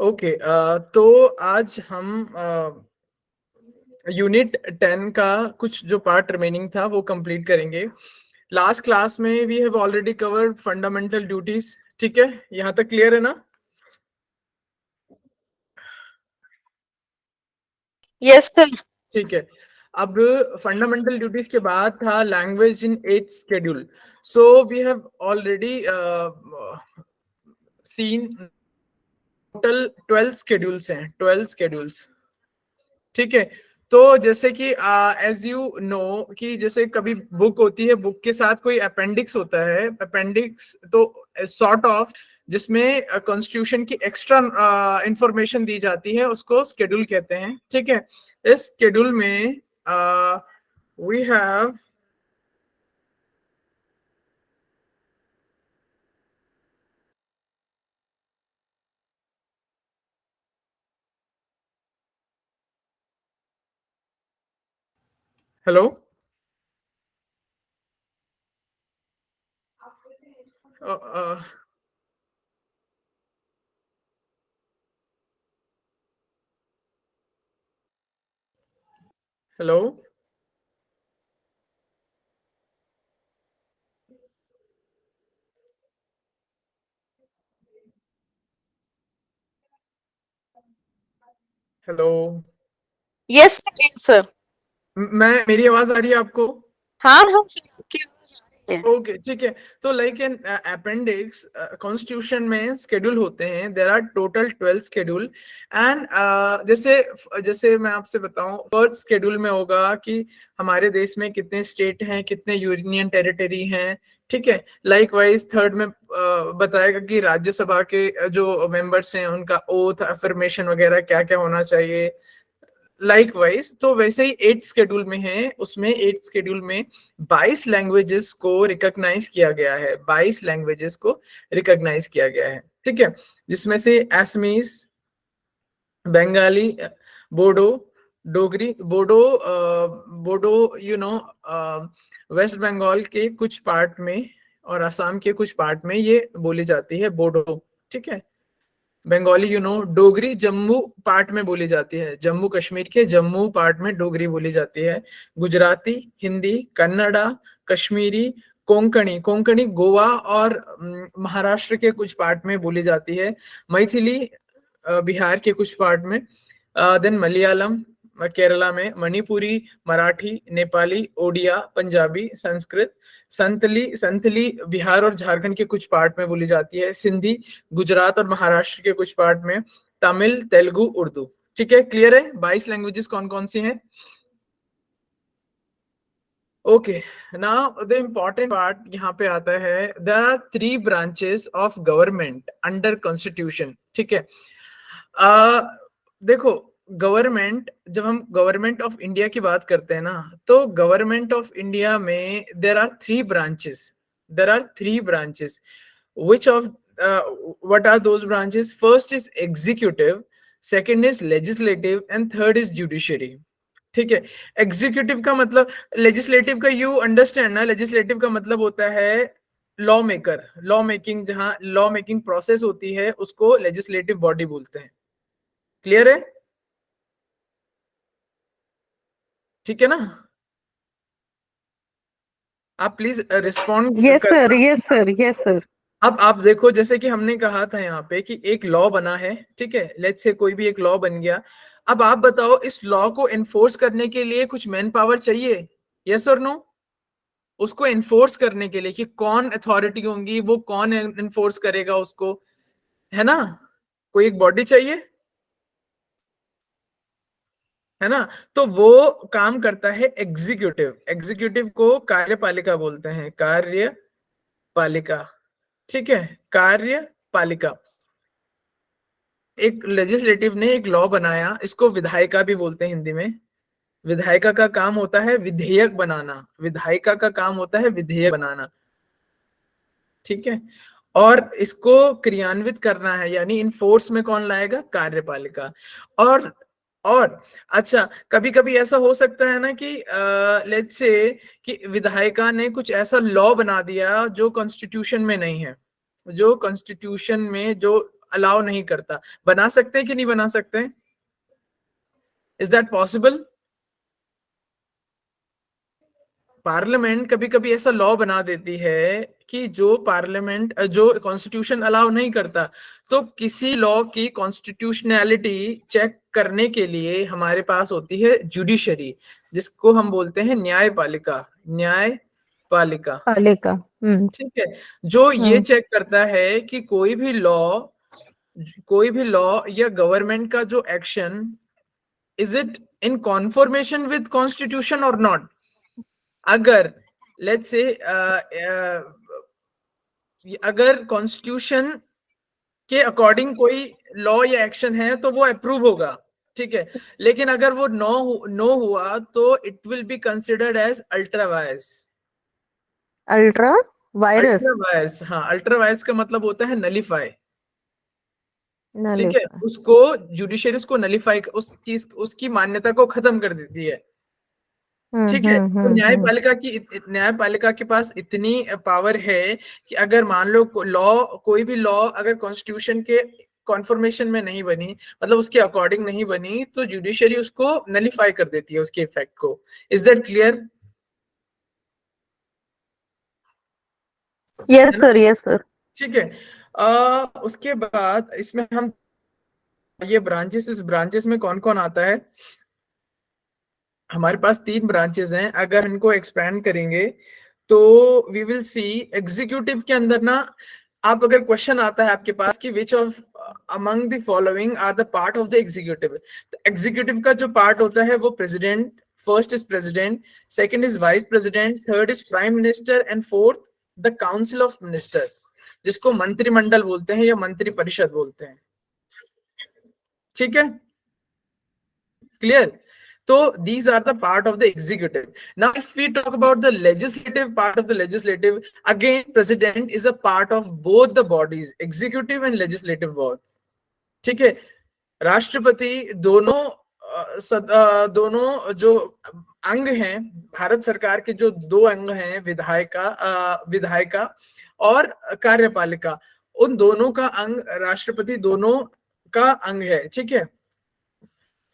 Okay, तो आज हम यूनिट 10 का कुछ जो पार्ट रिमेनिंग था वो कंप्लीट करेंगे। लास्ट क्लास में we have already covered fundamental duties. ठीक है, यहाँ तक क्लियर है ना? Yes sir. ठीक है। अब फंडामेंटल ड्यूटीज के बाद था language in 8 schedule. So we have already seen total 12 schedules हैं, 12 शेड्यूल्स। ठीक है। तो जैसे कि एज यू नो कि जैसे कभी बुक होती है, बुक के साथ कोई अपेंडिक्स होता है। अपेंडिक्स तो सॉर्ट ऑफ जिसमें कॉन्स्टिट्यूशन की एक्स्ट्रा इंफॉर्मेशन दी जाती है, उसको शेड्यूल कहते हैं। ठीक है। इस शेड्यूल में we have hello, hello, hello. Yes sir. मैं मेरी आवाज आ रही है आपको? हाँ हाँ सर, आपकी आवाज आ रही है। ओके, ठीक है। तो लाइक एन अपेंडिक्स कॉन्स्टिट्यूशन में स्केड्यूल होते हैं। There are total 12 schedule. And जैसे जैसे मैं आपसे बताऊं, फर्स्ट स्केड्यूल में होगा कि हमारे देश में कितने स्टेट हैं, कितने यूनियन टेरिटरी हैं। ठीक है। लाइक वाइज थर्ड में बताएगा कि राज्यसभा के जो मेंबर्स हैं उनका ओथ अफर्मेशन वगैरह क्या क्या होना चाहिए। लाइक वाइज तो वैसे ही 8 शेड्यूल में है, उसमें 8 शेड्यूल में 22 लैंग्वेजेस को रिकॉग्नाइज किया गया है। 22 लैंग्वेजेस को रिकॉग्नाइज किया गया है। ठीक है। जिसमें से असमीज, बंगाली, बोडो, डोगरी। बोडो यू नो वेस्ट बंगाल के कुछ पार्ट में और असम के कुछ पार्ट में ये बोली जाती है, बोडो। ठीक है। बंगाली डोगरी जम्मू पार्ट में बोली जाती है, जम्मू कश्मीर के जम्मू पार्ट में डोगरी बोली जाती है। गुजराती, हिंदी, कन्नड़ा, कश्मीरी, कोंकणी। कोंकणी गोवा और महाराष्ट्र के कुछ पार्ट में बोली जाती है। मैथिली बिहार के कुछ पार्ट में। देन मलयालम केरला में, मणिपुरी, मराठी, नेपाली, ओडिया, पंजाबी, संस्कृत, संतली। संतली बिहार और झारखंड के कुछ पार्ट में बोली जाती है। सिंधी गुजरात और महाराष्ट्र के कुछ पार्ट में। तमिल, तेलुगु, उर्दू। ठीक है, क्लियर है? 22 लैंग्वेजेस कौन कौन सी हैं? Okay, now the important part यहाँ पे आता है। There are 3 branches of government under constitution. ठीक है। देखो, गवर्नमेंट, जब हम गवर्नमेंट ऑफ इंडिया की बात करते हैं ना, तो गवर्नमेंट ऑफ इंडिया में there are 3 branches. There are 3 branches. which of what are those branches? First is executive, second is legislative, and third is judiciary. ठीक है। एग्जीक्यूटिव का मतलब, लेजिस्लेटिव का यू अंडरस्टैंड ना? लेजिस्लेटिव का मतलब होता है लॉ मेकर, लॉ मेकिंग। जहां लॉ मेकिंग प्रोसेस होती है उसको लेजिस्लेटिव बॉडी बोलते हैं। क्लियर है? ठीक है ना? आप प्लीज रिस्पॉन्ड यस सर, करना। Yes sir, yes sir. अब आप देखो, जैसे कि हमने कहा था यहाँ पे कि एक लॉ बना है। ठीक है, लेट्स से कोई भी एक लॉ बन गया। अब आप बताओ, इस लॉ को एनफोर्स करने के लिए कुछ मैन पावर चाहिए? यस और नो? उसको एनफोर्स करने के लिए कि कौन अथॉरिटी होंगी, वो कौन एनफोर्स करेगा उसको, है ना? कोई एक बॉडी चाहिए, है ना? तो वो काम करता है एग्जीक्यूटिव। एग्जीक्यूटिव को कार्यपालिका बोलते हैं, कार्यपालिका। ठीक है, कार्यपालिका। एक लेजिस्लेटिव ने एक लॉ बनाया, इसको विधायिका भी बोलते हैं हिंदी में। विधायिका का काम होता है विधेयक बनाना, विधायिका का काम होता है विधेयक बनाना। ठीक है। और इसको क्रियान्वित करना है, यानी इनफोर्स में कौन लाएगा? कार्यपालिका। और और अच्छा, कभी कभी ऐसा हो सकता है ना कि लेट्स से कि विधायिका ने कुछ ऐसा लॉ बना दिया जो कॉन्स्टिट्यूशन में नहीं है, जो कॉन्स्टिट्यूशन में जो अलाउ नहीं करता। बना सकते हैं कि नहीं बना सकते? Is that possible? पार्लियामेंट कभी कभी ऐसा लॉ बना देती है कि जो पार्लियामेंट जो कॉन्स्टिट्यूशन अलाउ नहीं करता, तो किसी लॉ की कॉन्स्टिट्यूशनैलिटी चेक करने के लिए हमारे पास होती है जुडिशरी, जिसको हम बोलते हैं न्यायपालिका। न्यायपालिका, पालिका। ठीक है, जो ये हम्म। चेक करता है कि कोई भी लॉ या गवर्नमेंट का जो action, is it in conformation with constitution और नॉट। अगर लेट्स से अगर कॉन्स्टिट्यूशन के अकॉर्डिंग कोई लॉ या एक्शन है तो वो अप्रूव होगा, ठीक है। लेकिन अगर वो नो हुआ तो it will be considered as ultra vires. Ultra virus. Ultra vires, हाँ, अल्ट्रा वायस का मतलब होता है नलीफाई, ठीक है। नलिफा। उसको जुडिशरी उसको नलीफाई, उसकी मान्यता को खत्म कर देती है, ठीक है। तो न्यायपालिका के पास इतनी पावर है कि अगर मान लो कोई भी लॉ अगर कॉन्स्टिट्यूशन के कॉन्फर्मेशन में नहीं बनी, मतलब उसके अकॉर्डिंग नहीं बनी, तो जुडिशरी उसको नलीफाई कर देती है, उसके इफेक्ट को। Is that clear? यस है ना? Sir, yes sir. ठीक है। उसके बाद इसमें हम ये ब्रांचेस, इस ब्रांचेस में कौन कौन आता है? हमारे पास 3 ब्रांचेस हैं। अगर इनको एक्सपैंड करेंगे तो वी विल सी एग्जीक्यूटिव के अंदर ना, आप अगर क्वेश्चन आता है आपके पास कि which of among the following are the part of the executive, तो एग्जीक्यूटिव का जो पार्ट होता है वो president, first is president, second is vice president, third is prime minister and fourth the council of ministers, जिसको मंत्रिमंडल बोलते हैं या मंत्री परिषद बोलते हैं, ठीक है। Clear? So these are the part of the executive. Now, if we talk about the legislative part of the legislative, again, president is a part of both the bodies, executive and legislative both. ठीक है। राष्ट्रपति दोनों दोनों जो अंग हैं भारत सरकार के, जो 2 अंग हैं, विधायिका और कार्यपालिका, उन दोनों का अंग राष्ट्रपति दोनों का अंग है, ठीक है।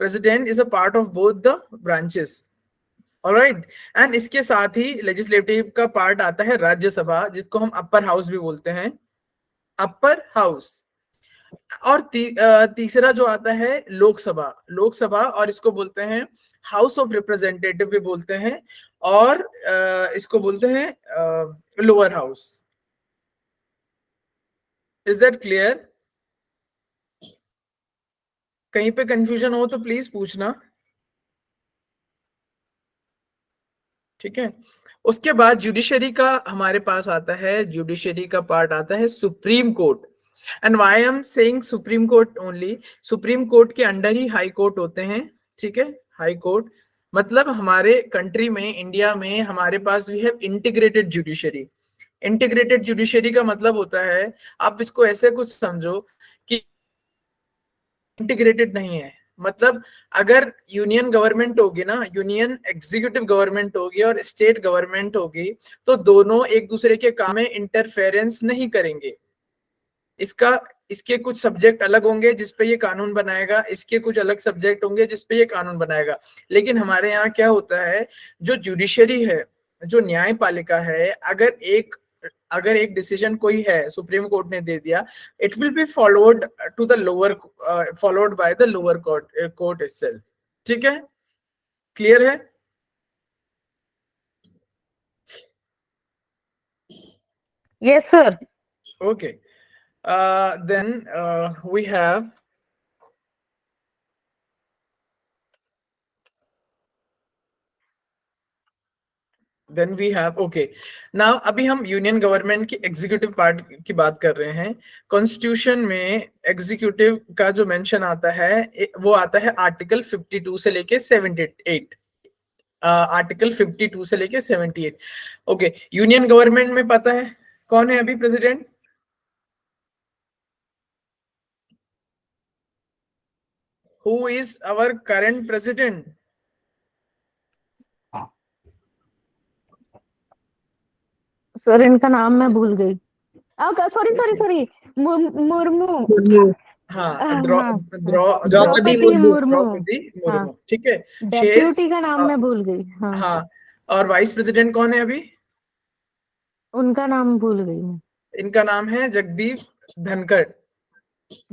President is a part of both the branches, alright. And इसके साथ ही लेजिस्लेटिव का पार्ट आता है राज्यसभा, जिसको हम अपर हाउस भी बोलते हैं, अपर हाउस। और तीसरा जो आता है लोकसभा, और इसको बोलते हैं हाउस ऑफ रिप्रेजेंटेटिव भी बोलते हैं, और इसको बोलते हैं lower house. Is that clear? कहीं पे कंफ्यूजन हो तो प्लीज पूछना, ठीक है। उसके बाद जुडिशरी का हमारे पास आता है, जुडिशरी का पार्ट आता है supreme court. And why I am saying supreme court only, supreme court के अंडर ही हाई कोर्ट होते हैं, ठीक है। हाई कोर्ट मतलब हमारे कंट्री में, इंडिया में हमारे पास we have integrated judiciary. Integrated judiciary का मतलब होता है, आप इसको ऐसे कुछ समझो कि इंटीग्रेटेड नहीं है, मतलब अगर यूनियन गवर्नमेंट होगी ना, यूनियन एग्जीक्यूटिव गवर्नमेंट होगी और स्टेट गवर्नमेंट होगी, तो दोनों एक दूसरे के काम में इंटरफेरेंस नहीं करेंगे। इसके कुछ सब्जेक्ट अलग होंगे जिसपे ये कानून बनाएगा, इसके कुछ अलग सब्जेक्ट होंगे जिसपे ये कानून बनाएगा। लेकिन हमारे यहाँ क्या होता है, जो जुडिशरी है, जो न्यायपालिका है, अगर एक डिसीजन कोई है, सुप्रीम कोर्ट ने दे दिया, it will be followed by the lower court itself, ठीक है। क्लियर है? Yes sir. Okay. Then we have okay. Now अभी हम यूनियन गवर्नमेंट की एग्जीक्यूटिव पार्ट की बात कर रहे हैं। कॉन्स्टिट्यूशन में एग्जीक्यूटिव का जो मेंशन आता है वो आता है आर्टिकल 52 से लेके 78। आर्टिकल 52 से लेके 78। ओके, यूनियन गवर्नमेंट में पता है कौन है अभी president? Who is our current president? Sir इनका नाम मैं भूल गई। Sorry sorry sorry, Murmu. हाँ, हाँ, द्रौपदी द्रौपदी मुर्मू। मुर्मू। द्रौपदी हाँ, मुर्मू, ठीक है। डेप्यूटी का नाम मैं भूल गई। हाँ, हाँ, और वाइस प्रेसिडेंट कौन है अभी? उनका नाम भूल गई मैं। इनका नाम है जगदीप धनखड़,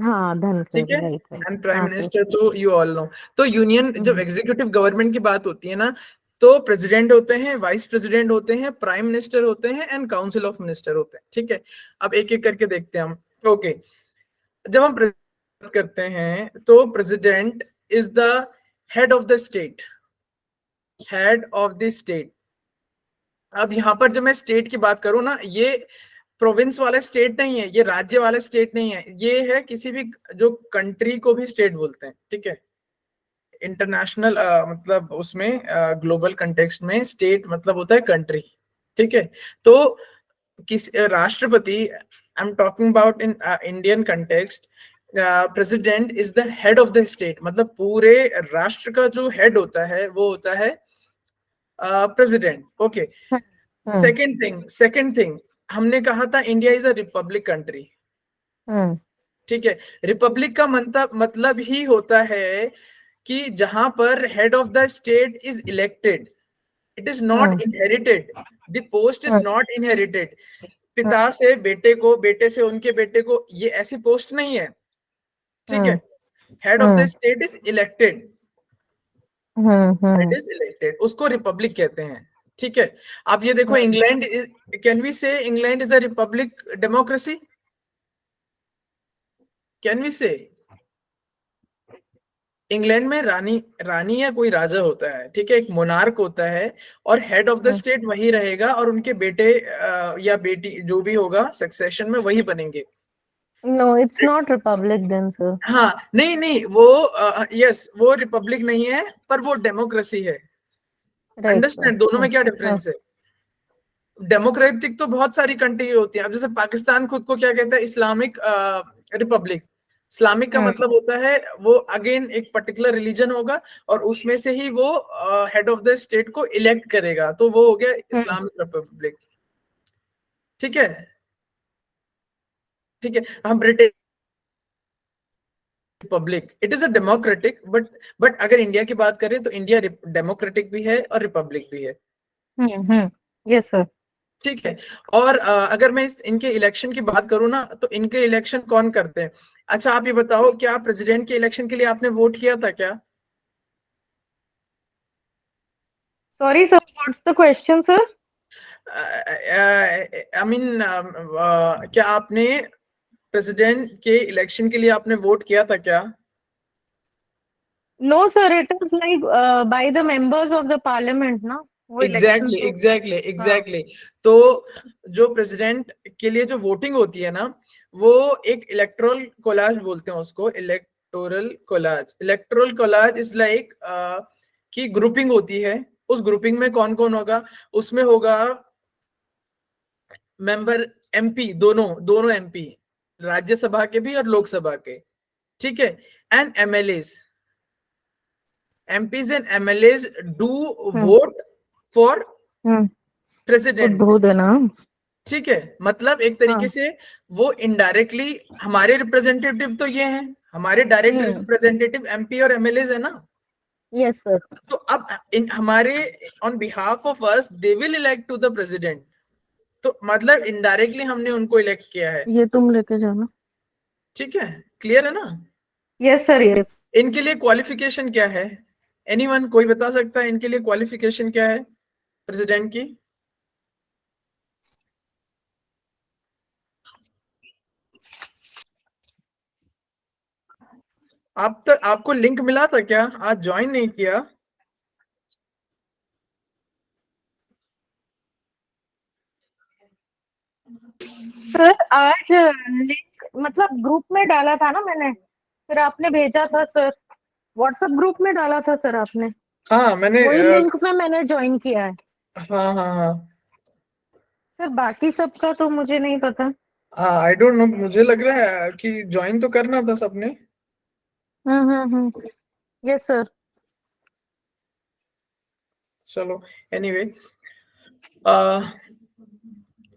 हाँ, धनखड़, ठीक है। Right right. एंड प्राइम हाँ सर। मिनिस्टर तो यू ऑल नो। तो यूनियन जब हम्म, एग्जीक्यूटिव गवर्नमेंट की बात होती है ना, तो प्रेसिडेंट होते हैं, वाइस प्रेसिडेंट होते हैं, प्राइम मिनिस्टर होते हैं एंड काउंसिल ऑफ मिनिस्टर होते हैं, ठीक है। अब एक एक करके देखते हैं हम। ओके, जब हम बात करते हैं तो president is the head of the state, head of the state. अब यहाँ पर जब मैं स्टेट की बात करूं ना, ये प्रोविंस वाला स्टेट नहीं है, ये राज्य वाला स्टेट नहीं है, ये है किसी भी जो कंट्री को भी स्टेट बोलते हैं, ठीक है। इंटरनेशनल मतलब उसमें ग्लोबल कंटेक्स्ट में स्टेट मतलब होता है कंट्री, ठीक है। तो किस राष्ट्रपति, I am talking about in Indian context, president is the head of the state, मतलब पूरे राष्ट्र का जो हेड होता है वो होता है president, okay. Hmm, second thing हमने कहा था India is a republic country, hmm, ठीक है। रिपब्लिक का मतलब ही होता है कि जहां पर head of the state is elected, it is not hmm, inherited, the post is hmm, not inherited. पिता से बेटे को, बेटे से उनके बेटे को, ये ऐसी पोस्ट नहीं है, ठीक है। Hmm, head of the hmm, state is elected, hmm, head is elected, उसको रिपब्लिक कहते हैं, ठीक है। आप ये देखो, England, can we say England is a republic democracy? Can we say? England में रानी रानी या कोई राजा होता है, ठीक है, एक मोनार्क होता है, और हेड ऑफ द स्टेट वही रहेगा, और उनके बेटे या बेटी जो भी होगा सक्सेशन में वही बनेंगे। No, it's not republic then sir. हाँ, नहीं नहीं, वो यस, वो रिपब्लिक नहीं है, पर वो डेमोक्रेसी है। Right sir. अंडरस्टैंड दोनों में क्या हाँ, डिफरेंस है? डेमोक्रेटिक तो बहुत सारी कंट्री होती है। अब जैसे पाकिस्तान खुद को क्या कहता है, इस्लामिक रिपब्लिक। इस्लामिक का मतलब होता है वो अगेन एक पर्टिकुलर रिलीजन होगा, और उसमें से ही वो हेड ऑफ द स्टेट को इलेक्ट करेगा, तो वो हो गया इस्लामिक रिपब्लिक, ठीक है। ठीक है, हम British Republic, it is a democratic, but अगर इंडिया की बात करें तो इंडिया डेमोक्रेटिक भी है और रिपब्लिक भी है, यस सर। ठीक है। और अगर मैं इनके इलेक्शन की बात करूं ना, तो इनके इलेक्शन कौन करते हैं? अच्छा, आप ये बताओ, क्या प्रेसिडेंट के इलेक्शन के लिए आपने वोट किया था क्या? Sorry sir, what's the question sir? I mean, क्या आपने प्रेसिडेंट के इलेक्शन के लिए आपने वोट किया था क्या? No sir, it is like by the members of the parliament ना, वो इलेक्शन एग्जैक्टली तो। एग्जैक्टली हाँ। एग्जैक्टली। तो जो प्रेसिडेंट के लिए जो वोटिंग होती है ना, वो एक इलेक्टोरल कोलाज बोलते हैं उसको, इलेक्टोरल कोलाज इज लाइक कि ग्रुपिंग होती है। उस ग्रुपिंग में कौन कौन होगा? उसमें होगा मेंबर, एमपी, दोनों दोनों एमपी, राज्यसभा के भी और लोकसभा के, ठीक है। And MLAs, MPs and MLAs do vote for president, उद्भूत है ना। ठीक है। मतलब एक हाँ। तरीके से वो इनडायरेक्टली हमारे रिप्रेजेंटेटिव तो ये हैं, हमारे डायरेक्ट रिप्रेजेंटेटिव एमपी और एमएलए है ना। Yes sir. तो अब इन हमारे on behalf of us they will elect to the president, तो मतलब इनडायरेक्टली हमने उनको इलेक्ट किया है, ये तुम लेके जाना। ठीक है। क्लियर है ना? Yes sir, yes. इनके लिए क्वालिफिकेशन क्या है? एनीवन, कोई बता सकता है इनके लिए क्वालिफिकेशन क्या है प्रेसिडेंट की? आप तक आपको लिंक मिला था क्या? आज ज्वाइन नहीं किया? सर आज लिंक मतलब ग्रुप में डाला था ना मैंने, फिर आपने भेजा था सर। व्हाट्सएप ग्रुप में डाला था सर आपने, हाँ, मैंने वही लिंक पे मैंने ज्वाइन किया है। हाँ हाँ हाँ सर बाकी सबका तो मुझे नहीं पता। हाँ, आई डोंट नो, मुझे लग रहा है कि ज्वाइन तो करना था सबने। Yes sir. चलो, एनीवे,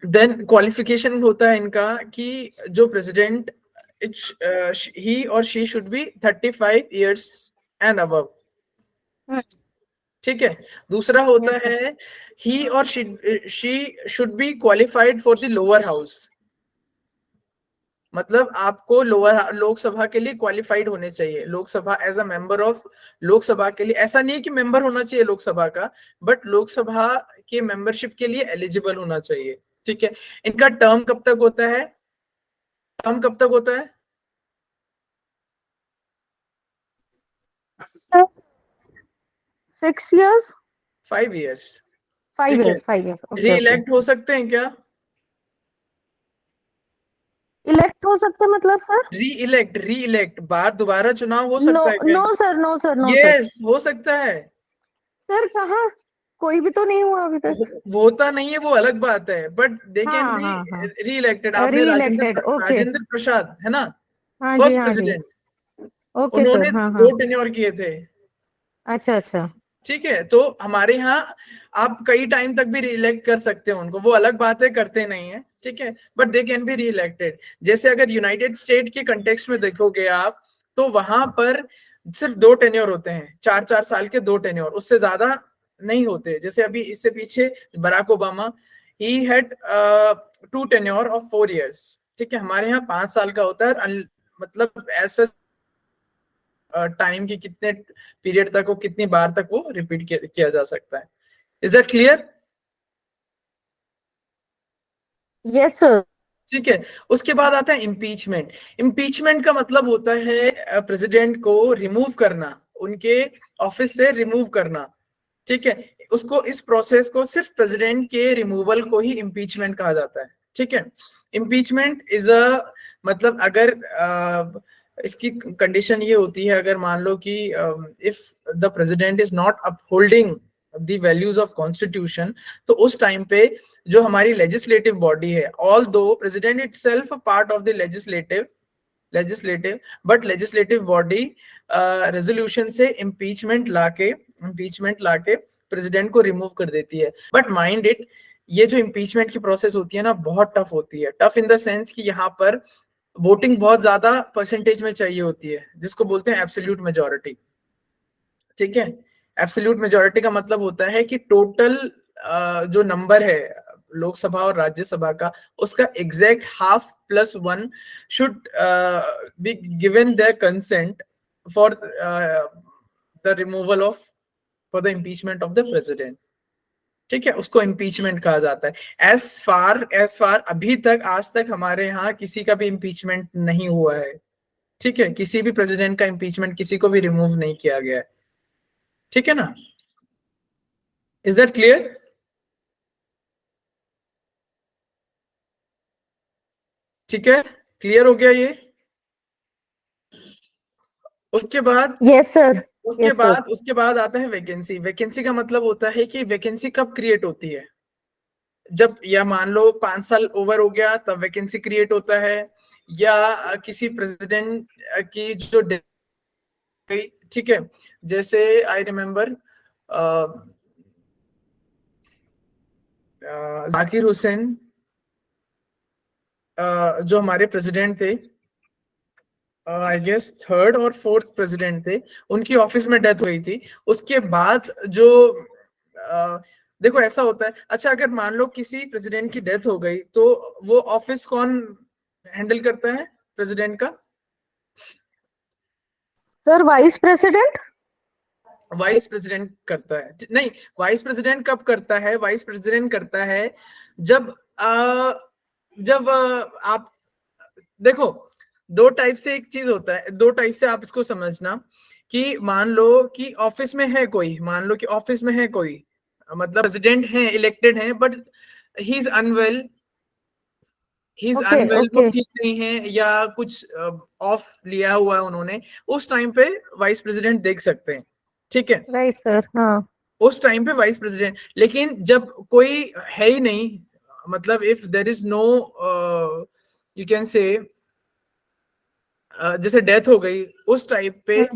देन क्वालिफिकेशन होता है इनका कि जो प्रेसिडेंट ही और she should be 35 years and above, ठीक है। दूसरा होता Yes, sir. है ही और she should be qualified for the lower house, मतलब आपको लोअर लोकसभा के लिए क्वालिफाइड होने चाहिए, Lok Sabha as a member of Lok Sabha के लिए, ऐसा नहीं है कि मेंबर होना चाहिए लोकसभा का, बट लोकसभा के मेंबरशिप के लिए एलिजिबल होना चाहिए, ठीक है। इनका टर्म कब तक होता है, टर्म कब तक होता है? Sir, 6 years, 5 years, 5 ठीक है। years, 5 years. Okay, री okay. इलेक्ट हो सकते हैं क्या? इलेक्ट हो सकते मतलब सर? री इलेक्ट बार दोबारा चुनाव हो नो सकता है क्या? No sir, no sir, no sir. Yes, हो सकता है। सर कहाँ, कोई भी तो नहीं हुआ अभी तक. होता नहीं है वो अलग बात है, बट दे कैन हाँ बी हाँ हाँ. री इलेक्टेड। आपने री इलेक्टेड. ओके. राजेंद्र प्रसाद है ना, हाँ जी, फर्स्ट हाँ जी. President, okay sir. उन्होंने हाँ 2 हाँ. टेन्योर किए थे, अच्छा अच्छा. ठीक है। तो हमारे यहाँ आप कई टाइम तक भी रीइलेक्ट कर सकते हो उनको, वो अलग बात है, करते नहीं है, ठीक है, but they can be re-elected. जैसे अगर यूनाइटेड स्टेट के कंटेक्स्ट में देखोगे आप, तो वहां पर सिर्फ 2 टेन्योर होते हैं, 4-4 साल के 2 टेन्योर, उससे ज्यादा नहीं होते। जैसे अभी इससे पीछे Barack Obama, he had 2 tenure of 4 years, ठीक है। हमारे यहाँ 5 साल का होता है, मतलब ऐसा टाइम की कितने पीरियड तक वो, कितनी बार तक वो रिपीट किया जा सकता है। Is that clear? Yes sir. ठीक है। उसके बाद आता है इम्पीचमेंट। इम्पीचमेंट का मतलब होता है प्रेसिडेंट को रिमूव करना, उनके ऑफिस से रिमूव करना, ठीक है। उसको, इस प्रोसेस को सिर्फ प्रेसिडेंट के रिमूवल को ही इम्पीचमेंट कहा जाता है, ठीक है। इम्पीचमेंट इज अ, मतलब अगर इसकी कंडीशन ये होती है, अगर मान लो कि if the president is not upholding the values of constitution, तो उस टाइम पे जो हमारी लेजिस्लेटिव बॉडी है, ऑल दो president itself part of the legislative but legislative body resolution से इम्पीचमेंट लाके प्रेसिडेंट को रिमूव कर देती है। बट माइंड इट, ये जो इम्पीचमेंट की प्रोसेस होती है ना, बहुत टफ होती है। टफ इन द सेंस कि यहाँ पर वोटिंग बहुत ज्यादा परसेंटेज में चाहिए होती है, जिसको बोलते हैं एब्सोल्यूट मेजोरिटी, ठीक है। एब्सोल्यूट मेजोरिटी का मतलब होता है कि टोटल जो नंबर है लोकसभा और राज्यसभा का, उसका exact half plus 1 should be given there consent for the removal of, for the impeachment of the president, ठीक है। उसको इम्पीचमेंट कहा जाता है। एज फार अभी तक, आज तक हमारे यहाँ किसी का भी इम्पीचमेंट नहीं हुआ है, ठीक है। किसी भी प्रेसिडेंट का इम्पीचमेंट, किसी को भी रिमूव नहीं किया गया है, ठीक है ना। Is that clear? ठीक है, क्लियर हो गया ये। उसके बाद यस सर. Yes sir. उसके बाद आता है वैकेंसी। वैकेंसी का मतलब होता है कि वैकेंसी कब क्रिएट होती है, जब, या मान लो 5 साल ओवर हो गया तब वैकेंसी क्रिएट होता है, या किसी प्रेसिडेंट की जो death गई, ठीक है। जैसे आई रिमेम्बर जाकिर हुसैन, जो हमारे प्रेसिडेंट थे, आई गेस 3rd और 4th प्रेसिडेंट थे, उनकी ऑफिस में डेथ हुई थी। उसके बाद जो देखो ऐसा होता है, अच्छा अगर मान लो किसी प्रेसिडेंट की डेथ हो गई, तो वो ऑफिस कौन हैंडल करता है प्रेसिडेंट का? Sir vice president. Vice president करता है। नहीं, वाइस प्रेसिडेंट कब करता है? वाइस प्रेसिडेंट करता है जब आप देखो, 2 टाइप से एक चीज होता है, 2 टाइप से आप इसको समझना, कि मान लो कि ऑफिस में है कोई, मान लो कि ऑफिस में है कोई, मतलब प्रेसिडेंट है, इलेक्टेड है, but he is unwell, okay वो ओके. ठीक नहीं है, या कुछ ऑफ लिया हुआ है उन्होंने, उस टाइम पे वाइस प्रेसिडेंट देख सकते हैं, ठीक है। Right sir. हाँ. उस टाइम पे वाइस प्रेसिडेंट, लेकिन जब कोई है ही नहीं, मतलब if there is no, you can say, जैसे डेथ हो गई, उस टाइप पे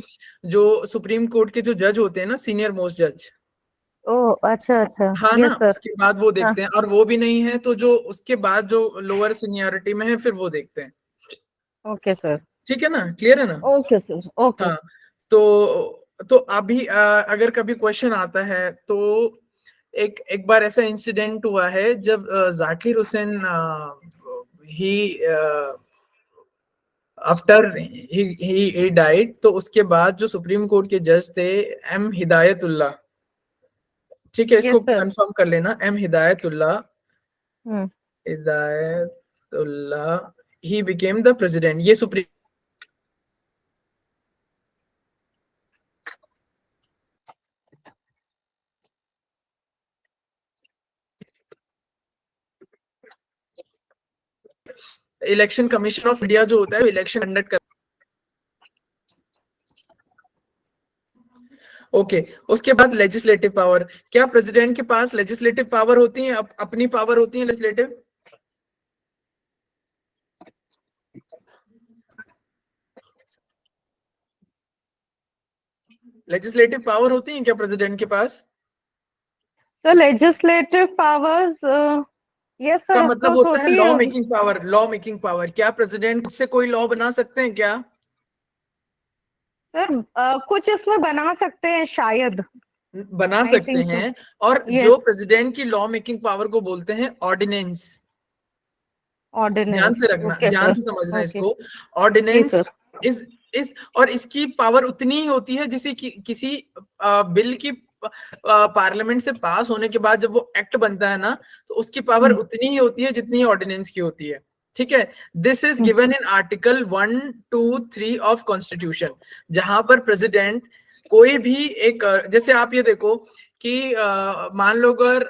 जो सुप्रीम कोर्ट के जो जज होते हैं ना, सीनियर मोस्ट जज, ओह अच्छा अच्छा, हाँ ना, यस सर। उसके बाद वो हाँ देखते हैं, और वो भी नहीं है तो जो उसके बाद जो लोअर सीनियरिटी में है फिर वो देखते हैं। Okay sir. ठीक है ना, क्लियर है ना? Okay sir okay. हाँ। तो अभी अगर कभी क्वेश्चन आता है तो एक एक बार ऐसा इंसिडेंट हुआ है जब जाकिर हुसैन ही आफ्टर ही डाइड, तो उसके बाद जो सुप्रीम कोर्ट के जज थे एम हिदायतुल्लाह, ठीक है, इसको यस सर। कंफर्म कर लेना, एम हिदायतुल्लाह, हम्म। हिदायतुल्लाह ही बिकेम द प्रेसिडेंट। ये supreme election commission of India जो होता है, इलेक्शन कंडक्ट कर। ओके। उसके बाद लेजिस्लेटिव पावर, क्या प्रेसिडेंट के पास लेजिस्लेटिव पावर होती है, अपनी पावर होती है लेजिस्लेटिव? लेजिस्लेटिव पावर होती है क्या प्रेसिडेंट के पास? Sir legislative powers, yes sir का ऑफ मतलब कोर्स होता है होती लॉ है। Making power, law making power. क्या प्रेसिडेंट से कोई लॉ बना सकते हैं क्या? सर कुछ इसमें बना सकते हैं शायद। बना आई सकते थिंक सो। हैं। और जो यस। प्रेसिडेंट की लॉ मेकिंग पावर को बोलते हैं ऑर्डिनेंस। ध्यान ऑर्डिनेंस। से रखना, ओके ध्यान सर। से समझना ओके। इसको। जी ऑर्डिनेंस सर। इस और इसकी पावर उतनी ही होती है जिसे किसी बिल की पार्लियामेंट से पास होने के बाद जब वो एक्ट बनता है ना, तो उसकी पावर हम्म। उतनी ही होती है जितनी ऑर्डिनेंस की होती है। ठीक है। This is hmm. Given in article 1, 2, 3 of constitution, जहां पर प्रेसिडेंट कोई भी एक जैसे आप ये देखो कि मान लो अगर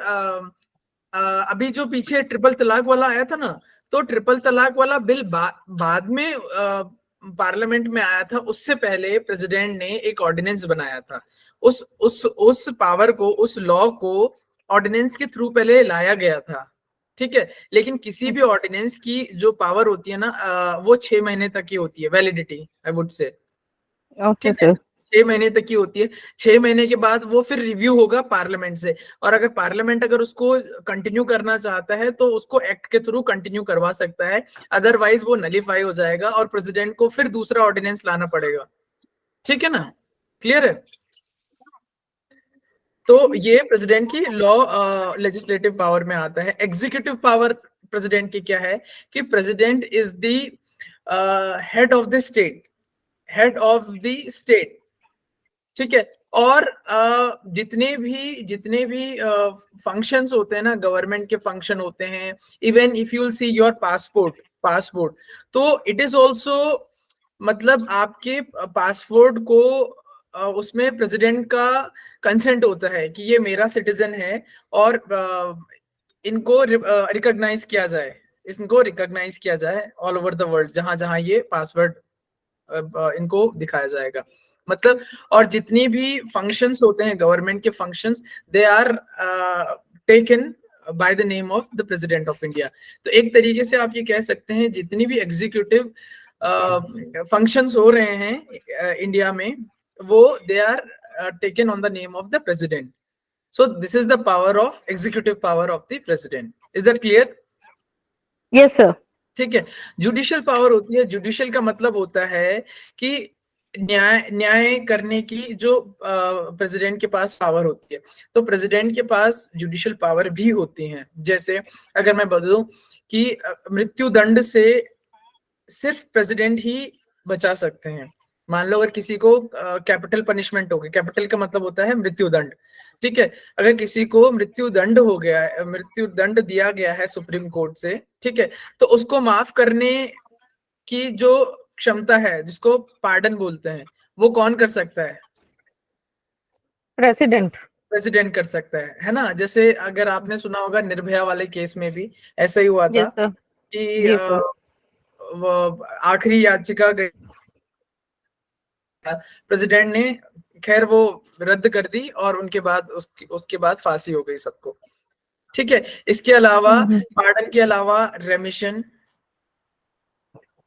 अभी जो पीछे ट्रिपल तलाक वाला आया था ना, तो ट्रिपल तलाक वाला बिल बाद में पार्लियामेंट में आया था, उससे पहले प्रेसिडेंट ने एक ऑर्डिनेंस बनाया था। उस पावर को, उस लॉ को ऑर्डिनेंस के थ्रू पहले लाया गया था। ठीक है। लेकिन किसी भी ऑर्डिनेंस की जो पावर होती है ना, वो 6 महीने तक की होती है, validity I would say. Okay ठीक है। सर। 6 महीने तक की होती है। 6 महीने के बाद वो फिर रिव्यू होगा पार्लियामेंट से, और अगर पार्लियामेंट अगर उसको कंटिन्यू करना चाहता है तो उसको एक्ट के थ्रू कंटिन्यू करवा सकता है, अदरवाइज वो नलीफाई हो जाएगा और प्रेसिडेंट को फिर दूसरा ऑर्डिनेंस लाना पड़ेगा। ठीक है ना, क्लियर है? तो ये प्रेसिडेंट की लॉ लेजिस्लेटिव पावर में आता है। एग्जीक्यूटिव पावर प्रेसिडेंट की क्या है कि president is the head of the state, head of the state. ठीक है। और जितने भी फंक्शंस होते हैं ना, गवर्नमेंट के फंक्शन होते हैं, even if you will see your passport, तो इट इज ऑल्सो, मतलब आपके पासपोर्ट को उसमें प्रेसिडेंट का कंसेंट होता है कि ये मेरा सिटीजन है, और इनको रिकॉग्नाइज किया जाए, इनको रिकॉग्नाइज किया जाए ऑल ओवर द वर्ल्ड, जहां जहां ये पासवर्ड इनको दिखाया जाएगा। मतलब, और जितनी भी फंक्शंस होते हैं गवर्नमेंट के functions, they are taken by the name of the president of India. तो एक तरीके से आप ये कह सकते हैं जितनी भी एग्जीक्यूटिव फंक्शंस हो रहे हैं इंडिया में, वो they are taken on the name of the president. So this is the power of executive power of the president. Is that clear? Yes sir. ठीक है। जुडिशियल पावर होती है, जुडिशियल का मतलब होता है कि न्याय करने की जो प्रेसिडेंट के पास पावर होती है, तो प्रेसिडेंट के पास जुडिशियल पावर भी होती है। जैसे अगर मैं बता दूं कि मृत्यु दंड से सिर्फ प्रेसिडेंट ही बचा सकते हैं। मान लो अगर किसी को कैपिटल पनिशमेंट हो गई, कैपिटल का मतलब होता है मृत्यु दंड। ठीक है। अगर किसी को मृत्यु दंड हो गया है, मृत्यु दंड दिया गया है सुप्रीम कोर्ट से, ठीक है, तो उसको माफ करने की जो क्षमता है, जिसको पार्डन बोलते हैं, वो कौन कर सकता है? प्रेसिडेंट। प्रेसिडेंट कर सकता है ना? जैसे अगर आपने सुना होगा निर्भया वाले केस में भी ऐसा ही हुआ था यस सर। कि जी सर। वो आखिरी याचिका गई, प्रेसिडेंट ने खैर वो रद्द कर दी, और उनके बाद उसके बाद फांसी हो गई सबको। ठीक है। इसके अलावा, पार्डन के अलावा रेमिशन,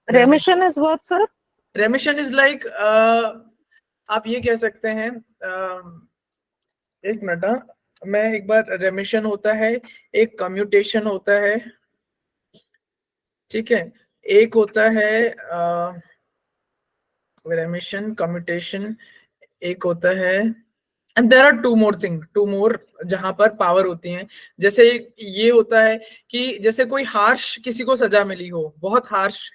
रेमिशन is what sir? रेमिशन is like, आप ये कह सकते हैं, एक मिनट, मैं एक बार, रेमिशन होता है, एक कम्यूटेशन होता है, ठीक है, एक होता है रेमिशन, कम्यूटेशन, एक होता है, एंड देयर आर टू मोर जहां पर पावर होती है। जैसे ये होता है कि जैसे कोई हार्श किसी को सजा मिली हो, बहुत हार्श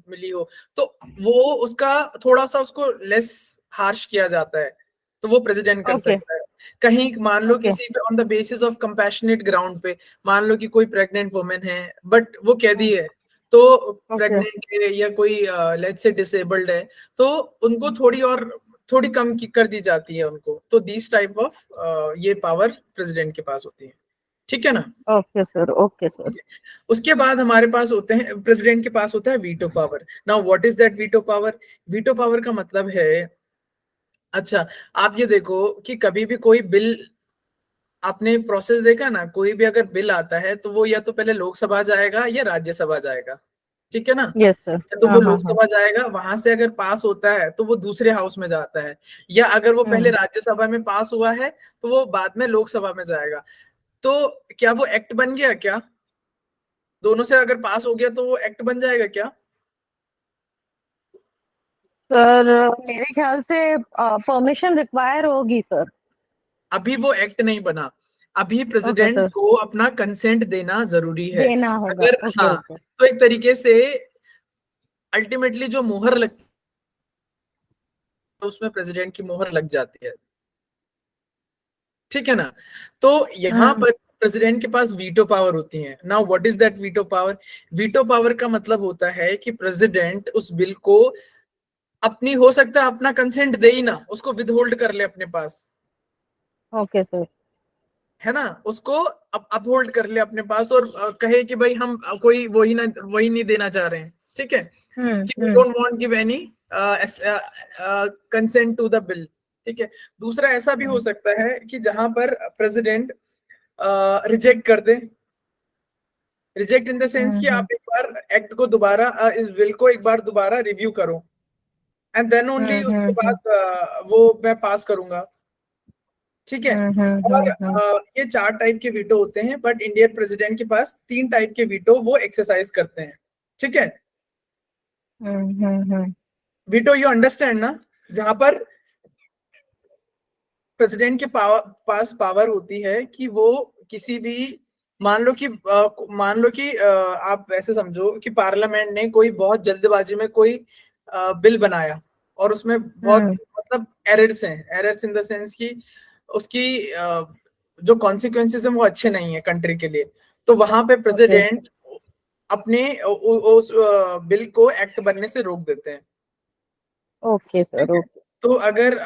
मिली हो, तो वो उसका थोड़ा सा उसको लेस हार्श किया जाता है, तो वो प्रेसिडेंट कर ओके सकता है। कहीं मान लो ओके किसी पे on the basis of compassionate ground पे, मान लो कि कोई प्रेग्नेंट वुमेन है बट वो कैदी है, तो ओके प्रेग्नेंट है या कोई लेट्स से डिसेबल्ड है, तो उनको थोड़ी कम कर दी जाती है उनको। तो दिस टाइप ऑफ ये पावर प्रेसिडेंट के पास होती है, ठीक है ना। Okay sir, okay sir. उसके बाद हमारे पास होते हैं, प्रेसिडेंट के पास होता है veto power. Now what is that veto power? Veto power का मतलब है, अच्छा, आप ये देखो कि कभी भी कोई बिल, आपने प्रोसेस देखा ना, कोई भी अगर बिल आता है तो वो या तो पहले लोकसभा जाएगा या राज्यसभा जाएगा, ठीक है ना। Yes sir. या तो वो हाँ हाँ हाँ। लोकसभा जाएगा, वहां से अगर पास होता है तो वो दूसरे हाउस में जाता है, या अगर वो पहले हम्म। राज्यसभा में पास हुआ है तो वो बाद में लोकसभा में जाएगा। तो क्या वो एक्ट बन गया क्या? दोनों से अगर पास हो गया तो वो एक्ट बन जाएगा क्या? सर मेरे ख्याल से परमिशन रिक्वायर होगी सर। अभी वो एक्ट नहीं बना, अभी ओके प्रेसिडेंट सर। को अपना कंसेंट देना जरूरी है। देना होगा, अगर ओके हाँ, ओके। तो एक तरीके से अल्टीमेटली जो मोहर लगती है उसमें प्रेसिडेंट की मोहर लग जाती है, ठीक है ना। तो यहाँ हम्म पर प्रेसिडेंट के पास वीटो पावर होती है। Now what is that veto power? Veto power का मतलब होता है कि प्रेसिडेंट उस बिल को, अपनी हो सकता है अपना कंसेंट दे ही ना, उसको विदहोल्ड कर ले अपने पास, ओके सर। है ना, उसको अपहोल्ड कर ले अपने पास, और कहे कि भाई हम कोई वही नहीं देना चाह रहे हैं, ठीक है, कि we hmm. Don't want give any consent to the bill, ठीक है। दूसरा ऐसा भी हो हम्म सकता है कि जहां पर प्रेसिडेंट रिजेक्ट कर दे, रिजेक्ट इन द सेंस कि हम्म आप एक बार एक्ट को दोबारा, इस बिल को एक बार दोबारा रिव्यू करो, एंड देन ओनली उसके हम्म। बाद वो मैं पास करूंगा, ठीक है। और हम्म। ये 4 टाइप के वीटो होते हैं, बट इंडियन प्रेसिडेंट के पास 3 टाइप के वीटो वो एक्सरसाइज करते हैं, ठीक है। हम्म। वीटो यू अंडरस्टैंड ना, जहां पर प्रेसिडेंट के पास पावर होती है कि वो किसी भी, मान लो कि आप ऐसे समझो कि पार्लियामेंट ने कोई बहुत जल्दबाजी में कोई बिल बनाया, और उसमें बहुत हम्म। मतलब एरर्स हैं, एरर्स इन द सेंस कि उसकी जो कॉन्सिक्वेंसेस हैं वो अच्छे नहीं है कंट्री के लिए, तो वहां पे ओके प्रेसिडेंट अपने उस बिल को एक्ट बनने से रोक देते हैं, ओके ठीक सर, है। ओके। तो अगर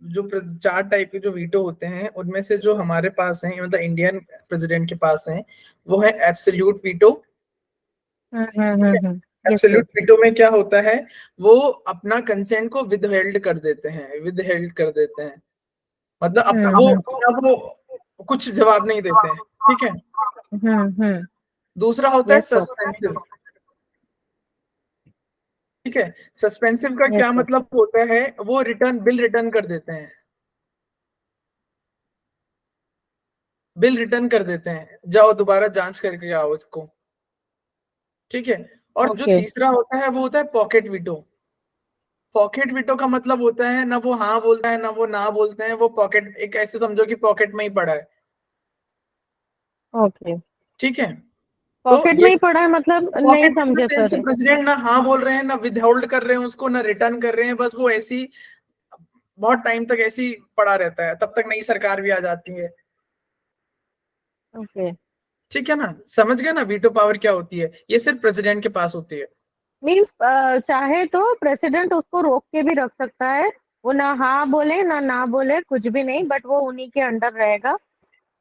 जो 4 टाइप के जो वीटो होते हैं उनमें से जो हमारे पास हैं, मतलब इंडियन प्रेसिडेंट के पास हैं, वो है एब्सोल्यूट वीटो, ठीक है। Yes sir. एब्सोल्यूट वीटो में क्या होता है, वो अपना कंसेंट को विदहेल्ड कर देते हैं, विदहेल्ड कर देते हैं, मतलब अपना वो कुछ जवाब नहीं देते हैं, ठीक है। हम्म। दूसरा होता है यस सर। सस्पेंसिव, ठीक है। सस्पेंसिव का यस क्या सर। मतलब होता है, वो बिल रिटर्न कर देते हैं, बिल रिटर्न कर देते हैं, जाओ दोबारा जांच करके आओ इसको, ठीक है। और जो ओके तीसरा होता है वो होता है पॉकेट वीटो। पॉकेट वीटो का मतलब होता है ना वो हाँ बोलता है ना वो ना बोलते हैं, वो पॉकेट, एक ऐसे समझो कि पॉकेट में ही पड़ा है, ओके। ठीक है। तो पॉकेट ये में ही पड़ा है मतलब नहीं पॉकेट इन द समझे सेंस कि सर। प्रेसिडेंट ना हाँ बोल रहे हैं, ना विदहोल्ड कर रहे हैं उसको, ना रिटर्न कर रहे हैं, बस वो ऐसी बहुत टाइम तक ऐसी पड़ा रहता है, तब तक नई सरकार भी आ जाती है, ओके। ठीक है ना। समझ गए ना वीटो पावर क्या होती है, ये सिर्फ प्रेसिडेंट के पास होती है। मीन्स चाहे तो प्रेसिडेंट उसको रोक के भी रख सकता है। वो ना हाँ बोले ना बोले कुछ भी नहीं, बट वो उन्हीं के अंडर रहेगा।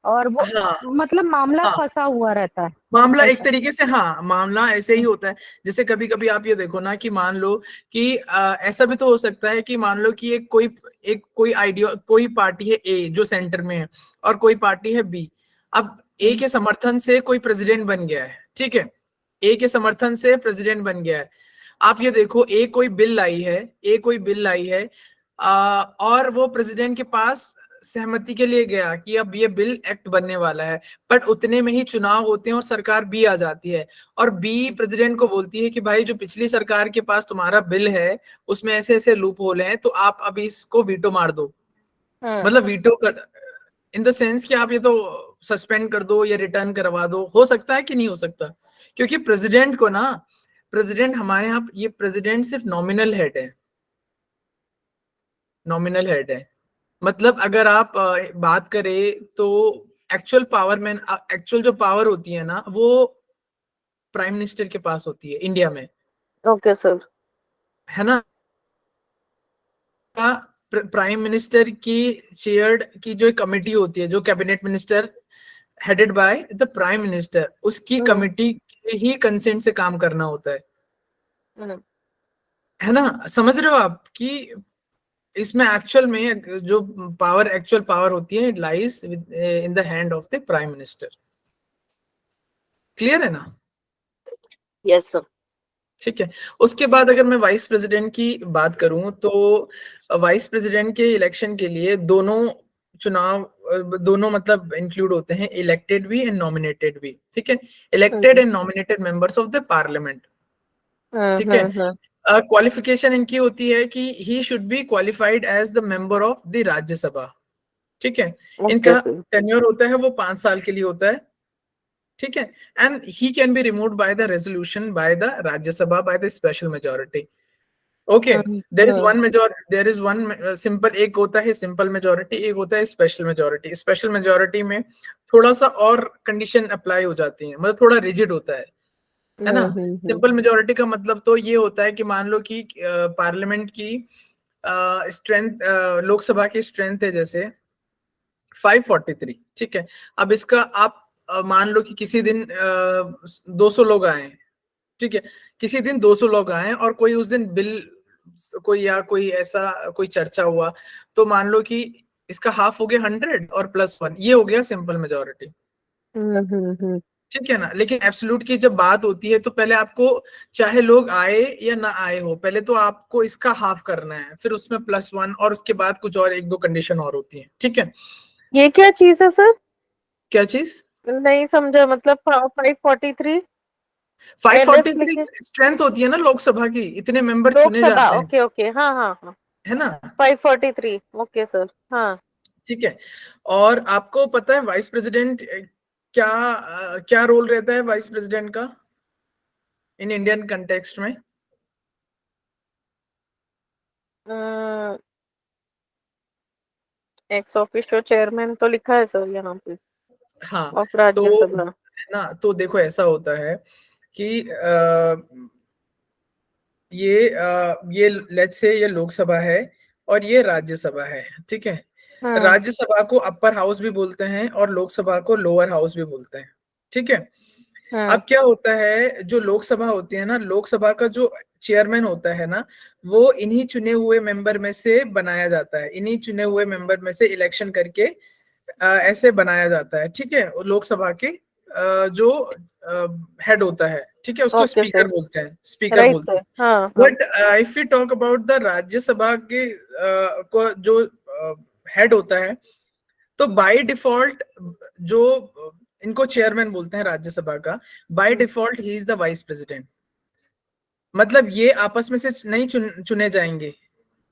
और वो हाँ मतलब मामला हाँ, फंसा हुआ रहता है मामला एक ऐसा। तरीके से, हाँ, मामला ऐसे ही होता है। जैसे कभी कभी आप ये देखो ना कि मान लो कि ऐसा भी तो हो सकता है कि मान लो कि एक कोई आइडिया, कोई पार्टी है ए जो सेंटर में है, और कोई पार्टी है बी। अब ए हम्म के समर्थन से कोई प्रेसिडेंट बन गया है, ठीक है, ए के समर्थन से प्रेसिडेंट बन गया है। आप ये देखो, ए कोई बिल लाई है, और वो प्रेसिडेंट के पास सहमति के लिए गया कि अब ये बिल एक्ट बनने वाला है, बट उतने में ही चुनाव होते हैं और सरकार बी आ जाती है, और बी प्रेसिडेंट को बोलती है कि भाई जो पिछली सरकार के पास तुम्हारा बिल है उसमें ऐसे ऐसे लूप होल हैं, तो आप अभी इसको वीटो मार दो। मतलब वीटो कर इन द सेंस कि आप ये तो सस्पेंड कर दो या रिटर्न करवा दो। हो सकता है कि नहीं हो सकता? क्योंकि प्रेसिडेंट को ना, प्रेसिडेंट हमारे यहाँ ये प्रेसिडेंट सिर्फ नॉमिनल हेड है, नॉमिनल हेड है। मतलब अगर आप बात करें तो एक्चुअल पावर में, एक्चुअल जो पावर होती है ना वो प्राइम मिनिस्टर के पास होती है इंडिया में। Okay sir. है ना? प्राइम मिनिस्टर की चेयर्ड की जो कमेटी होती है, जो cabinet minister headed by the prime minister, उसकी कमेटी के ही कंसेंट से काम करना होता है ना? समझ रहे हो आप कि इसमें एक्चुअल में जो पावर, एक्चुअल पावर होती है, it lies in the hand of the prime minister. Clear है ना? Yes sir. ठीक है। उसके बाद अगर मैं वाइस प्रेसिडेंट की बात करूं तो वाइस प्रेसिडेंट के इलेक्शन के लिए दोनों चुनाव, दोनों मतलब इंक्लूड होते हैं, इलेक्टेड भी एंड नॉमिनेटेड भी। ठीक है, elected and nominated members of the parliament. ठीक है। क्वालिफिकेशन इनकी होती है कि he should be qualified as the member of the Rajya Sabha. ठीक है। इनका टेन्योर होता है वो 5 साल के लिए होता है। ठीक है। And he can be removed by the resolution by the Rajya Sabha by the special majority. Okay, there is one simple, एक होता है सिंपल मेजोरिटी, एक होता है स्पेशल मेजोरिटी। स्पेशल मेजोरिटी में थोड़ा सा और कंडीशन अप्लाई हो जाती है, मतलब थोड़ा रिजिड होता है ना? सिंपल मेजोरिटी का मतलब तो ये होता है कि मान लो कि पार्लियामेंट की स्ट्रेंथ, लोकसभा की स्ट्रेंथ है जैसे 543। ठीक है। अब इसका आप मान लो कि किसी दिन 200 लोग आए। ठीक है, किसी दिन 200 लोग आए और कोई उस दिन बिल, कोई या कोई ऐसा कोई चर्चा हुआ, तो मान लो कि इसका हाफ हो गया 100 और +1, ये हो गया सिंपल मेजोरिटी। ठीक है ना? लेकिन एब्सोल्यूट की जब बात होती है तो पहले आपको, चाहे लोग आए या ना आए हो, पहले तो आपको इसका हाफ करना है, फिर उसमें +1, और उसके बाद कुछ और 1-2 कंडीशन और होती है। ठीक है। ये क्या चीज है सर? क्या चीज? नहीं समझा, मतलब 543 543 स्ट्रेंथ होती है ना लोकसभा की, इतने मेंबर चुने लोकसभा। जाते हैं। ओके ओके, हाँ हाँ हाँ, है ना? 543। Okay sir. हाँ। ठीक है। और आपको पता है वाइस प्रेसिडेंट क्या क्या रोल रहता है वाइस प्रेसिडेंट का इन इंडियन कंटेक्स्ट में? एक्स ऑफिशियो चेयरमैन तो लिखा है सर यहाँ पे, हाँ, ऑफ तो राज्यसभा। है ना, तो देखो ऐसा होता है कि ये लेट्स से ये लोकसभा है और ये राज्यसभा है। ठीक है। राज्यसभा को अपर हाउस भी बोलते हैं और लोकसभा को लोअर हाउस भी बोलते हैं। ठीक है। अब क्या होता है, जो लोकसभा होती है ना, लोकसभा का जो चेयरमैन होता है ना, वो इन्हीं चुने हुए मेंबर में से बनाया जाता है, इन्हीं चुने हुए मेंबर में से इलेक्शन करके ऐसे बनाया जाता है। ठीक है। लोकसभा के जो हेड होता है, ठीक है, उसको ओके स्पीकर सर। बोलते हैं, स्पीकर राइट बोलते सर। हैं। हाँ हाँ। But if you talk about the Rajya Sabha के को जो हेड होता है, तो बाय डिफॉल्ट जो इनको चेयरमैन बोलते हैं राज्यसभा का, by default he is the vice president. मतलब ये आपस में से नहीं चुने जाएंगे।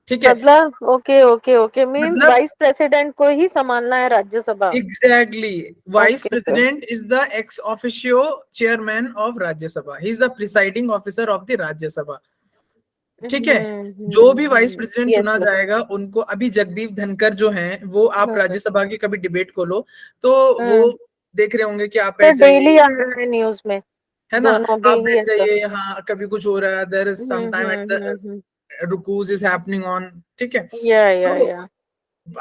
ठीक है। मतलब ओके ओके ओके, मीन्स मतलब वाइस प्रेसिडेंट को ही संभालना है Rajya Sabha. Exactly, vice okay sir. President is the ex officio chairman of Rajya Sabha, he is the presiding officer of the Rajya Sabha. ठीक है। जो भी वाइस प्रेसिडेंट यस चुना सर। जाएगा उनको, अभी जगदीप धनखड़ जो हैं, वो आप राज्यसभा की कभी डिबेट को लो तो वो देख रहे होंगे कि आप सर बैठ डेली जाइए, आ रहा है न्यूज में, है ना, दोनों भी। आप बैठ यस सर। जाइए, हाँ कभी कुछ हो रहा है, there is some time at the ruckus is happening on. ठीक है। सो या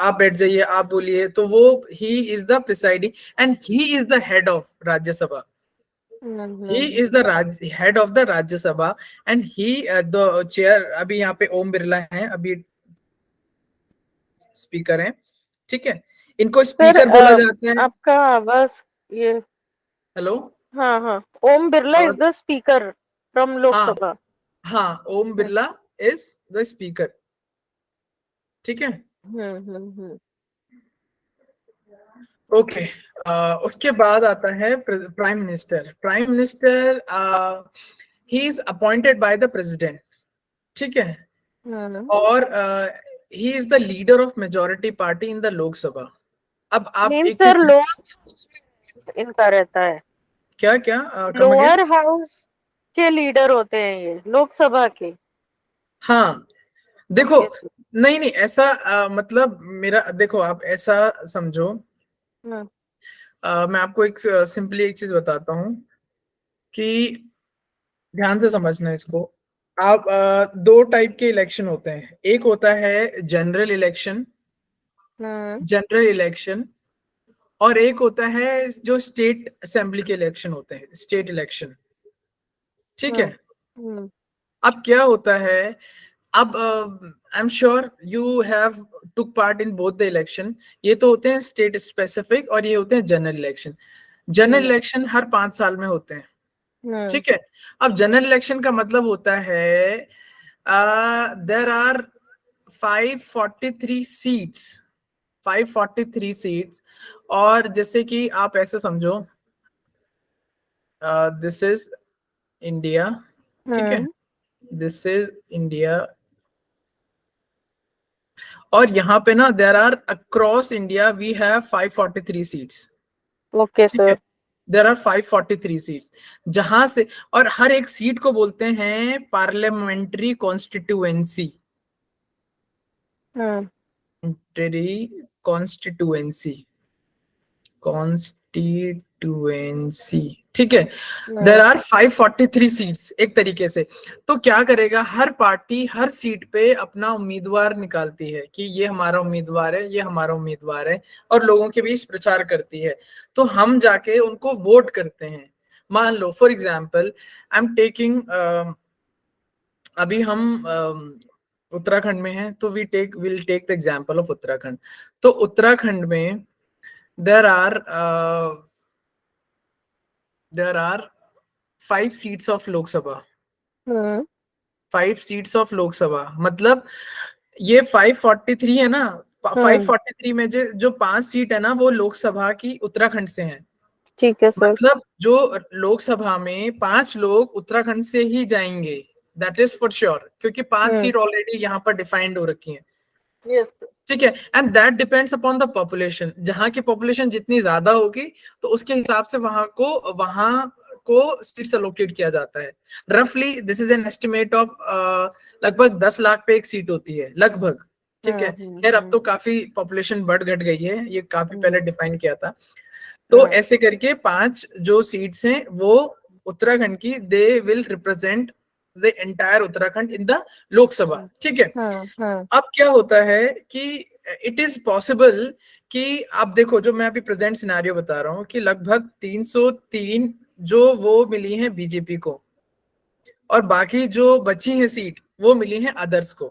आप बैठ जाइए, आप बोलिए, तो वो ही is the presiding and he is the head of Rajya Sabha. He is the head of the Rajya Sabha and he the chair, अभी यहाँ पे ओम बिरला हैं, अभी स्पीकर हैं। ठीक है। इनको सर। स्पीकर बोला जाता है। आपका आवाज ये। हेलो। हाँ हाँ, ओम बिरला इज आवाज। द स्पीकर फ्रॉम हाँ लोकसभा। हाँ, Om Birla is the speaker. ठीक है। हम्म हम्म हम्म ओके। उसके बाद आता है prime minister. Prime minister he is appointed by the president, ठीक है, और ही is the leader of majority party in the Lok Sabha. अब आप मीन एक सर चीज, लोअर इनका रहता है, क्या क्या come again? लोअर हाउस के लीडर होते हैं ये लोकसभा के। हाँ देखो, ओके। नहीं नहीं ऐसा मतलब मेरा देखो, आप ऐसा समझो, मैं आपको एक सिंपली एक चीज बताता हूँ कि ध्यान से समझना इसको। आप दो टाइप के इलेक्शन होते हैं, एक होता है जनरल इलेक्शन, जनरल इलेक्शन, और एक होता है जो स्टेट असेंबली के इलेक्शन होते हैं, स्टेट इलेक्शन, ठीक है। अब क्या होता है, अब I am sure you have took part in both the election. ये तो होते हैं स्टेट स्पेसिफिक और ये होते हैं जनरल इलेक्शन। जनरल इलेक्शन हर 5 साल में होते हैं, ठीक है। अब जनरल इलेक्शन का मतलब होता है देर आर 543 सीट्स, 543 सीट्स। और जैसे कि आप ऐसे समझो, दिस इज इंडिया, ठीक है, दिस इज इंडिया, और यहाँ पे ना there are across India we have 543 seats, okay ठीक है। सर। देर आर 543 सीट्स, जहां से, और हर एक सीट को बोलते हैं पार्लियामेंट्री कॉन्स्टिट्यूएंसी, कॉन्स्टिट्यूएंसी, कॉन्स्टिट्यूएंसी, ठीक है। देर आर 543 सीट्स एक तरीके से। तो क्या करेगा, हर पार्टी हर सीट पे अपना उम्मीदवार निकालती है कि ये हमारा उम्मीदवार है, ये हमारा उम्मीदवार है, और लोगों के बीच प्रचार करती है। तो हम जाके उनको वोट करते हैं। मान लो for example I am taking, अभी हम उत्तराखंड में हैं, तो will take the example of Uttarakhand. तो उत्तराखंड में there are there are 5 seats of Lok Sabha, 5 seats of Lok Sabha, मतलब ये 543 है ना, 543 में जो 5 सीट है ना वो लोकसभा की उत्तराखंड से हैं। ठीक है सर। मतलब जो लोकसभा में 5 लोग उत्तराखंड से ही जाएंगे, दैट इज फॉर श्योर, क्योंकि 5 सीट ऑलरेडी यहाँ पर डिफाइंड हो रखी हैं, यस। ठीक है। And that depends upon the population, जहां की पॉपुलेशन जितनी ज्यादा होगी तो उसके हिसाब से वहां को सीट्स अलोकेट किया जाता है। रफली this is an estimate of लगभग 10 लाख पे एक सीट होती है लगभग, ठीक है। खैर अब तो काफी पॉपुलेशन बढ़ घट गई है, ये काफी पहले डिफाइन किया था। तो ऐसे करके 5 जो सीट्स हैं वो उत्तराखंड की, they will represent the entire Uttarakhand in the Lok Sabha, ठीक है। अब क्या होता है कि इट इज पॉसिबल कि आप देखो, जो मैं अभी प्रेजेंट सिनेरियो बता रहा हूँ कि लगभग 303 जो वो मिली है बीजेपी को, और बाकी जो बची है सीट वो मिली है अदर्स को।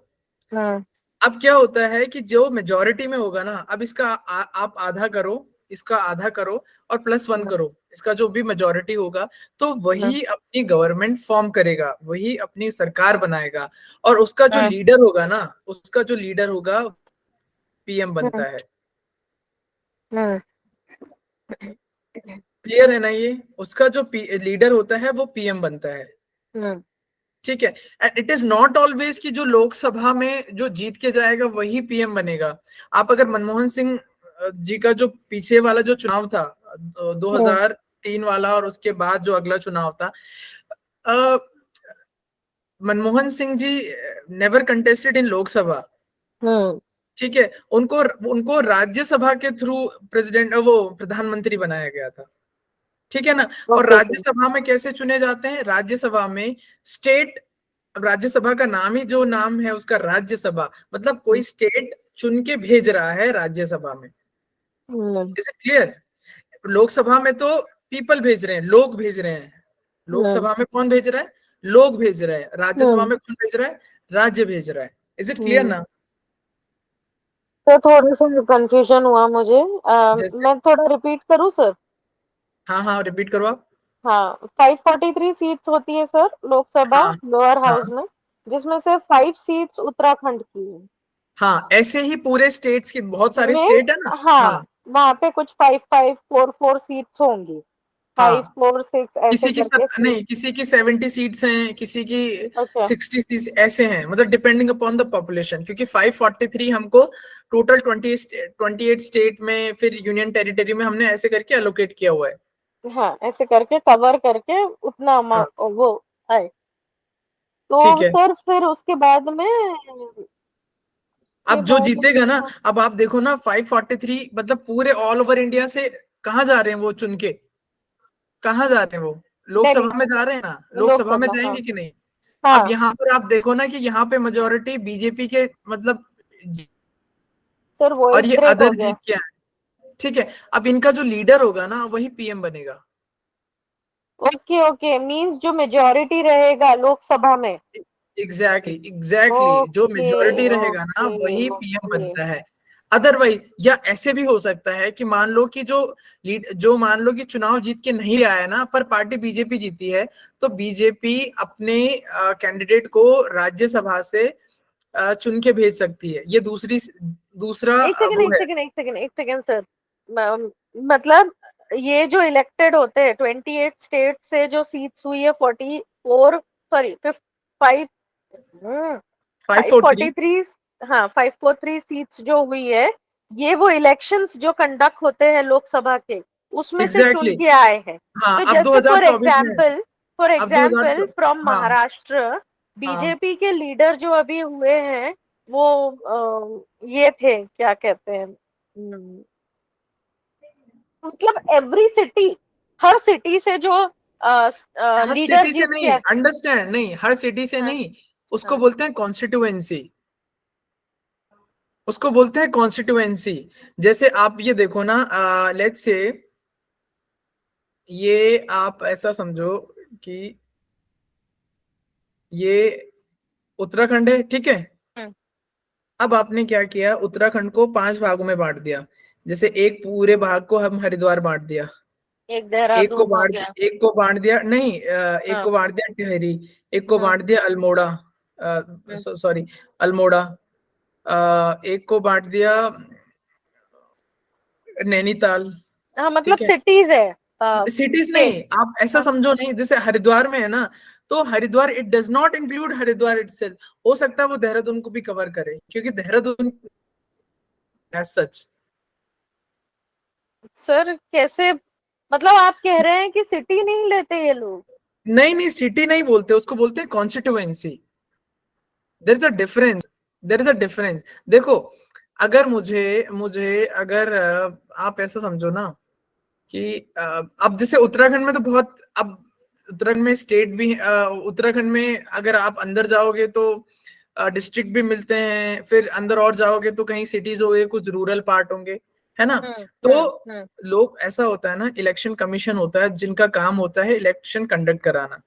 अब क्या होता है कि जो मेजोरिटी में होगा ना, अब इसका आप आधा करो, इसका आधा करो, और +1 करो, इसका जो भी मेजोरिटी होगा, तो वही अपनी गवर्नमेंट फॉर्म करेगा, वही अपनी सरकार बनाएगा, और उसका जो लीडर होगा ना, उसका जो लीडर होगा पीएम बनता है। क्लियर है ना ये, उसका जो लीडर होता है वो पीएम बनता है, ठीक है। And it is not always कि जो लोकसभा में जो जीत के जाएगा वही पीएम बनेगा। आप अगर मनमोहन सिंह जी का जो पीछे वाला जो चुनाव था 2003 वाला, और उसके बाद जो अगला चुनाव था, मनमोहन सिंह जी नेवर कंटेस्टेड इन लोकसभा, ठीक है। उनको उनको राज्यसभा के थ्रू प्रेसिडेंट, वो प्रधानमंत्री बनाया गया था, ठीक है ना। और राज्यसभा में कैसे चुने जाते हैं, राज्यसभा में स्टेट, राज्यसभा का नाम ही जो नाम है उसका राज्यसभा, मतलब कोई स्टेट चुन के भेज रहा है राज्यसभा में। Is it clear? लोकसभा में तो पीपल भेज रहे हैं, लोग भेज रहे हैं। लोकसभा में कौन भेज रहा है? लोग भेज रहे हैं। राज्यसभा में कौन भेज रहा है? राज्य भेज रहा है। इज इट क्लियर ना? सर थोड़ा सा कंफ्यूजन हुआ मुझे, जैसे, मैं थोड़ा रिपीट करूं सर? हाँ हाँ रिपीट करो आप। हाँ, 543 सीट्स होती है सर लोकसभा हाँ लोअर हाँ हाउस में, जिसमें से 5 सीट्स उत्तराखंड की है। हाँ, ऐसे ही पूरे स्टेट्स की, बहुत सारे में स्टेट है ना। हाँ, हाँ वहां पे कुछ 5-5-4-4 सीट्स होंगी, 5-4-6 ऐसे किसी की करके सीट। नहीं, किसी की 70 सीट्स हैं, किसी की अच्छा 60 सीट्स ऐसे हैं, मतलब डिपेंडिंग अपॉन द पॉपुलेशन, क्योंकि 543 हमको टोटल 28 स्टेट में फिर यूनियन टेरिटरी में हमने ऐसे करके एलोकेट किया हुआ है। हाँ, ऐसे करके कवर करके उतना हाँ वो है। तो ठीक है। सर फिर उसके बाद में के अब जो बाद जीतेगा ना, अब आप देखो ना 543 मतलब पूरे ऑल ओवर इंडिया से कहाँ जा रहे हैं वो चुन के, कहाँ जा रहे हैं वो, दिल्ली लोकसभा में जा रहे हैं ना, लोकसभा में लोकसभा। हाँ जाएंगे कि नहीं। अब हाँ यहाँ पर आप देखो ना कि यहाँ पे मेजोरिटी बीजेपी के मतलब सर वो और एक ये ब्रेक हो अदर गया। जीत के आए। ठीक है, अब इनका जो लीडर होगा ना वही पीएम बनेगा। ओके ओके, मींस जो मेजोरिटी रहेगा लोकसभा में। एग्जैक्टली जो ओके मेजोरिटी रहेगा ना ओके वही पीएम ओके। बनता है। अदरवाइज या ऐसे भी हो सकता है कि मान लो कि जो मान लो कि चुनाव जीत के नहीं आया ना, पर पार्टी बीजेपी जीती है, तो बीजेपी अपने कैंडिडेट को राज्यसभा से चुन के भेज सकती है। ये दूसरा एक सेकंड वो एक है। सेकंड एक सेकंड एक सेकंड सर। मतलब ये जो इलेक्टेड होते हैं 28 स्टेट से जो सीट्स हुई है 44 सॉरी 5 543। 543। हाँ 543 सीट्स जो हुई है, ये वो इलेक्शंस जो कंडक्ट होते हैं लोकसभा के उसमें से चुन एग्जैक्टली के आए हैं। हाँ, तो अब जैसे 2024 में, फॉर अब एग्जाम्पल 2000। फ्रॉम हाँ महाराष्ट्र हाँ बीजेपी के लीडर जो अभी हुए हैं वो ये थे क्या कहते हैं, मतलब एवरी सिटी, हर सिटी से जो हर लीडर सिटी से जीत नहीं, के। अंडरस्टैंड नहीं, हर सिटी से हाँ नहीं, उसको हाँ बोलते हैं कॉन्स्टिट्यूएंसी, उसको बोलते हैं कॉन्स्टिट्यूएंसी। जैसे आप ये देखो ना, लेट्स से ये आप ऐसा समझो कि ये उत्तराखंड है, ठीक है। हम्म, अब आपने क्या किया, उत्तराखंड को 5 भागों में बांट दिया। जैसे एक पूरे भाग को हम हरिद्वार बांट दिया, एक देहरादून हो गया। एक को बांट दिया नहीं, एक हाँ को बांट दिया टिहरी, एक को हाँ बांट दिया अल्मोड़ा, हम्म। सॉरी अल्मोड़ा, एक को बांट दिया नैनीताल। हाँ मतलब ठीक है, सिटीज है सिटीज स्टेट। नहीं, आप ऐसा हाँ समझो नहीं, जैसे हरिद्वार में है ना, तो Haridwar it does not include Haridwar itself. हो सकता है वो देहरादून को भी कवर करे, क्योंकि देहरादून एज सच। सर कैसे, मतलब आप कह रहे हैं कि सिटी नहीं लेते ये लोग। नहीं नहीं, सिटी नहीं बोलते उसको, बोलते हैं constituency. There is a difference, there is a difference. देखो, अगर मुझे मुझे अगर आप ऐसा समझो ना कि अब जैसे उत्तराखंड में तो बहुत, अब उत्तराखंड में स्टेट भी उत्तराखंड में अगर आप अंदर जाओगे तो डिस्ट्रिक्ट भी मिलते हैं, फिर अंदर और जाओगे तो कहीं सिटीज होंगे, कुछ रूरल पार्ट होंगे, है ना। हम्म तो हम्म हम्म लोग, ऐसा होता है ना, इलेक्शन कमीशन होता है जिनका काम होता है इलेक्शन कंडक्ट कराना।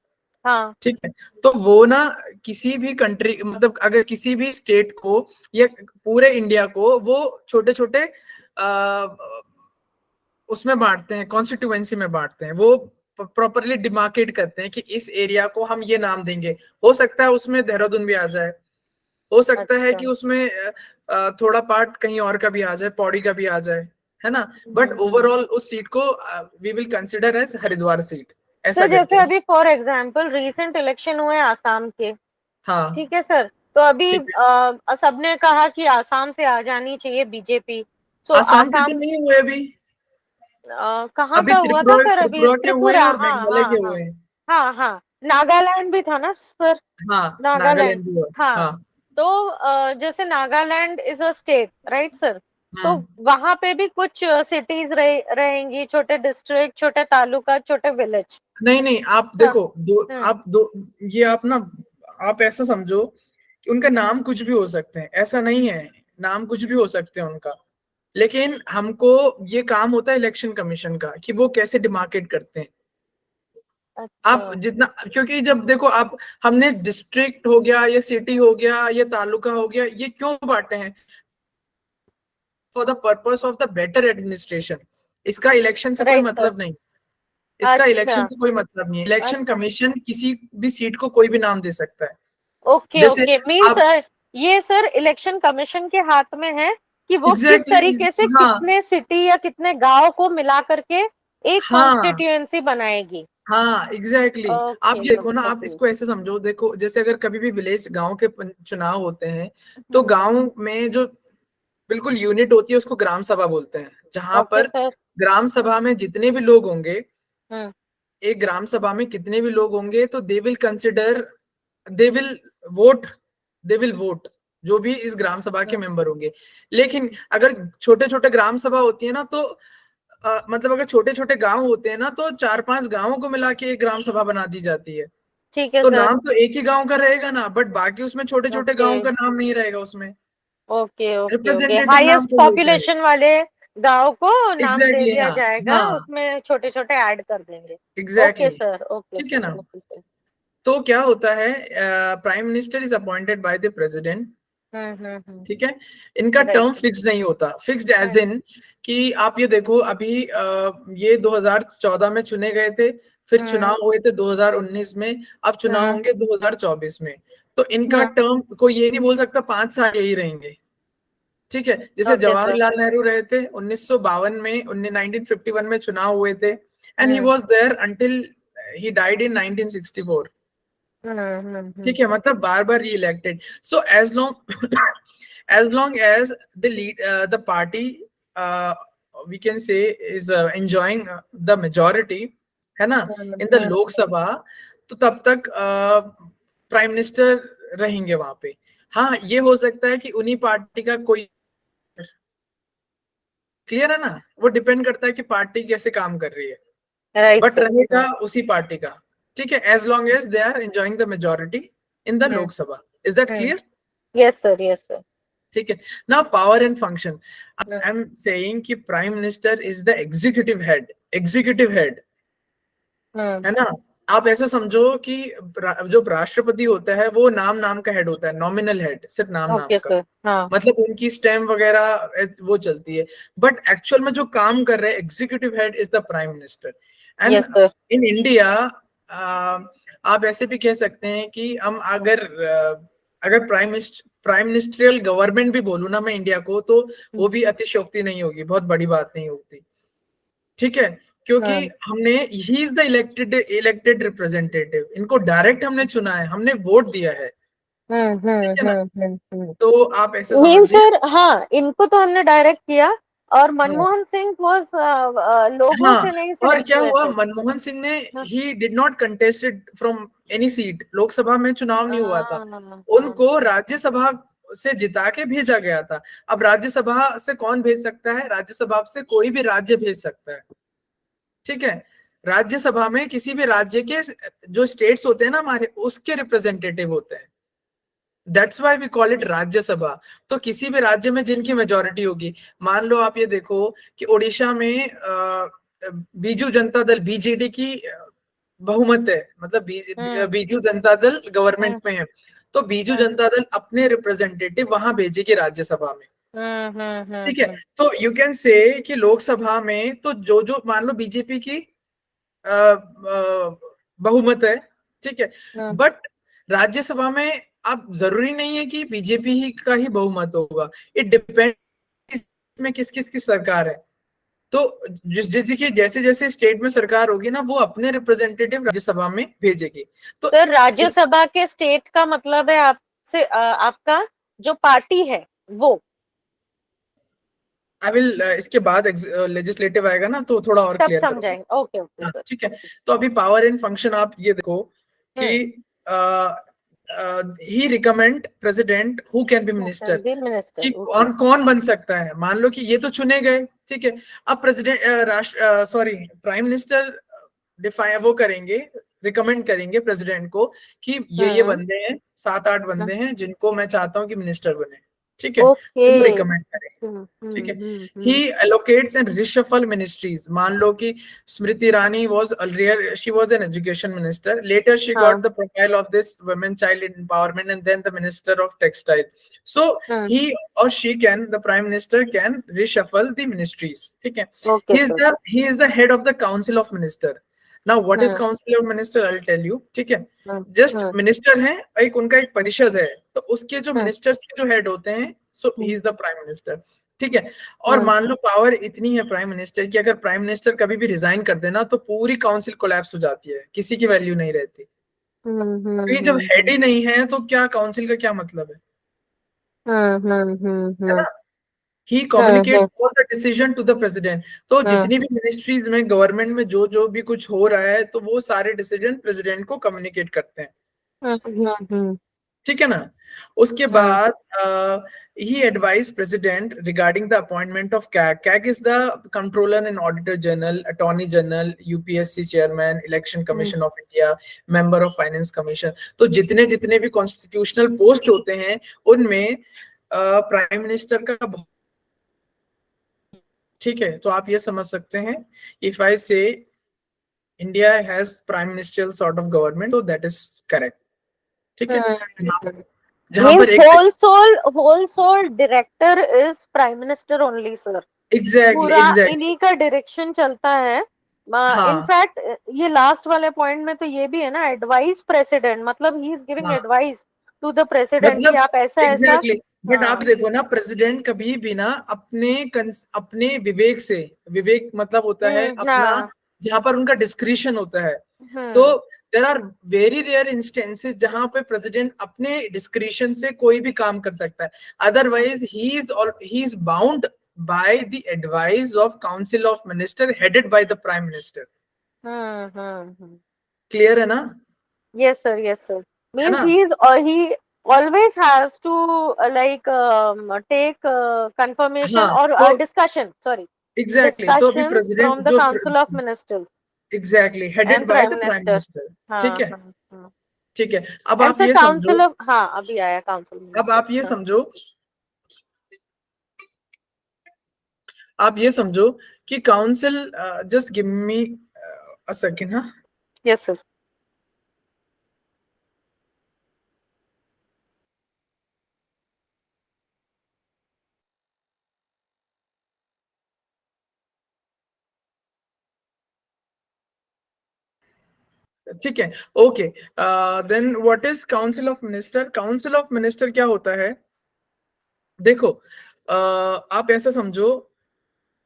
हाँ ठीक है, तो वो ना किसी भी कंट्री, मतलब अगर किसी भी स्टेट को या पूरे इंडिया को वो छोटे छोटे उसमें बांटते हैं, कॉन्स्टिट्यूएंसी में बांटते हैं, वो प्रॉपरली डिमार्केट करते हैं कि इस एरिया को हम ये नाम देंगे। हो सकता है उसमें देहरादून भी आ जाए, हो सकता है अच्छा कि उसमें थोड़ा पार्ट कहीं और का भी आ जाए, पौड़ी का भी आ जाए, है ना। बट ओवरऑल उस सीट को we will consider as Haridwar seat, sir ऐसा जैसे करके है। अभी फॉर एग्जांपल रीसेंट इलेक्शन हुए आसाम के, हाँ ठीक है सर, तो अभी ठीक है, सबने कहा कि आसाम से आ जानी चाहिए बीजेपी। सो आसाम के तो आसाम नहीं हुए अभी, कहाँ अभी का हुआ था सर, अभी त्रिपुरा के हुए त्रिपुरा। हैं और हाँ मेघालय हाँ के हाँ हुए हैं। हाँ हाँ। नागालैंड भी था ना सर, हाँ नागालैंड। नागालैंड भी हुआ। हाँ हाँ तो जैसे Nagaland is a state right sir, तो हम्म। वहां पे भी कुछ सिटीज रहेंगी, छोटे डिस्ट्रिक्ट, छोटे तालुका, छोटे विलेज। नहीं नहीं, आप हाँ देखो हम्म आप दो, ये आप ना, आप ऐसा समझो कि उनका नाम कुछ भी हो सकते हैं, ऐसा नहीं है, नाम कुछ भी हो सकते हैं उनका, लेकिन हमको ये काम होता है इलेक्शन कमीशन का कि वो कैसे डिमार्केट करते हैं। अच्छा आप जितना, क्योंकि जब देखो आप, हमने डिस्ट्रिक्ट हो गया, ये सिटी हो गया, ये तालुका हो गया, ये क्यों बांटे हैं, for the purpose of the better administration. इसका इलेक्शन से कोई राइट सर। मतलब नहीं, इसका इलेक्शन अच्छा से कोई मतलब नहीं है। इलेक्शन अच्छा कमीशन किसी भी सीट को कोई भी नाम दे सकता है। ओके जैसे ओके, मीन्स आप, ये सर इलेक्शन कमीशन के हाथ में है कि वो किस एग्जैक्टली तरीके से हाँ कितने सिटी या कितने गांव को मिला करके एक हाँ कॉन्स्टिट्यूएंसी बनाएगी। हाँ एग्जैक्टली आप ओके, देखो ना, ओके आप सर। इसको ऐसे समझो, देखो जैसे अगर कभी भी विलेज गांव के चुनाव होते हैं तो गांव में जो बिल्कुल यूनिट होती है उसको ग्राम सभा बोलते हैं, जहां ओके पर सर। ग्राम सभा में जितने भी लोग होंगे, हम्म। एक ग्राम सभा में कितने भी लोग होंगे तो they will consider, they will vote, they will vote जो भी इस ग्राम सभा के मेंबर होंगे। लेकिन अगर छोटे छोटे ग्राम सभा होती है ना तो मतलब अगर छोटे छोटे गांव होते हैं ना तो 4-5 गांवों को मिला के एक ग्राम सभा बना दी जाती है। ठीक है तो सर। नाम तो एक ही गांव का रहेगा ना, बट बाकी उसमें छोटे छोटे ओके, गांव का नाम नहीं रहेगा उसमें, ओके, ओके, ओके, रिप्रेजेंटेटिव नाम हाईएस्ट कोई हो जाएगा। पॉपुलेशन वाले गांव को नाम दे एग्जैक्टली दिया हाँ जाएगा, हाँ उसमें छोटे छोटे ऐड कर देंगे। ओके एग्जैक्टली सर, ओके ठीक है सर, ना। Okay sir. तो क्या होता है, prime minister is appointed by the president, ठीक है। इनका राइट। टर्म फिक्स नहीं होता, फिक्स्ड एज हम्म। इन कि आप ये देखो अभी ये 2014 में चुने गए थे, फिर हम्म। चुनाव हुए थे 2019 में, अब चुनाव हम्म। होंगे 2024 में। तो इनका हम्म। टर्म कोई ये नहीं बोल सकता 5 साल यही रहेंगे, ठीक है। जैसे ओके सर। जवाहरलाल नेहरू रहे थे 1952 में, 1951 में चुनाव हुए थे, and he hmm. Was there until he died in 1964, ठीक है। मतलब बार बार re elected. So as long as the lead the party we can say is enjoying the majority, है ना, इन द लोक सभा, तो तब तक प्राइम मिनिस्टर रहेंगे वहां पे। हाँ ये हो सकता है कि उन्हीं पार्टी का कोई, क्लियर है ना, वो डिपेंड करता है कि पार्टी कैसे काम कर रही है, राइट बट सर। रहेगा उसी पार्टी का, ठीक है, as long as they are enjoying the majority in the Lok Sabha. Is that clear? Yes sir, yes sir. ठीक है ना। Power and function, I am saying कि prime minister is the executive head, executive head, है ना। आप ऐसा समझो कि जो राष्ट्रपति होता है वो नाम नाम का हेड होता है, नॉमिनल हेड, सिर्फ नाम नाम ओके का, सर। हाँ। मतलब उनकी स्टैम्प वगैरह वो चलती है, बट एक्चुअल में जो काम कर रहे हैं executive head is the prime minister. And yes sir. In India आप ऐसे भी कह सकते हैं कि हम अगर प्राइम मिनिस्ट्रियल गवर्नमेंट भी बोलूँ ना मैं इंडिया को, तो वो भी अतिशयोक्ति नहीं होगी, बहुत बड़ी बात नहीं होती, ठीक है। क्योंकि हमने, ही इज द इलेक्टेड रिप्रेजेंटेटिव, इनको डायरेक्ट हमने चुना है, हमने वोट दिया है, ठीक है ना। तो आप ऐसे मीन समझिए, सर, हाँ, इनको तो हमने डायरेक्ट किया, और हाँ मनमोहन सिंह वाज लोगों हाँ। से नहीं और सिलेक्ट क्या हुए हुआ, थे। मनमोहन सिंह ने, हाँ। He did not contested from any seat, Lok Sabha में चुनाव नहीं हुआ था, हाँ। उनको राज्यसभा से जिता के भेजा गया था। अब राज्यसभा से कौन भेज सकता है, राज्यसभा से कोई भी राज्य भेज सकता है, ठीक है। राज्यसभा में किसी भी राज्य के जो स्टेट्स होते हैं ना हमारे, उसके रिप्रेजेंटेटिव होते हैं, that's why we call it Rajya Sabha. तो किसी भी राज्य में जिनकी मेजोरिटी होगी, मान लो आप ये देखो कि उड़ीसा में बीजू जनता दल बीजेडी की बहुमत है, मतलब बीजू जनता दल गवर्नमेंट में है, तो बीजू जनता दल अपने रिप्रेजेंटेटिव वहां भेजेगी राज्यसभा में, ठीक है। तो यू कैन से कि लोकसभा में तो जो जो मान लो बीजेपी की बहुमत है, ठीक है, बट राज्यसभा में आप जरूरी नहीं है कि बीजेपी ही का ही बहुमत होगा, इट डिपेंड में किस किस की सरकार है। तो जिस जिस की जैसे जैसे स्टेट में सरकार होगी ना, वो अपने रिप्रेजेंटेटिव राज्यसभा में भेजेगी। तो सर, इस, राज्यसभा के स्टेट का मतलब है आपसे आपका जो पार्टी है वो। आई विल इसके बाद लेजिस्लेटिव आएगा ना तो थोड़ा और तब क्लियर करूंगा। समझाएंगे। ओके, ओके हाँ सर। ठीक है। तो अभी पावर एंड फंक्शन आप ये देखो कि he recommend president who can be minister, minister. कि ओके। कौन कौन बन सकता है। मान लो कि ये तो चुने गए, ठीक है। अब प्रेसिडेंट राष्ट्र सॉरी प्राइम मिनिस्टर डिफाइन वो करेंगे, रिकमेंड करेंगे प्रेसिडेंट को कि ये बंदे हैं, 7-8 बंदे हैं जिनको मैं चाहता हूँ कि मिनिस्टर बने, ठीक है, ओके। तो वो रिकमेंड करेंगे, ठीक है। He allocates and reshuffle ministries, मान लो कि Smriti Irani was earlier she was an education minister, later she got the profile of this women child empowerment and then the minister of textile, so he और she can, the prime minister can reshuffle the ministries, ठीक है। Okay sir. He is the head of the council of minister. Now what is council of minister, I will tell you, ठीक है। Just minister है, एक उनका एक परिषद है, तो उसके जो मिनिस्टर्स के जो हेड होते हैं, so he is the prime minister, ठीक है। और मान लो पावर इतनी है प्राइम मिनिस्टर की, अगर प्राइम मिनिस्टर कभी भी रिजाइन कर देना तो पूरी काउंसिल कोलैप्स हो जाती है, किसी की वैल्यू नहीं रहती। तो ये जब हेड ही नहीं है तो क्या काउंसिल का क्या मतलब है? है ना? He communicate all the decision to the president. तो जितनी भी मिनिस्ट्रीज में, गवर्नमेंट में जो भी कुछ हो रहा है, तो वो सारे डिसीजन प्रेसिडेंट को कम्युनिकेट करते हैं। ठीक है ना? उसके बाद he advised president regarding the appointment of CAG. CAG is the Controller and Auditor General, Attorney General, UPSC Chairman, Election Commission of India, Member of Finance Commission. तो जितने जितने भी कॉन्स्टिट्यूशनल पोस्ट होते हैं उनमें प्राइम मिनिस्टर का, ठीक है। तो आप ये समझ सकते हैं, इफ आई से India has prime ministerial sort of government, तो दैट इज करेक्ट। ठीक है। जहां Means पर whole soul director is prime minister only, sir. पूरा एग्जैक्टली इन्हीं का डायरेक्शन चलता है। इनफैक्ट ये लास्ट वाले पॉइंट में तो ये भी है ना, एडवाइस प्रेसिडेंट, मतलब he is giving advice to the president कि आप ऐसा एग्जैक्टली। बट आप हाँ। देखो ना, प्रेसिडेंट कभी भी ना अपने विवेक से, विवेक मतलब होता है अपना, जहां पर उनका डिस्क्रिशन होता है, तो there are very rare instances जहां पे प्रेसिडेंट अपने डिस्क्रिशन से कोई भी काम कर सकता है। Otherwise he is bound by the advice of council of minister headed by the prime minister. Clear है ना? Yes sir, yes sir. Means he always has to take confirmation or discussion, sorry, exactly. तो अभी discussions president from the council of ministers, exactly headed by the prime minister. ठीक है, ठीक है। अब आप ये समझो, हाँ अभी आया काउंसिल मिनिस्टर। अब आप ये समझो, आप ये समझो कि council, just give me a second. हाँ, यस सर। ठीक है, okay. Then what is council of minister? Council of minister क्या होता है? देखो, आप ऐसा समझो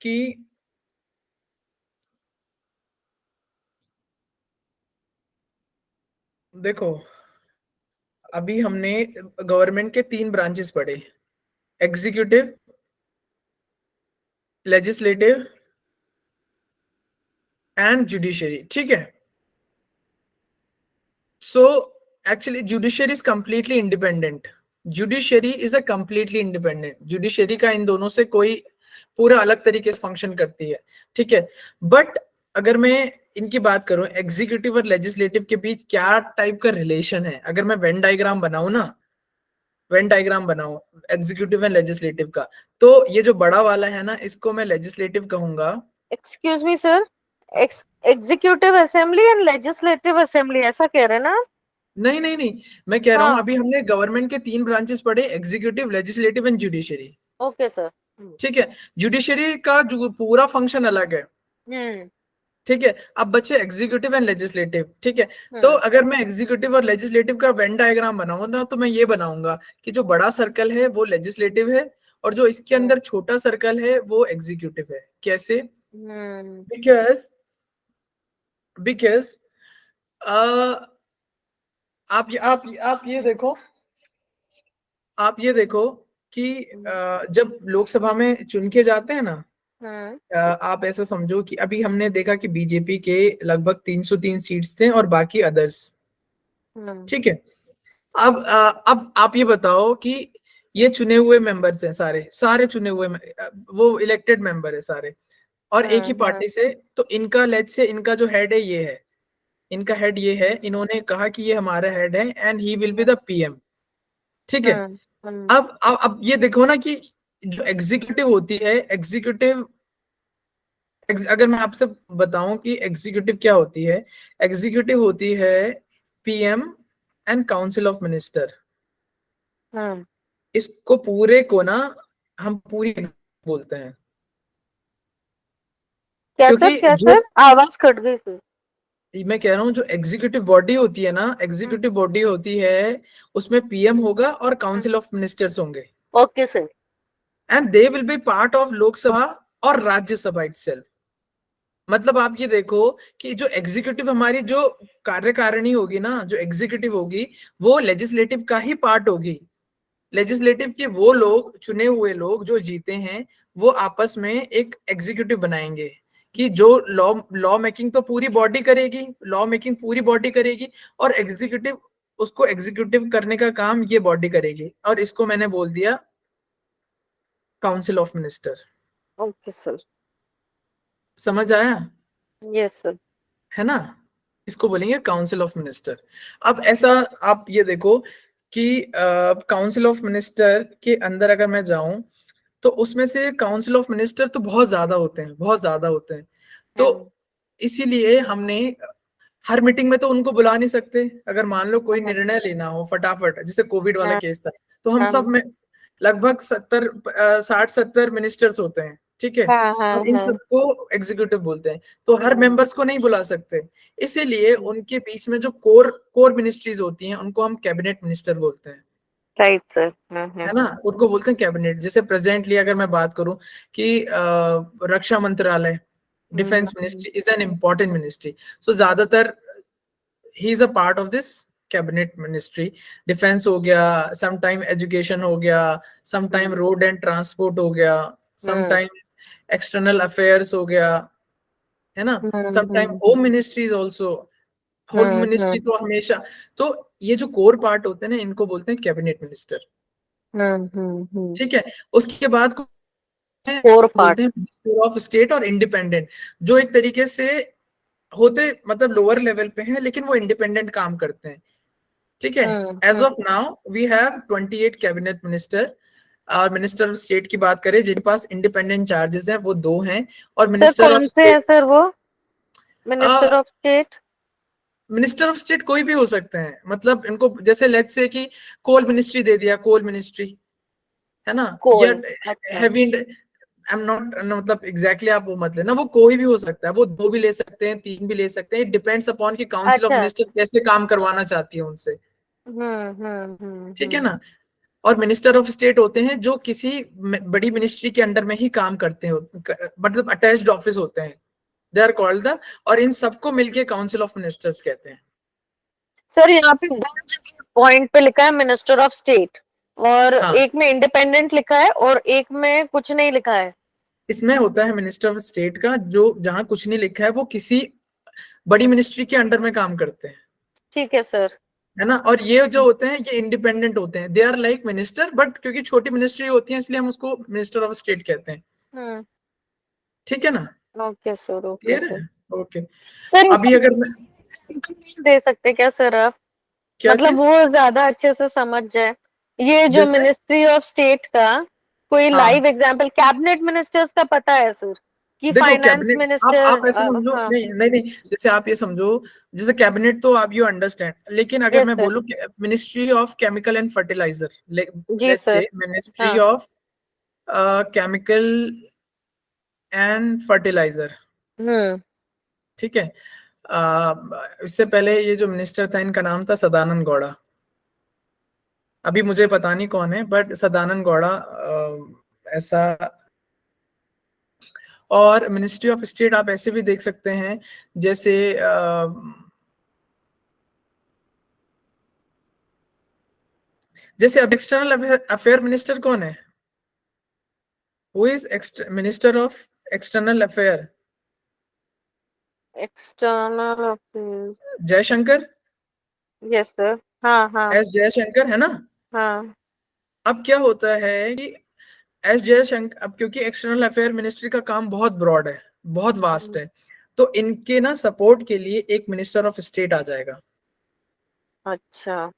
कि देखो, अभी हमने गवर्नमेंट के 3 ब्रांचेस पढ़े, एग्जीक्यूटिव, लेजिस्लेटिव एंड जुडिशरी। ठीक है। So actually judiciary is completely independent. Judiciary is a completely independent. Judiciary का इन दोनों से कोई पूरा अलग तरीके से फंक्शन करती है। ठीक है। बट अगर मैं इनकी बात करूं, एग्जीक्यूटिव और लेजिस्लेटिव के बीच क्या टाइप का रिलेशन है, अगर मैं वेन डायग्राम बनाऊं ना, वेन डायग्राम बनाऊं एग्जीक्यूटिव एंड लेजिस्लेटिव का, तो ये जो बड़ा वाला है ना, इसको मैं लेजिस्लेटिव कहूंगा। Excuse me sir, executive assembly and legislative assembly ऐसा कह रहे हैं ना? नहीं नहीं नहीं, मैं कह रहा हूं अभी हमने गवर्नमेंट के 3 ब्रांचेस पढ़े, executive, legislative and judiciary. Okay sir. ठीक है। जुडिशरी का जो पूरा फंक्शन अलग है। ठीक है। अब बचे एग्जीक्यूटिव एंड लेजिस्लेटिव। ठीक है। तो अगर मैं एग्जीक्यूटिव और लेजिस्लेटिव का वेन डायग्राम बनाऊंगा ना, तो मैं ये बनाऊंगा कि जो बड़ा सर्कल है वो लेजिस्लेटिव है और जो इसके अंदर छोटा सर्कल है वो एग्जीक्यूटिव है। कैसे? बिकॉज आप ये देखो, आप ये देखो कि जब लोकसभा में चुन के जाते हैं ना, आप ऐसा समझो कि अभी हमने देखा कि बीजेपी के लगभग 303 सीट्स थे और बाकी अदर्स। ठीक है। अब आप ये बताओ कि ये चुने हुए मेंबर्स हैं, सारे सारे चुने हुए, वो इलेक्टेड मेंबर है सारे, और एक ही पार्टी से। तो इनका लेट से इनका जो हेड है ये है, इनका हेड ये है, इन्होंने कहा कि ये हमारा हेड है and he will be the PM. ठीक है। अब ये देखो ना कि जो एग्जीक्यूटिव होती है, एग्जीक्यूटिव, अगर मैं आपसे बताऊं कि एग्जीक्यूटिव क्या होती है, एग्जीक्यूटिव होती है PM and council of minister. इसको पूरे को ना हम पूरी बोलते हैं। क्या सर आवाज कट गई सर। मैं कह रहा हूँ जो एग्जीक्यूटिव बॉडी होती है ना, एग्जीक्यूटिव बॉडी होती है, उसमें पीएम होगा और काउंसिल ऑफ मिनिस्टर्स होंगे। Okay sir. And they will be part of Lok Sabha और राज्यसभा इटसेल्फ। मतलब आप ये देखो कि जो एग्जीक्यूटिव हमारी जो कार्यकारिणी होगी ना, जो एग्जीक्यूटिव होगी, वो लेजिस्लेटिव का ही पार्ट होगी। लेजिस्लेटिव के वो लोग, चुने हुए लोग जो जीते हैं, वो आपस में एक एग्जीक्यूटिव बनाएंगे कि जो लॉ मेकिंग तो पूरी बॉडी करेगी, लॉ मेकिंग पूरी बॉडी करेगी, और एग्जीक्यूटिव उसको एग्जीक्यूटिव करने का काम ये बॉडी करेगी। और इसको मैंने बोल दिया council of minister. Okay sir. समझ आया? Yes sir. है ना? इसको बोलेंगे काउंसिल ऑफ मिनिस्टर। अब ऐसा आप ये देखो कि काउंसिल ऑफ मिनिस्टर के अंदर अगर मैं जाऊं तो उसमें से काउंसिल ऑफ मिनिस्टर तो बहुत ज्यादा होते हैं, बहुत ज्यादा होते हैं। तो इसीलिए हमने हर मीटिंग में तो उनको बुला नहीं सकते। अगर मान लो कोई निर्णय लेना हो फटाफट, जैसे कोविड वाला केस था, तो हम सब में लगभग 60-70 मिनिस्टर्स होते हैं, ठीक है, और इन सबको एग्जीक्यूटिव बोलते हैं, तो हर मेंबर्स को नहीं बुला सकते। इसीलिए उनके बीच में जो कोर मिनिस्ट्रीज होती हैं उनको हम कैबिनेट मिनिस्टर बोलते हैं। Right sir. है ना? उनको बोलते हैं कैबिनेट। जैसे प्रेजेंटली अगर मैं बात करूं कि रक्षा मंत्रालय, defence ministry is an important ministry, so ज्यादातर he is a part of this cabinet ministry. Defence हो गया, सम टाइम एजुकेशन हो गया, some time road and transport हो गया, सम टाइम एक्सटर्नल अफेयर्स हो गया, है ना, some time home ministries also. Home ministry तो हमेशा, तो ये जो कोर पार्ट होते हैं ना, इनको बोलते हैं कैबिनेट मिनिस्टर। ठीक है। उसके बाद बोलते हैं मिनिस्टर ऑफ स्टेट और इंडिपेंडेंट, जो एक तरीके से होते मतलब लोअर लेवल पे हैं, लेकिन वो इंडिपेंडेंट काम करते हैं। ठीक है। As of now we have 28 cabinet minister. और मिनिस्टर ऑफ स्टेट की बात करें, जिनके पास इंडिपेंडेंट चार्जेस हैं, वो 2 हैं। और मिनिस्टर ऑफ स्टेट, सर वो minister of state, minister of state कोई भी हो सकते हैं। मतलब इनको जैसे लेट्स से कि कोल मिनिस्ट्री दे दिया, कोल मिनिस्ट्री, है ना, या हैवी, आई एम नॉट, मतलब एग्जैक्टली आप वो मत लेना, वो कोई भी हो सकता है, वो 2 भी ले सकते हैं, 3 भी ले सकते हैं। इट डिपेंड्स अपॉन कि काउंसिल ऑफ मिनिस्टर कैसे काम करवाना चाहती है उनसे। ठीक है ना? और मिनिस्टर ऑफ स्टेट होते हैं जो किसी बड़ी मिनिस्ट्री के अंडर में ही काम करते हैं, मतलब अटैच्ड ऑफिस होते हैं, दे आर कॉल्ड द, और इन सबको मिलके काउंसिल ऑफ मिनिस्टर्स कहते हैं। सर यहाँ पे 2 जगह पॉइंट पे लिखा है मिनिस्टर ऑफ स्टेट, और एक में इंडिपेंडेंट लिखा है और एक में कुछ नहीं लिखा है। इसमें होता है मिनिस्टर ऑफ स्टेट का, जो जहां कुछ नहीं लिखा है वो किसी बड़ी मिनिस्ट्री के अंडर में काम करते हैं। ठीक है सर। है ना? और ये जो होते हैं ये इंडिपेंडेंट होते हैं, they are like minister, but क्योंकि छोटी मिनिस्ट्री होती है इसलिए हम उसको मिनिस्टर ऑफ स्टेट कहते हैं। ठीक है ना? Okay sir, okay sir, okay. Sir अभी अगर मैं दे सकते क्या सर आप, मतलब वो ज्यादा अच्छे से समझ जाए, ये जो मिनिस्ट्री ऑफ स्टेट का कोई लाइव एग्जांपल, कैबिनेट मिनिस्टर्स का पता है सर कि फाइनेंस मिनिस्टर, आप ऐसे समझो, नहीं, जैसे आप ये समझो, जैसे कैबिनेट तो आप यू अंडरस्टैंड, लेकिन अगर मैं बोलूं ministry of chemical and fertiliser, let's say ministry of chemical and fertiliser, ठीक है। इससे पहले ये जो मिनिस्टर था, इनका नाम था सदानंद गौड़ा। अभी मुझे पता नहीं कौन है, बट सदानंद गौड़ा ऐसा। और मिनिस्ट्री ऑफ स्टेट आप ऐसे भी देख सकते हैं, जैसे जैसे अब एक्सटर्नल अफेयर मिनिस्टर कौन है? Who is minister of external affair? External affairs, Jaishankar. Yes sir, हाँ एस जयशंकर, है ना? हाँ। अब क्या होता है कि एस जयशंकर, अब क्योंकि एक्सटर्नल अफेयर मिनिस्ट्री का काम बहुत ब्रॉड है, बहुत वास्ट है, तो इनके ना सपोर्ट के लिए एक मिनिस्टर ऑफ स्टेट आ जाएगा। अच्छा,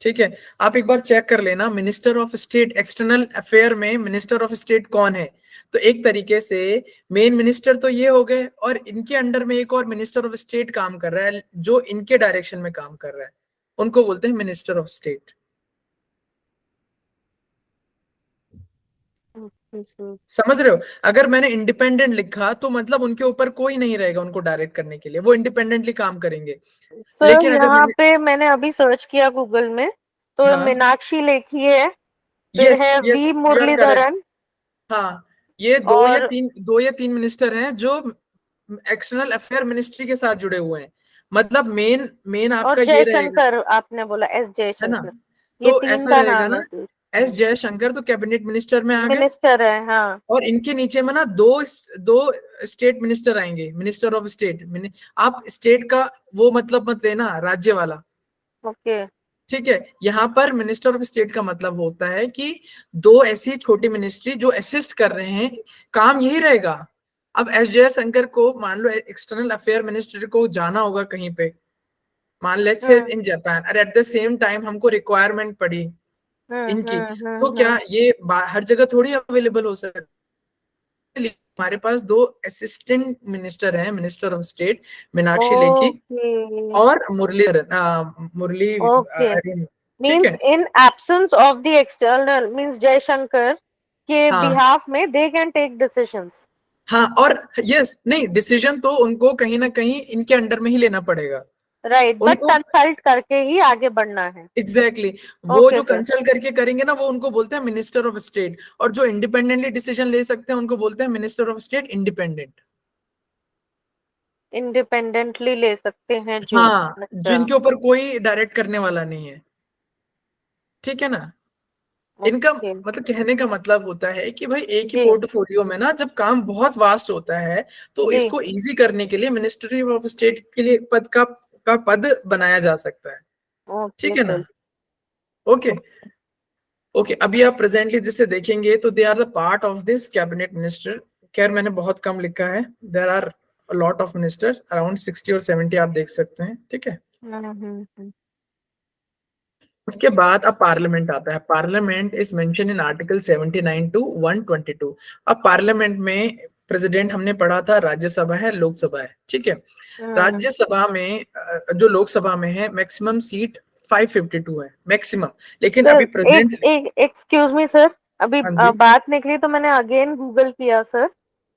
ठीक है। आप एक बार चेक कर लेना, minister of state external affair में मिनिस्टर ऑफ स्टेट कौन है। तो एक तरीके से मेन मिनिस्टर तो ये हो गए, और इनके अंडर में एक और मिनिस्टर ऑफ स्टेट काम कर रहा है, जो इनके डायरेक्शन में काम कर रहा है, उनको बोलते हैं मिनिस्टर ऑफ स्टेट। समझ रहे हो? अगर मैंने इंडिपेंडेंट लिखा तो मतलब उनके ऊपर कोई नहीं रहेगा उनको डायरेक्ट करने के लिए, वो इंडिपेंडेंटली काम करेंगे। सर लेकिन यहाँ पे मैंने अभी सर्च किया गूगल में, तो मीनाक्षी लेखी है, फिर है वी मुरलीधरन, हाँ, ये और दो या तीन मिनिस्टर हैं जो एक्सटर्नल अफेयर मिनिस्ट्री के साथ जुड़े हुए हैं। मतलब मेन मेन आपका ये रहेगा, जयशंकर आपने बोला, एस है ना। जयशंकर, ये तो तीन ऐसा का रहेगा नाम ना, है सर। एस जयशंकर तो कैबिनेट मिनिस्टर में आ गए, मिनिस्टर है, हाँ। और इनके नीचे में ना दो स्टेट मिनिस्टर आएंगे, मिनिस्टर ऑफ स्टेट। आप स्टेट का वो मतलब मत लेना, राज्य वाला। ओके। ठीक है, यहाँ पर मिनिस्टर ऑफ स्टेट का मतलब होता है कि दो ऐसी छोटी मिनिस्ट्री जो असिस्ट कर रहे हैं, काम यही रहेगा। अब एस जयशंकर को मान लो एक्सटर्नल अफेयर मिनिस्टर को जाना होगा कहीं पे, मान let's say hmm in Japan, और एट द सेम टाइम हमको रिक्वायरमेंट पड़ी इनकी, तो क्या ये हर जगह थोड़ी अवेलेबल हो सकता है? हमारे पास दो असिस्टेंट मिनिस्टर हैं, minister of state, Meenakshi Lekhi okay. और मुरली ओके, अरेन। ठीक मींस है, in absence of the external, means Jaishankar के हाँ बिहाफ में दे कैन टेक डिसीजंस। हाँ, और यस, नहीं, डिसीजन तो उनको कहीं ना कहीं इनके अंडर में ही लेना पड़ेगा राइट, बट उनको। कंसल्ट करके ही आगे बढ़ना है। एग्जैक्टली exactly, वो ओके जो सर। कंसल्ट करके करेंगे ना, वो उनको बोलते हैं मिनिस्टर ऑफ स्टेट, और जो इंडिपेंडेंटली डिसीजन ले सकते हैं उनको बोलते हैं minister of state independent. Independently ले सकते हैं जो। हाँ, अच्छा। जिनके ऊपर कोई डायरेक्ट करने वाला नहीं है। ठीक है ना। इनका ओके। मतलब कहने का मतलब होता है कि भाई एक ही जी। पोर्टफोलियो में ना जब काम बहुत वास्ट होता है, तो जी। इसको इजी करने के लिए मिनिस्ट्री ऑफ स्टेट के लिए का पद बनाया जा सकता है। ओके ठीक है सर। ना। ओके। ओके, अभी आप प्रेजेंटली जिसे देखेंगे तो they are the part of this cabinet minister. खैर मैंने बहुत कम लिखा है, there are lot of minister, around 60 और 70 आप देख सकते हैं। ठीक है। हम्म। उसके बाद अब पार्लियामेंट आता है। Parliament is mention in article 79 to 122। अब पार्लियामेंट में प्रेसिडेंट हमने पढ़ा था, राज्यसभा है, लोकसभा है। ठीक है। हम्म। राज्यसभा में जो लोकसभा में है मैक्सिमम सीट 552 है मैक्सिमम, लेकिन सर अभी एक प्रेजेंट। एक एक्सक्यूज मी सर, अभी हाँ जी, बात निकली तो मैंने अगेन गूगल किया सर,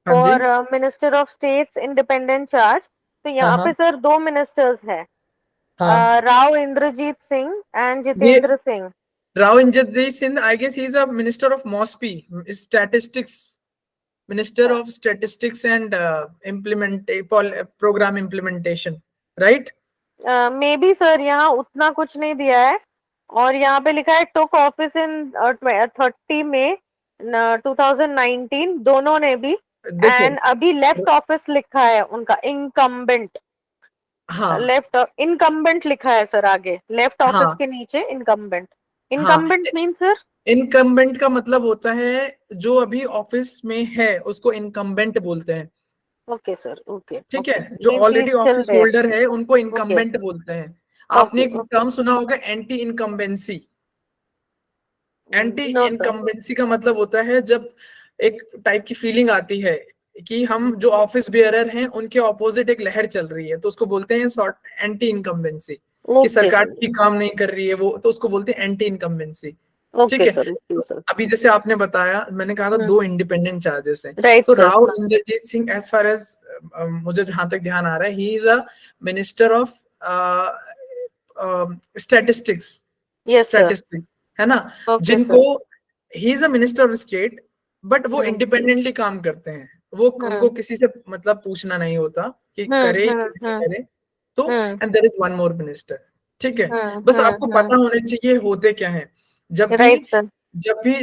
हाँ जी, for minister of states independent charge. तो हाँ यहाँ पे हाँ सर दो मिनिस्टर्स हैं, हाँ। राव इंद्रजीत सिंह एंड ये Jitendra Singh. Rao Indrajit Singh, I guess he is a minister of MoSPI, statistics, minister of statistics and implement programme implementation, right. May be sir यहाँ उतना कुछ नहीं दिया है, और यहाँ पे लिखा है टुक ऑफिस इन 30 में 2019, दोनों ने भी। देखो, एंड अभी लेफ्ट ऑफिस लिखा है उनका, इनकम्बेंट। हाँ लेफ्ट इनकम्बेंट लिखा है सर आगे, लेफ्ट ऑफिस हाँ के नीचे इनकम्बेंट। हाँ, इनकम्बेंट मीन सर। इनकम्बेंट का मतलब होता है जो अभी ऑफिस में है उसको इनकम्बेंट बोलते हैं। ओके सर, ओके ठीक है, ओके, जो means he is already still office there. Holder है उनको ओके इनकम्बेंट बोलते हैं। आपने ओके एक ओके। टर्म सुना होगा, anti incumbency. Anti no sir. Incumbency का मतलब होता है जब एक टाइप की फीलिंग आती है कि हम जो ऑफिस बियरर हैं उनके ऑपोजिट एक लहर चल रही है, तो उसको बोलते हैं सॉर्ट एंटी इनकम्बेंसी। कि ओके सरकार सर। की काम नहीं कर रही है वो, तो उसको बोलते हैं एंटी इनकम्बेंसी। ठीक ओके है। सर, ओके तो सर। अभी जैसे आपने बताया, मैंने कहा था दो इंडिपेंडेंट चार्जेस हैं। राइट तो sir. Rao Indrajit Singh, as far as मुझे जहां तक ध्यान आ रहा है, he is a minister of statistics, yes sir. Statistics, है ना। ओके जिनको, sir. He is a minister of state, but वो हम्म इंडिपेंडेंटली काम करते हैं। वो हम्म उनको किसी से मतलब पूछना नहीं होता कि करे कि नहीं हम्म करे। तो hmm and there is one more minister. ठीक है। बस आपको हम्म। पता होना चाहिए होते क्या है। जब भी राइट सर।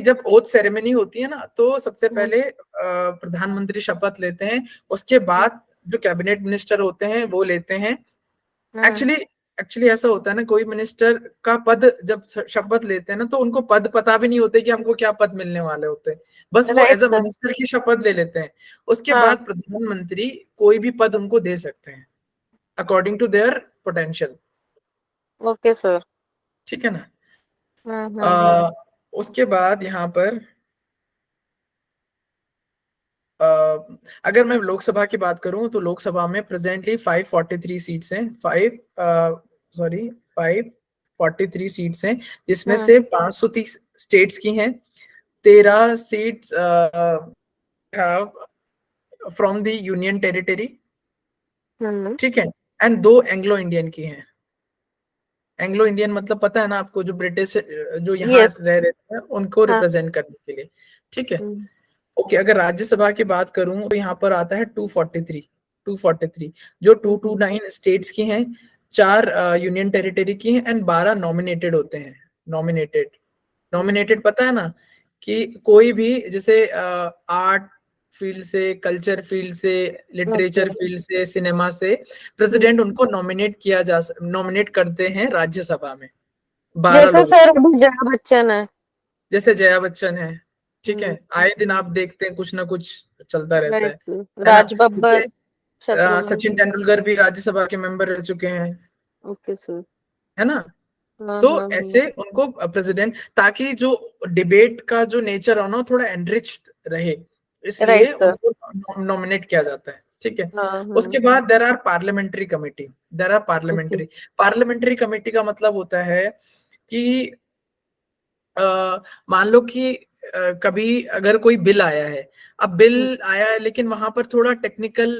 जब ओथ सेरेमनी होती है ना, तो सबसे हम्म पहले प्रधानमंत्री शपथ लेते हैं। उसके बाद जो कैबिनेट मिनिस्टर होते हैं वो लेते हैं। हम्म। एक्चुअली एक्चुअली ऐसा होता है ना, कोई मिनिस्टर का पद जब शपथ लेते हैं ना, तो उनको पद पता भी नहीं होते कि हमको क्या पद मिलने वाले होते हैं। बस वो right as a sir. Minister की शपथ ले लेते हैं। उसके हाँ। बाद प्रधानमंत्री कोई भी पद उनको दे सकते हैं according to their potential. Okay sir. ठीक है ना। हम्म। उसके बाद यहाँ पर अगर मैं लोकसभा की बात करूं तो लोकसभा में प्रेजेंटली 543 सीट्स हैं। 543 सीट्स हैं, जिसमें हम्म से 530 स्टेट्स की हैं, 13 seats from the union territory. Hmm. ठीक है। एंड दो एंग्लो इंडियन की हैं। एंग्लो इंडियन मतलब पता है ना आपको, जो ब्रिटिश जो यहाँ यस। रह रहे थे उनको हाँ। रिप्रेजेंट करने के लिए। ठीक है। ओके, अगर राज्यसभा की बात करूं तो यहाँ पर आता है 243 जो 229 स्टेट्स की हैं, 4 यूनियन टेरिटरी की हैं एंड 12 नॉमिनेटेड होते हैं। नॉमिनेटेड पता है ना, कि कोई भी जैसे आर्ट फील्ड से, कल्चर फील्ड से, लिटरेचर फील्ड से, सिनेमा से प्रेसिडेंट उनको नॉमिनेट करते हैं राज्यसभा में 12 जैसे लोग। सर अभी जया बच्चन है, जैसे जया बच्चन है, ठीक है, आए दिन आप देखते हैं कुछ ना कुछ चलता रहता है ना। राज बब्बर, सचिन तेंदुलकर भी राज्यसभा के मेंबर रह चुके हैं, ओके सर, है ना। तो ऐसे उनको प्रेसिडेंट, ताकि जो डिबेट का जो नेचर है ना थोड़ा एनरिच्ड रहे, इसलिए उनको नॉमिनेट किया जाता है, ठीक है। उसके बाद there are parliamentary committee. Parliamentary committee का मतलब होता है कि मान लो कि कभी अगर कोई बिल आया है, अब बिल आया है लेकिन वहां पर थोड़ा टेक्निकल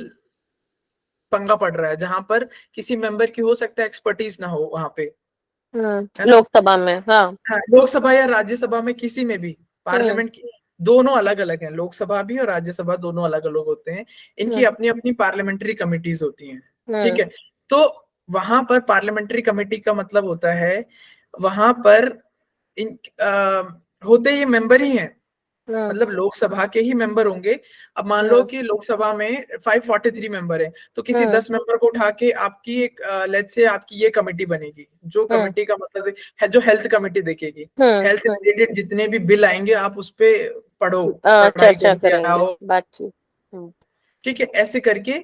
पंगा पड़ रहा है, जहां पर किसी मेंबर की हो सकता है एक्सपर्टीज ना हो वहां पे, लोकसभा में, हाँ लोकसभा या राज्यसभा में, किसी में भी, पार्लियामेंट की दोनों अलग अलग हैं, लोकसभा भी और राज्यसभा दोनों अलग अलग होते हैं, इनकी अपनी अपनी पार्लियामेंट्री कमिटीज होती हैं, ठीक है। तो वहां पर पार्लियामेंट्री कमेटी का मतलब होता है वहां पर इन होते ये मेंबर ही हैं, मतलब लोकसभा के ही मेंबर होंगे। अब मान लो कि लोकसभा में 543 मेंबर है, तो किसी 10 मेंबर को उठा के आपकी एक लेट्स से आपकी ये कमेटी बनेगी, जो कमेटी का मतलब है जो हेल्थ कमेटी देखेगी, हेल्थ रिलेटेड जितने भी बिल आएंगे आप उस पे पढ़ो, पढ़ाई चर्चा करके करेंगे, आओ, बातचीत, ठीक है, ऐसे करके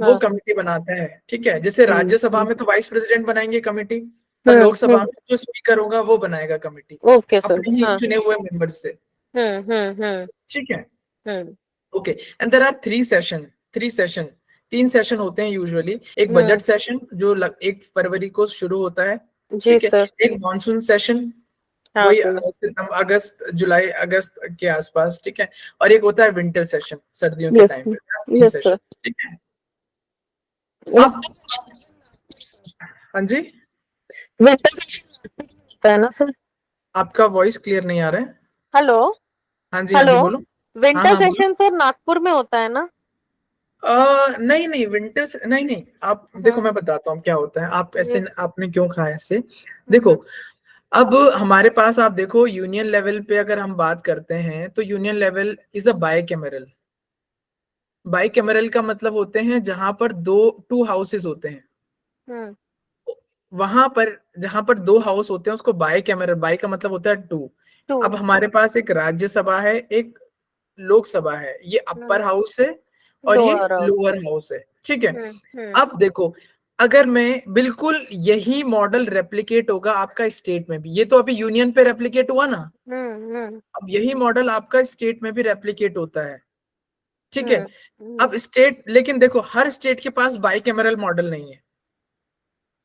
वो कमेटी बनाता है, ठीक है। जैसे राज्यसभा में तो वाइस प्रेसिडेंट बनाएंगे कमिटी, पर लोकसभा में जो स्पीकर होगा वो बनाएगा कमेटी, ओके सर, अपने ही चुने हुए मेंबर्स से, ठीक है। Okay, and there are 3 session 3 session होते हैं यूजुअली। एक बजट सेशन जो 1 फरवरी को शुरू होता है, ठीक है। एक मॉनसून सेशन, वही सितंबर, अगस्त, जुलाई अगस्त के आसपास, ठीक है। और एक होता है विंटर सेशन, सर्दियों के टाइम पे, सेशन, ठीक है। अब हाँ जी, विंटर है ना सर, आपका वॉइस क्लियर नहीं आ रहा है। हेलो, हाँ जी, हाँ जी, बोलो। विंटर सेशन सर नागपुर में होता है ना? नहीं नहीं, विंटर्स नहीं नहीं, आप देखो मैं बताता हूँ क्या होता है, आप ऐसे आपने क्यों खाया ऐसे, देखो। अब हमारे पास आप देखो यूनियन लेवल पे अगर हम बात करते हैं तो union level is a bicameral का मतलब होते हैं जहां पर 2 हाउसेस होते हैं, वहां पर जहां पर 2 हाउस होते हैं उसको बाइकैमरल, बाई का मतलब होता है 2। अब हमारे पास एक राज्यसभा है, एक लोकसभा है, ये अपर हाउस है और ये लोअर हाउस है, ठीक है। अब देखो, अगर मैं बिल्कुल यही मॉडल रेप्लिकेट होगा आपका स्टेट में भी, ये तो अभी यूनियन पे रेप्लिकेट हुआ ना, अब यही मॉडल आपका स्टेट में भी रेप्लिकेट होता है, ठीक है। अब स्टेट, लेकिन देखो हर स्टेट के पास बाइकैमरल मॉडल नहीं है,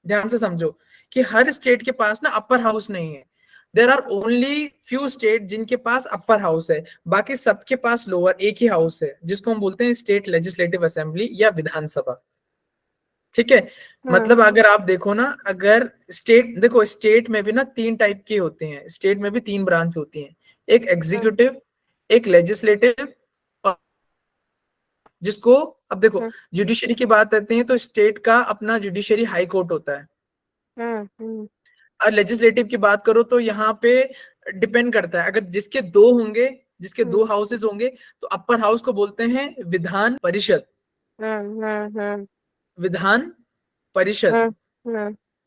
ध्यान से समझो कि हर स्टेट के पास ना अपर हाउस नहीं है। There are only few state जिनके पास अपर हाउस है, बाकी सबके पास लोअर, एक ही हाउस है जिसको हम बोलते हैं स्टेट लेजिस्लेटिव असेंबली या विधानसभा, ठीक है। मतलब अगर आप देखो ना, अगर स्टेट, देखो स्टेट में भी ना 3 टाइप के होते हैं, स्टेट में भी 3 ब्रांच होती हैं, एक एग्जीक्यूटिव, एक लेजिस्लेटिव, जिसको, अब देखो जुडिशरी की बात करते हैं तो स्टेट का अपना जुडिशरी हाई कोर्ट होता है, और लेजिस्लेटिव की बात करो तो यहाँ पे डिपेंड करता है, अगर जिसके 2 होंगे, जिसके 2 हाउसेस होंगे तो अपर हाउस को बोलते हैं विधान परिषद, विधान परिषद,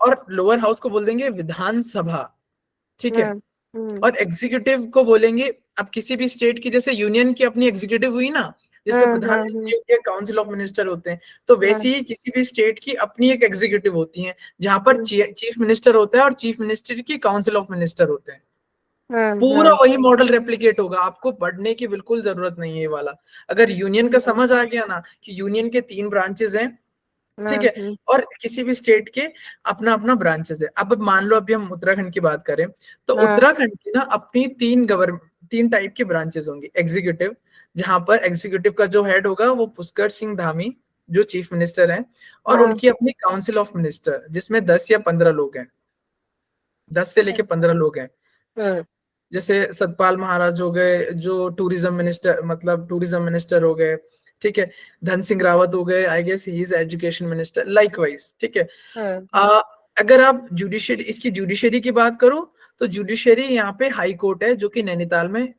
और लोअर हाउस को बोल देंगे विधानसभा, ठीक है। और एग्जीक्यूटिव को बोलेंगे, अब किसी भी स्टेट की, जैसे यूनियन की अपनी एग्जीक्यूटिव हुई ना, जिसमें प्रधानमंत्री के काउंसिल ऑफ मिनिस्टर होते हैं, तो वैसे ही किसी भी स्टेट की अपनी एक एग्जीक्यूटिव होती है, जहां पर चीफ मिनिस्टर होता है और चीफ मिनिस्टर की काउंसिल ऑफ मिनिस्टर होते हैं। पूरा वही मॉडल रेप्लिकेट होगा, आपको पढ़ने की बिल्कुल जरूरत नहीं है ये वाला। अगर यूनियन का समझ आ गया ना कि यूनियन के 3 ब्रांचेस हैं, ठीक है, और किसी भी स्टेट के अपना अपना ब्रांचेस है। अब मान लो अभी हम उत्तराखंड की बात करें तो उत्तराखंड की ना अपनी 3 टाइप के ब्रांचेस होंगे। एग्जीक्यूटिव, जहां पर एग्जीक्यूटिव का जो हेड होगा वो पुष्कर सिंह धामी, जो चीफ मिनिस्टर हैं, और उनकी अपनी काउंसिल ऑफ मिनिस्टर, जिसमें 10 या 15 लोग हैं, 10 से लेके 15 लोग हैं, जैसे सतपाल महाराज हो गए जो टूरिज्म मिनिस्टर, मतलब टूरिज्म मिनिस्टर हो गए, ठीक है। धन सिंह रावत हो गए, I guess he is education minister, likewise, ठीक है। अगर आप जुडिशरी, इसकी जुडिशरी की बात करो तो जुडिशरी यहाँ पे हाई कोर्ट है जो कि नैनीताल में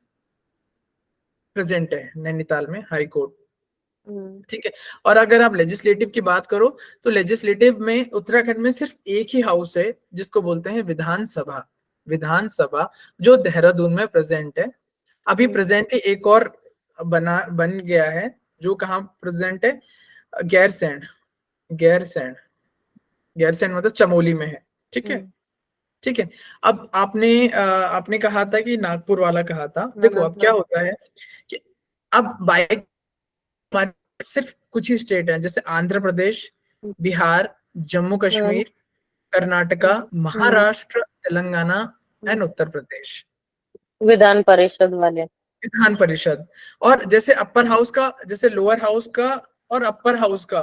प्रेजेंट है, नैनीताल में हाई कोर्ट, ठीक है। और अगर आप लेजिस्लेटिव की बात करो तो लेजिस्लेटिव में उत्तराखंड में सिर्फ एक ही हाउस है जिसको बोलते हैं विधानसभा, विधानसभा, जो देहरादून में प्रेजेंट है। अभी प्रेजेंटली एक और बन गया है जो कहाँ प्रेजेंट है, गैरसैंण, गैरसैंण, गैरसैंण मतलब चमोली में है, ठीक है, ठीक है। अब आपने कहा था कि नागपुर वाला कहा था, देखो अब क्या होता है कि अब बाइक सिर्फ कुछ ही स्टेट हैं, जैसे आंध्र प्रदेश, बिहार, जम्मू कश्मीर, कर्नाटका, महाराष्ट्र, तेलंगाना एंड उत्तर प्रदेश, विधान परिषद वाले, विधान परिषद। और जैसे अपर हाउस का, जैसे लोअर हाउस का और अपर हाउस का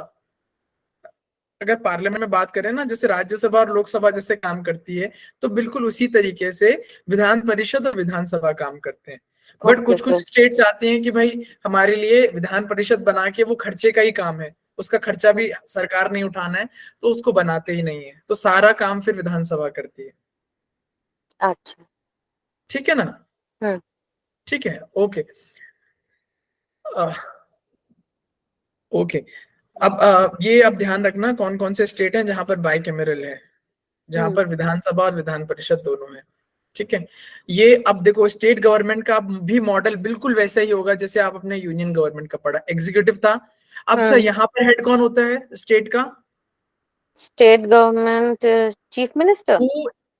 अगर पार्लियामेंट में बात करें ना, जैसे राज्यसभा और लोकसभा जैसे काम करती है, तो बिल्कुल उसी तरीके से विधान परिषद और विधानसभा काम करते हैं। बट कुछ कुछ स्टेट्स आते हैं कि भाई हमारे लिए विधान परिषद बना के वो खर्चे का ही काम है, उसका खर्चा भी सरकार नहीं उठाना है, तो उसको बनाते ही नहीं है, तो सारा काम फिर विधानसभा करती है। अच्छा, ठीक है ना? ठीक है, ओके ओके। अब ये अब ध्यान रखना कौन कौन से स्टेट हैं जहां पर बाइकैमरल है, जहां पर विधानसभा और विधान परिषद दोनों है, ठीक है। ये अब देखो स्टेट गवर्नमेंट का भी मॉडल बिल्कुल वैसा ही होगा जैसे आप अपने यूनियन गवर्नमेंट का पढ़ा, एग्जीक्यूटिव था। अब अच्छा यहाँ पर हेड कौन होता है स्टेट का? स्टेट गवर्नमेंट चीफ मिनिस्टर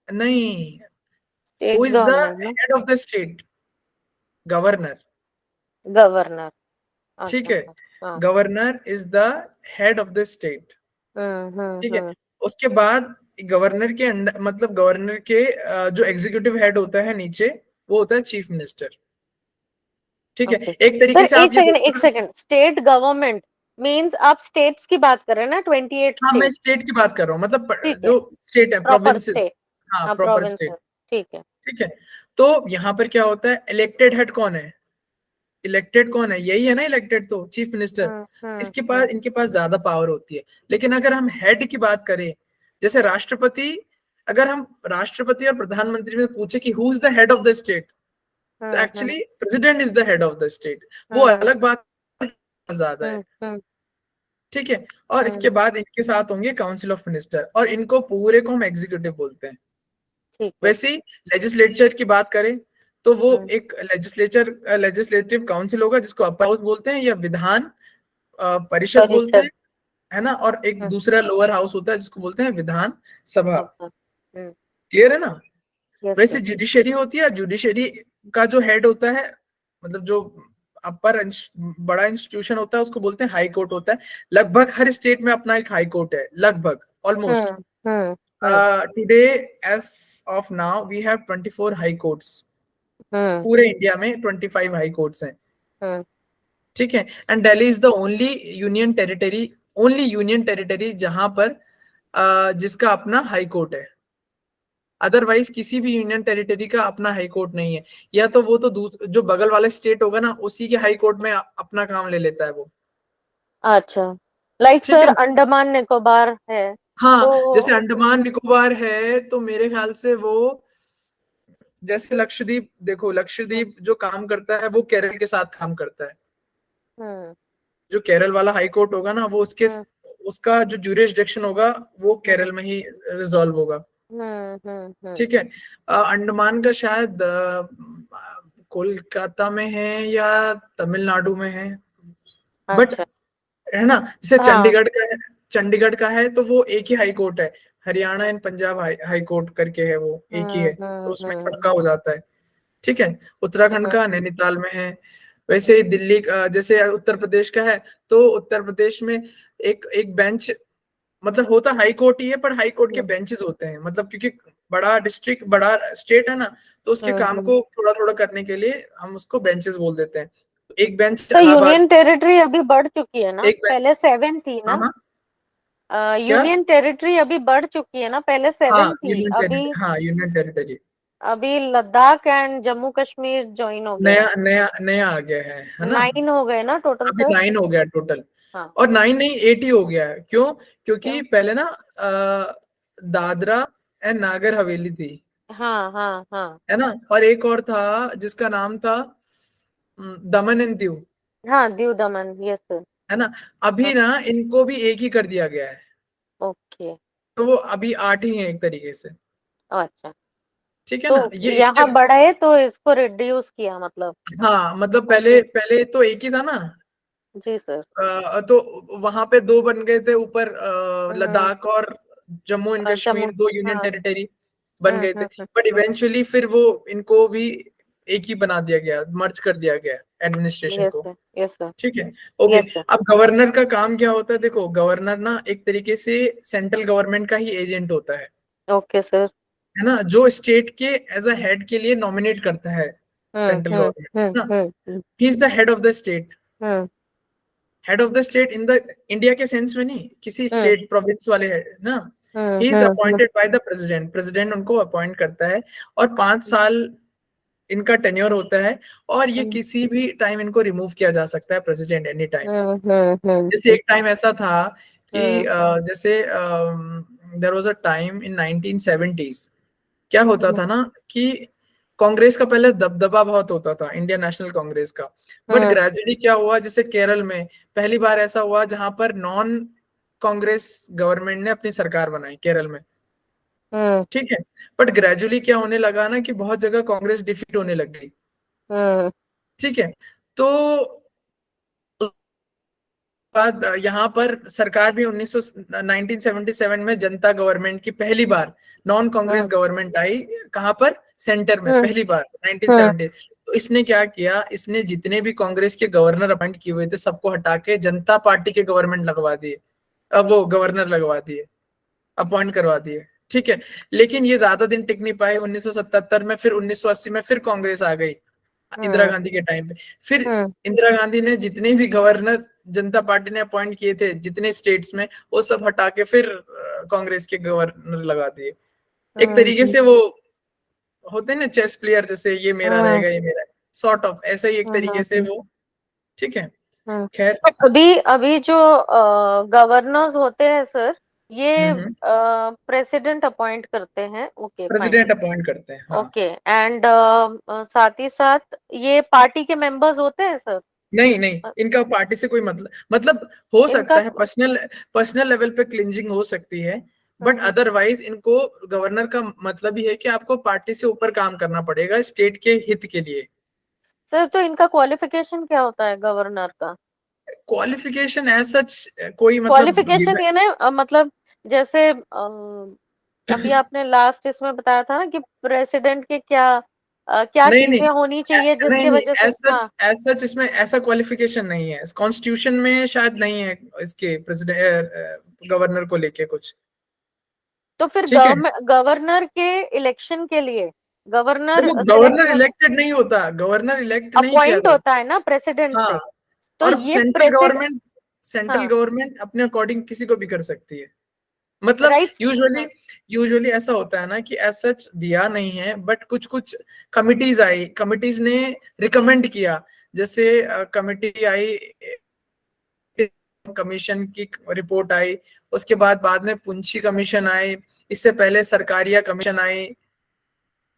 नहीं, state who is the government head of the state? Governor, governor, ठीक है, governor is the head of the state, ठीक है। उसके बाद गवर्नर के अंडर, मतलब गवर्नर के जो एग्जीक्यूटिव हेड होता है नीचे, वो होता है चीफ मिनिस्टर, ठीक है। एक तरीके से आप एक सेकंड, स्टेट गवर्नमेंट मींस आप स्टेट्स की बात कर रहे हैं ना, 28 हाँ, मैं स्टेट की बात कर रहा हूँ, मतलब जो स्टेट है, प्रोविंसेस, हाँ प्रॉपर स्टेट, ठीक है, ठीक है। तो यहाँ पर क्या होता है, इलेक्टेड हेड कौन है? इलेक्टेड कौन है? यही है ना इलेक्टेड, तो चीफ मिनिस्टर। इसके पास, इनके पास ज्यादा पावर होती है। लेकिन अगर हम हेड की बात करें, जैसे राष्ट्रपति, अगर हम राष्ट्रपति और प्रधानमंत्री में पूछे कि who is the head of the state, तो actually president is the head of the state, वो अलग बात ज्यादा है, ठीक है। और इसके बाद इनके साथ होंगे काउंसिल ऑफ मिनिस्टर, और इनको पूरे को हम एग्जीक्यूटिव बोलते हैं। वैसे ही लेजिस्लेचर की बात करें तो वो एक लेजिस्लेटिव काउंसिल होगा जिसको अपर हाउस बोलते हैं या विधान परिषद बोलते हैं, है ना। और एक दूसरा लोअर हाउस होता है जिसको बोलते हैं विधान सभा। क्लियर है ना? वैसे जुडिशरी होती है, जुडिशरी का जो हेड होता है, मतलब जो अपर बड़ा इंस्टीट्यूशन होता है, उसको बोलते हैं हाई कोर्ट होता है। लगभग हर स्टेट में अपना एक हाई कोर्ट है, लगभग, almost. Today as of now we have 24 high courts, पूरे इंडिया में 25 हाई कोर्ट्स हैं, ठीक है। And Delhi is the only union territory जहां पर जिसका अपना हाई कोर्ट है। अदरवाइज किसी भी यूनियन टेरिटरी का अपना हाई कोर्ट नहीं है, या तो वो तो जो बगल वाले स्टेट होगा ना, उसी के हाई कोर्ट में अपना काम ले लेता है वो। अच्छा, लाइक सर अंडमान निकोबार है, हाँ, तो जैसे अंडमान निकोबार है, तो मेरे ख्याल से वो, जैसे लक्षद्वीप, देखो लक्षद्वीप जो काम करता है वो केरल के साथ काम करता है। जो केरल वाला हाई कोर्ट होगा ना, वो उसका जो ज्यूरिसडिक्शन होगा वो केरल में ही रिजॉल्व होगा, ठीक है। अंडमान का शायद कोलकाता में है या तमिलनाडु में है, बट है ना। जैसे चंडीगढ़ का है तो वो एक ही हाई कोर्ट है, Haryana and Punjab high court करके है, वो एक ही है, तो उसमें सबका हो जाता है, ठीक है। उत्तराखंड का नैनीताल में है। वैसे दिल्ली जैसे उत्तर प्रदेश का है, तो उत्तर प्रदेश में एक बेंच, मतलब होता हाई कोर्ट ही है, पर हाई कोर्ट के बेंचेस होते हैं, मतलब क्योंकि बड़ा डिस्ट्रिक्ट, बड़ा स्टेट है ना, तो उसके काम को थोड़ा थोड़ा करने के लिए हम उसको बेंचेस बोल देते हैं। एक बेंच यूनियन टेरिटरी अभी बढ़ चुकी है ना, पहले 7 थी ना, यूनियन टेरिटरी अभी बढ़ चुकी है ना, पहले 7 थी, अभी यूनियन टेरिटरी अभी लद्दाख एंड जम्मू कश्मीर ज्वाइन हो गया नया है। नया नया आ गया है ना? 9 हो गए ना टोटल अभी सर? 9 हो गया टोटल। हाँ और 9 नहीं 8 ही हो गया है। क्यों? क्योंकि क्यों? पहले ना दादरा एंड नागर हवेली थी, हाँ हाँ हाँ है ना? और एक और था जिसका नाम था दमन एंड दीव, हाँ, दीव दमन, यस सर। है ना? अभी ना इनको भी एक ही कर दिया गया है, ओके, तो वो अभी 8 ही है एक तरीके से। अच्छा। ठीक है तो ना? ये इसके, यहाँ बढ़े तो इसको रिड्यूस किया मतलब? हाँ मतलब ओके, पहले पहले तो एक ही था ना, जी सर। तो वहां पे दो बन गए थे ऊपर, हम्म, लद्दाख और जम्मू एंड जम्मू, कश्मीर, दो यूनियन हाँ। टेरिटरी बन गए थे। बट इवेंचुअली फिर वो इनको भी एक ही बना दिया गया, मर्ज कर दिया गया एडमिनिस्ट्रेशन यस को। सर, यस सर, ठीक है, ओके। Yes sir. अब गवर्नर का काम क्या होता है? देखो, गवर्नर ना एक तरीके से सेंट्रल गवर्नमेंट का ही एजेंट होता ओके सर। है ना? जो स्टेट के एज अ हेड के लिए नॉमिनेट करता है सेंट्रल गवर्नमेंट, है ना? He is the head of the state. Hmm head of the state in the India के सेंस में नहीं, किसी हम्म स्टेट प्रोविंस वाले है ना। Hmm he is hmm appointed by the president, president उनको अपॉइंट करता है। और 5 साल इनका टेन्योर होता है, और ये हम्म किसी भी टाइम इनको रिमूव किया जा सकता है, प्रेसिडेंट एनी टाइम। जैसे हम्म एक टाइम ऐसा था कि हम्म जैसे there was a time in 1970s, क्या होता था ना कि कांग्रेस का पहले दबदबा बहुत होता था, इंडियन नेशनल कांग्रेस का। बट हम्म ग्रेजुअली क्या हुआ, जैसे केरल में पहली बार ऐसा हुआ जहां पर नॉन कांग्रेस गवर्नमेंट ने अपनी सरकार बनाई केरल में। हम्म ठीक है, बट ग्रेजुअली क्या होने लगा ना कि बहुत जगह कांग्रेस डिफीट होने लग गई। हम्म ठीक है, तो बाद यहाँ पर सरकार भी 1977 में जनता गवर्नमेंट की पहली बार नॉन कांग्रेस गवर्नमेंट आई। कहाँ पर? सेंटर में पहली बार 1970। तो इसने क्या किया, इसने जितने भी कांग्रेस के गवर्नर अपॉइंट किए हुए थे सबको हटा के जनता पार्टी के गवर्नमेंट लगवा दिए, अब वो गवर्नर लगवा दिए, अपॉइंट करवा दिए। ठीक है, लेकिन ये ज्यादा दिन टिक नहीं पाए। 1977 में, फिर 1980 में फिर कांग्रेस आ गई इंदिरा गांधी के टाइम पे। फिर इंदिरा गांधी ने जितने भी गवर्नर जनता पार्टी ने अपॉइंट किए थे जितने स्टेट्स में, वो सब हटा के फिर कांग्रेस के गवर्नर लगा दिए। एक तरीके से वो होते हैं ना चेस प्लेयर, जैसे ये मेरा रहेगा, ये मेरा, सॉर्ट ऑफ ऐसा ही एक तरीके से वो। ठीक है, खैर। अभी अभी जो गवर्नर्स होते हैं सर, ये हम्म, प्रेसिडेंट अपॉइंट करते हैं, ओके फाइन। प्रेसिडेंट अपॉइंट करते हैं, हाँ। ओके, एंड साथ ही साथ ये पार्टी के मेंबर्स होते हैं सर? नहीं नहीं, इनका पार्टी से कोई मतलब हो इनका सकता है पर्सनल पर्सनल लेवल पे क्लिंजिंग हो सकती है, बट अदरवाइज इनको गवर्नर का मतलब ही है कि आपको पार्टी से ऊपर काम करना पड़ेगा स्टेट के हित के लिए। सर, तो इनका क्वालिफिकेशन क्या होता है गवर्नर का? क्वालिफिकेशन एज सच कोई मतलब क्वालिफिकेशन ये ना मतलब जैसे अभी आपने लास्ट इसमें बताया था ना कि प्रेसिडेंट के क्या क्या नहीं नहीं, चीजें होनी चाहिए नहीं जिसकी नहीं, वजह से, हाँ। एज सच इसमें ऐसा क्वालिफिकेशन नहीं है, कॉन्स्टिट्यूशन में शायद नहीं है इसके प्रेसिडेंट गवर्नर को लेके कुछ। तो फिर ठीक है, गवर्नर के इलेक्शन के लिए गवर्नर देखो सिलेक्ट गवर्नर हो, इलेक्टेड नहीं होता, गवर्नर इलेक्ट नहीं किया अपॉइंट जाता। होता है ना प्रेसिडेंट हाँ, से? तो और ये प्रेसिडेंट, सेंट्रल हाँ, गवर्नमेंट अपने अकॉर्डिंग किसी को भी कर सकती है। मतलब राइट, यूजुअली हाँ, यूजुअली ऐसा होता है ना कि एज सच दिया नहीं है, बट कुछ कुछ कमिटीज आई, कमिटीज ने रिकमेंड किया। जैसे कमिटी आई, कमीशन की रिपोर्ट आई, उसके बाद में पुंछी कमीशन आई, इससे पहले सरकारिया कमीशन आई।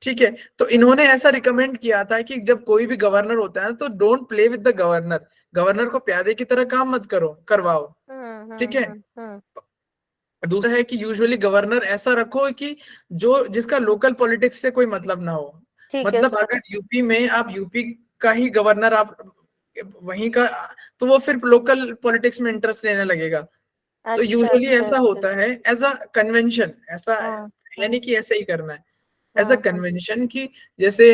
ठीक है, तो इन्होंने ऐसा रिकमेंड किया था कि जब कोई भी गवर्नर होता है तो don't play with the governor, governor को प्यादे की तरह काम मत करो, करवाओ। ठीक है, हम्म। दूसरा है कि यूजुअली गवर्नर ऐसा रखो कि जो जिसका लोकल पॉलिटिक्स से कोई मतलब ना हो। ठीक है मतलब सर। अगर यूपी में आप यूपी का ही गवर्नर, आप वहीं का, तो वो फिर लोकल पॉलिटिक्स में इंटरेस्ट लेने लगेगा। तो अच्छा यूजुअली अच्छा ऐसा अच्छा। होता है एज अ कन्वेंशन, ऐसा हम्म है नहीं कि ऐसे ही करना है, एज अ हम्म। कन्वेंशन की। जैसे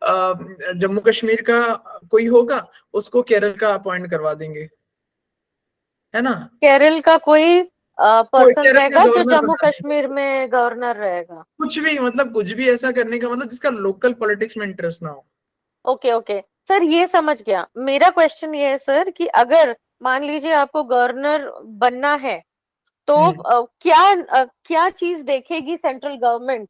जम्मू कश्मीर का कोई होगा, उसको केरल का अपॉइंट करवा देंगे, है ना? केरल का कोई कोई पर्सन केरल का रहेगा जो गवर्नर जम्मू बना कश्मीर देंगे, में गवर्नर रहेगा? कुछ भी मतलब कुछ भी ऐसा करने का मतलब जिसका लोकल पॉलिटिक्स में इंटरेस्ट ना हो। ओके ओके सर, ये समझ गया। मेरा क्वेश्चन ये है सर कि अगर मान लीजिए आपको गवर्नर बनना है तो हम्म क्या चीज देखेगी सेंट्रल गवर्नमेंट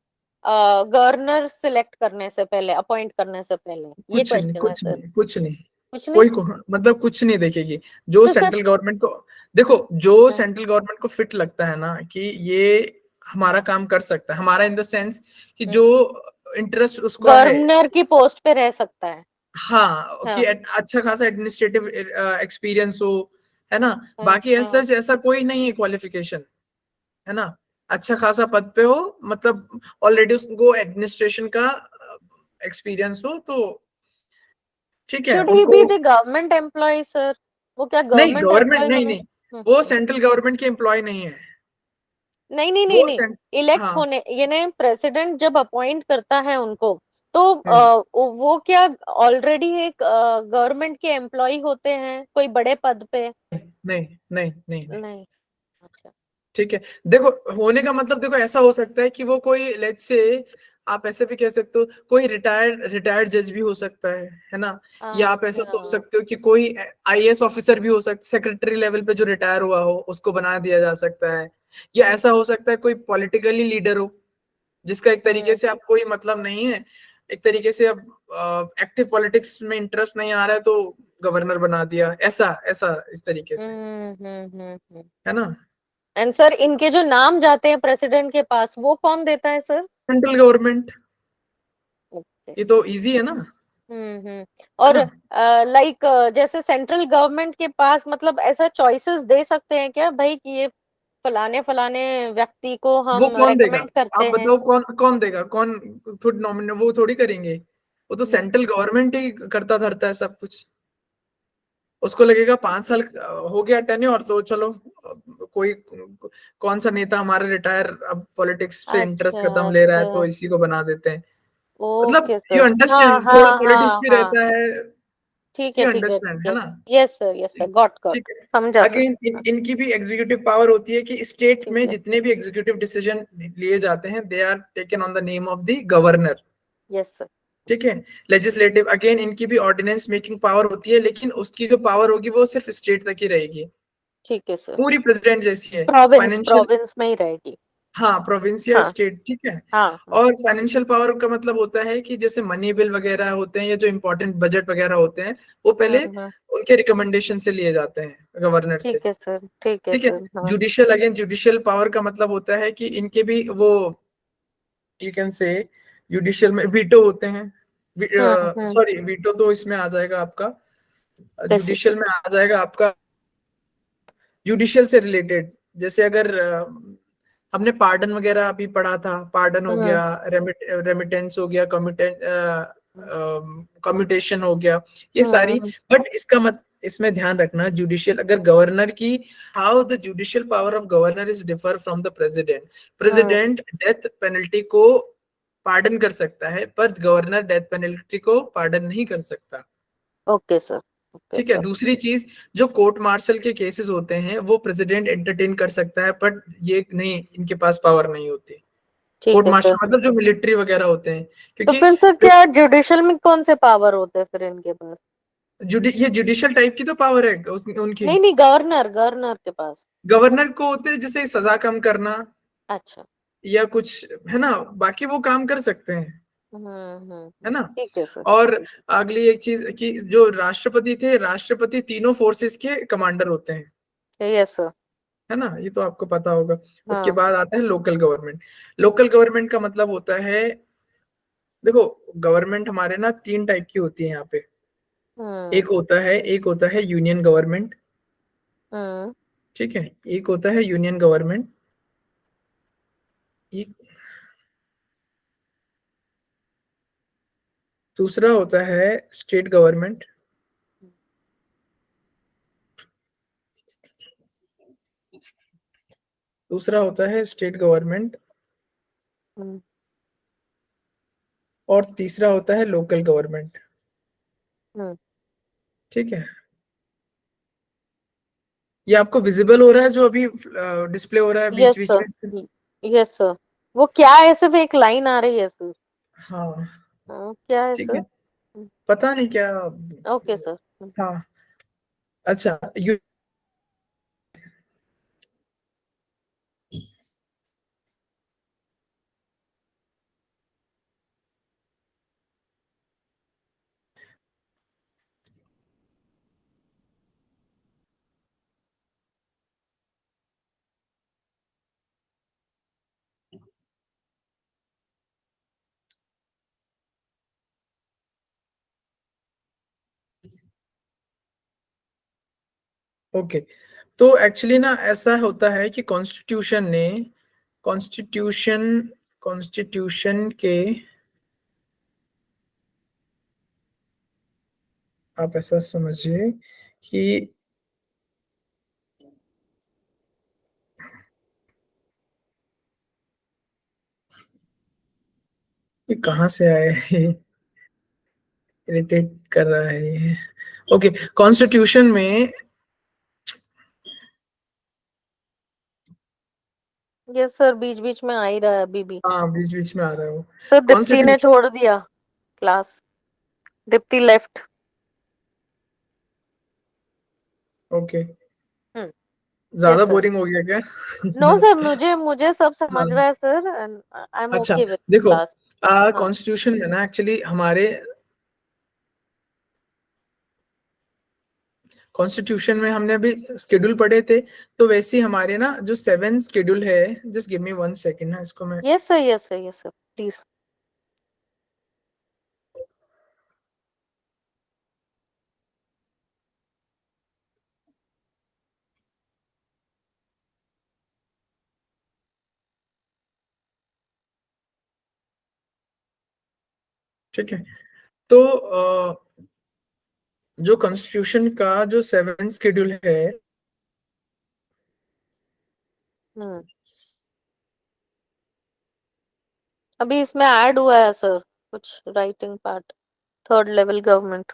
गवर्नर सिलेक्ट करने से पहले, अपॉइंट करने से पहले? ये कुछ नहीं, क्वेश्चन है कुछ सर। नहीं, कुछ नहीं, कुछ नहीं। कोई को मतलब कुछ नहीं देखेगी। जो तो सर सेंट्रल गवर्नमेंट को, देखो जो हाँ, सेंट्रल गवर्नमेंट को फिट लगता है ना कि ये हमारा काम कर सकता है, हमारा इन द सेंस कि जो इंटरेस्ट उसका है, गवर्नर की पोस्ट पे रह सकता है। हाँ, कि हाँ अच्छा खासा एडमिनिस्ट्रेटिव एक्सपीरियंस हो, है ना। हाँ बाकी हाँ। ऐसा ऐसा कोई नहीं है क्वालिफिकेशन, है ना। अच्छा खासा पद पे हो, मतलब ऑलरेडी उसको एडमिनिस्ट्रेशन का एक्सपीरियंस हो तो ठीक है शुड ही उनको। Be the government employ sir? वो क्या नहीं, गवर्नमेंट गवर्नमेंट एम्प्लॉय नहीं, होना? नहीं, वो हम्म। सेंट्रल गवर्नमेंट के एम्प्लॉय नहीं है। नहीं नहीं नहीं वो नहीं, सेंट इलेक्ट हाँ। होने, यानी प्रेसिडेंट जब अपॉइंट करता है उनको, तो हम्म, वो क्या ऑलरेडी एक गवर्नमेंट के एम्प्लॉय होते हैं कोई बड़े पद पे? नहीं, नहीं, नहीं, नहीं, नहीं। नहीं। अच्छा। ठीक है, देखो होने का मतलब, देखो ऐसा हो सकता है कि वो कोई, लेट्स से, आप ऐसे भी कह सकते हो, कोई रिटायर्ड रिटायर्ड जज भी हो सकता है ना। या आप ऐसा सोच अच्छा। सकते हो कि कोई आईएएस ऑफिसर भी हो सकता, सेक्रेटरी लेवल पे जो रिटायर हुआ हो उसको बना दिया जा सकता है। या हम्म ऐसा हो सकता है कोई पॉलिटिकली लीडर हो जिसका एक तरीके हम्म से आप कोई मतलब नहीं है, एक तरीके से अब एक्टिव पॉलिटिक्स में इंटरेस्ट नहीं आ रहा है तो गवर्नर बना दिया, ऐसा ऐसा इस तरीके से, हम्म। है ना। एंड सर, इनके जो नाम जाते हैं प्रेसिडेंट के पास, वो कौन देता है सर? Central government. ओके ये सर। तो इजी है ना, है और ना। लाइक जैसे सेंट्रल गवर्नमेंट के पास मतलब ऐसा चॉइसेस दे सकते हैं क्या भाई कि ये फलाने फलाने व्यक्ति को वो हम कौन देगा, रेकमेंड करते आप हैं? बताओ, कौन कौन देगा, कौन थोड़ी नॉमिनेट वो थोड़ी करेंगे। वो तो हम्म सेंट्रल गवर्नमेंट ही करता धरता है सब कुछ। उसको लगेगा 5 साल हो गया टेन्योर तो चलो, कोई कौन सा नेता हमारा रिटायर, अब पॉलिटिक्स से इंटरेस्ट अच्छा खत्म ले रहा है तो अच्छा। इसी को बना देते हैं। मतलब ओके यू सर। हाँ अंडरस्टैंड, थोड़ा हाँ पॉलिटिक्स हाँ भी हाँ। रहता है। ठीक है यू ठीक है अंडरस्टैंड, ठीक है है। ना। Yes sir got got. ठीक है। समझा सर। अगेन इनकी भी एग्जीक्यूटिव पावर होती है कि स्टेट ठीक में है। जितने भी एग्जीक्यूटिव डिसीजन लिए जाते हैं they are taken on the name of the governor. Yes sir. ठीक है। लेजिस्लेटिव, अगेन इनकी भी ऑर्डिनेंस मेकिंग पावर होती है, लेकिन उसकी जो पावर होगी वो सिर्फ स्टेट तक ही रहेगी, ठीक है सर। पूरी प्रेसिडेंट जैसी है। प्रोविंस फाइनेंशियल, प्रोविंस में ही रहेगी। हाँ, प्रोविंस या हाँ स्टेट, ठीक है। हाँ हाँ। और फाइनेंशियल पावर का मतलब होता है कि जैसे मनी बिल वगैरह होते हैं या जो इंपॉर्टेंट बजट वगैरह होते हैं वो पहले हाँ। उनके रिकमेंडेशन से लिए जाते हैं गवर्नर से। ठीक है सर ठीक है ठीक है। सर। हाँ। जुडिशियल, अगेन जुडिशियल पावर का मतलब होता है कि इनके भी वो, यू कैन से, जुडिशियल में वीटो होते हैं। हम्म। सॉरी, वीटो तो इसमें आ जाएगा आपका, जुडिशियल प्रेसिडेंट। में आ जाएगा आपका जुडिशियल से रिलेटेड। जैसे अगर हमने पार्डन वगैरह अभी पढ़ा था, पार्डन हो हम्म गया, रेमिटेंस हो गया, कम्यूटेशन हो गया, ये सारी। हम्म बट इसका मत इसमें ध्यान रखना, जुडिशियल अगर गवर्नर की, how the judicial power of governor is differ from the president. Hmm. President death penalty को पार्डन कर सकता है पर गवर्नर डेथ पेनल्टी को पार्डन नहीं कर सकता। Okay sir. ओके ठीक है। सर। दूसरी चीज, जो कोर्ट मार्शल के केसेस होते हैं वो प्रेसिडेंट एंटरटेन कर सकता है, बट ये नहीं, इनके पास पावर नहीं होती। ठीक कोर्ट है सर। मार्शल मतलब जो मिलिट्री वगैरह होते हैं, तो क्योंकि फिर सर क्या जुडिशियल में कौन से पावर होते हैं फिर इनके पास? ये जुडिशियल टाइप की तो पावर है उनकी। नहीं नहीं, गवर्नर गवर्नर के पास। गवर्नर को होते हैं जैसे सजा कम करना अच्छा। या कुछ, है ना। बाकी वो काम कर सकते हैं, है ना। ठीक है सर। और अगली एक चीज कि जो राष्ट्रपति थे, राष्ट्रपति तीनों फोर्सेस के कमांडर होते हैं, यस सर। है ना। ये तो आपको पता होगा। उसके हाँ। बाद आता है लोकल गवर्नमेंट। लोकल गवर्नमेंट का मतलब होता है, देखो गवर्नमेंट हमारे ना 3 टाइप की होती है यहाँ पे। हम्म एक होता है यूनियन गवर्नमेंट। हम्म ठीक है। एक होता है यूनियन गवर्नमेंट, एक दूसरा होता है स्टेट गवर्नमेंट। दूसरा होता है स्टेट गवर्नमेंट हम्म और तीसरा होता है लोकल गवर्नमेंट। हम्म। ठीक है। ये आपको विजिबल हो रहा है जो अभी डिस्प्ले हो रहा है बीच यस बीच में से? सर। Yes sir. वो क्या है, सिर्फ एक लाइन आ रही है सर? हाँ, क्या है ठीक सर? है। पता नहीं क्या। Okay sir. हाँ, अच्छा, ओके, तो एक्चुअली ना ऐसा होता है कि कॉन्स्टिट्यूशन कॉन्स्टिट्यूशन के, आप ऐसा समझिए कि ये कहाँ से आया है, इरिटेट कर रहा है ये। ओके, कॉन्स्टिट्यूशन में, यस सर, बीच बीच में आ ही रहा है अभी भी। हाँ बीच बीच में आ रहा है वो। तो दीप्ति ने कॉन्स्टिट्यूशन, छोड़ दिया क्लास, दीप्ति लेफ्ट। ओके, हम्म। ज्यादा यस सर। बोरिंग हो गया क्या? नो सर, मुझे मुझे सब समझ हाँ, रहा है सर, आई एम अच्छा ओके विद देखो, क्लास। हाँ। कॉन्स्टिट्यूशन में ना एक्चुअली हमारे कॉन्स्टिट्यूशन में हमने अभी शेड्यूल पढ़े थे, तो वैसे ही हमारे ना जो 7 शेड्यूल है, जस्ट गिव मी 1 सेकेंड ना, इसको मैं, yes sir, yes sir, yes sir, please. ठीक है, तो जो कॉन्स्टिट्यूशन का जो 7 शेड्यूल है, हम्म। अभी इसमें ऐड हुआ है सर कुछ writing part, third level government.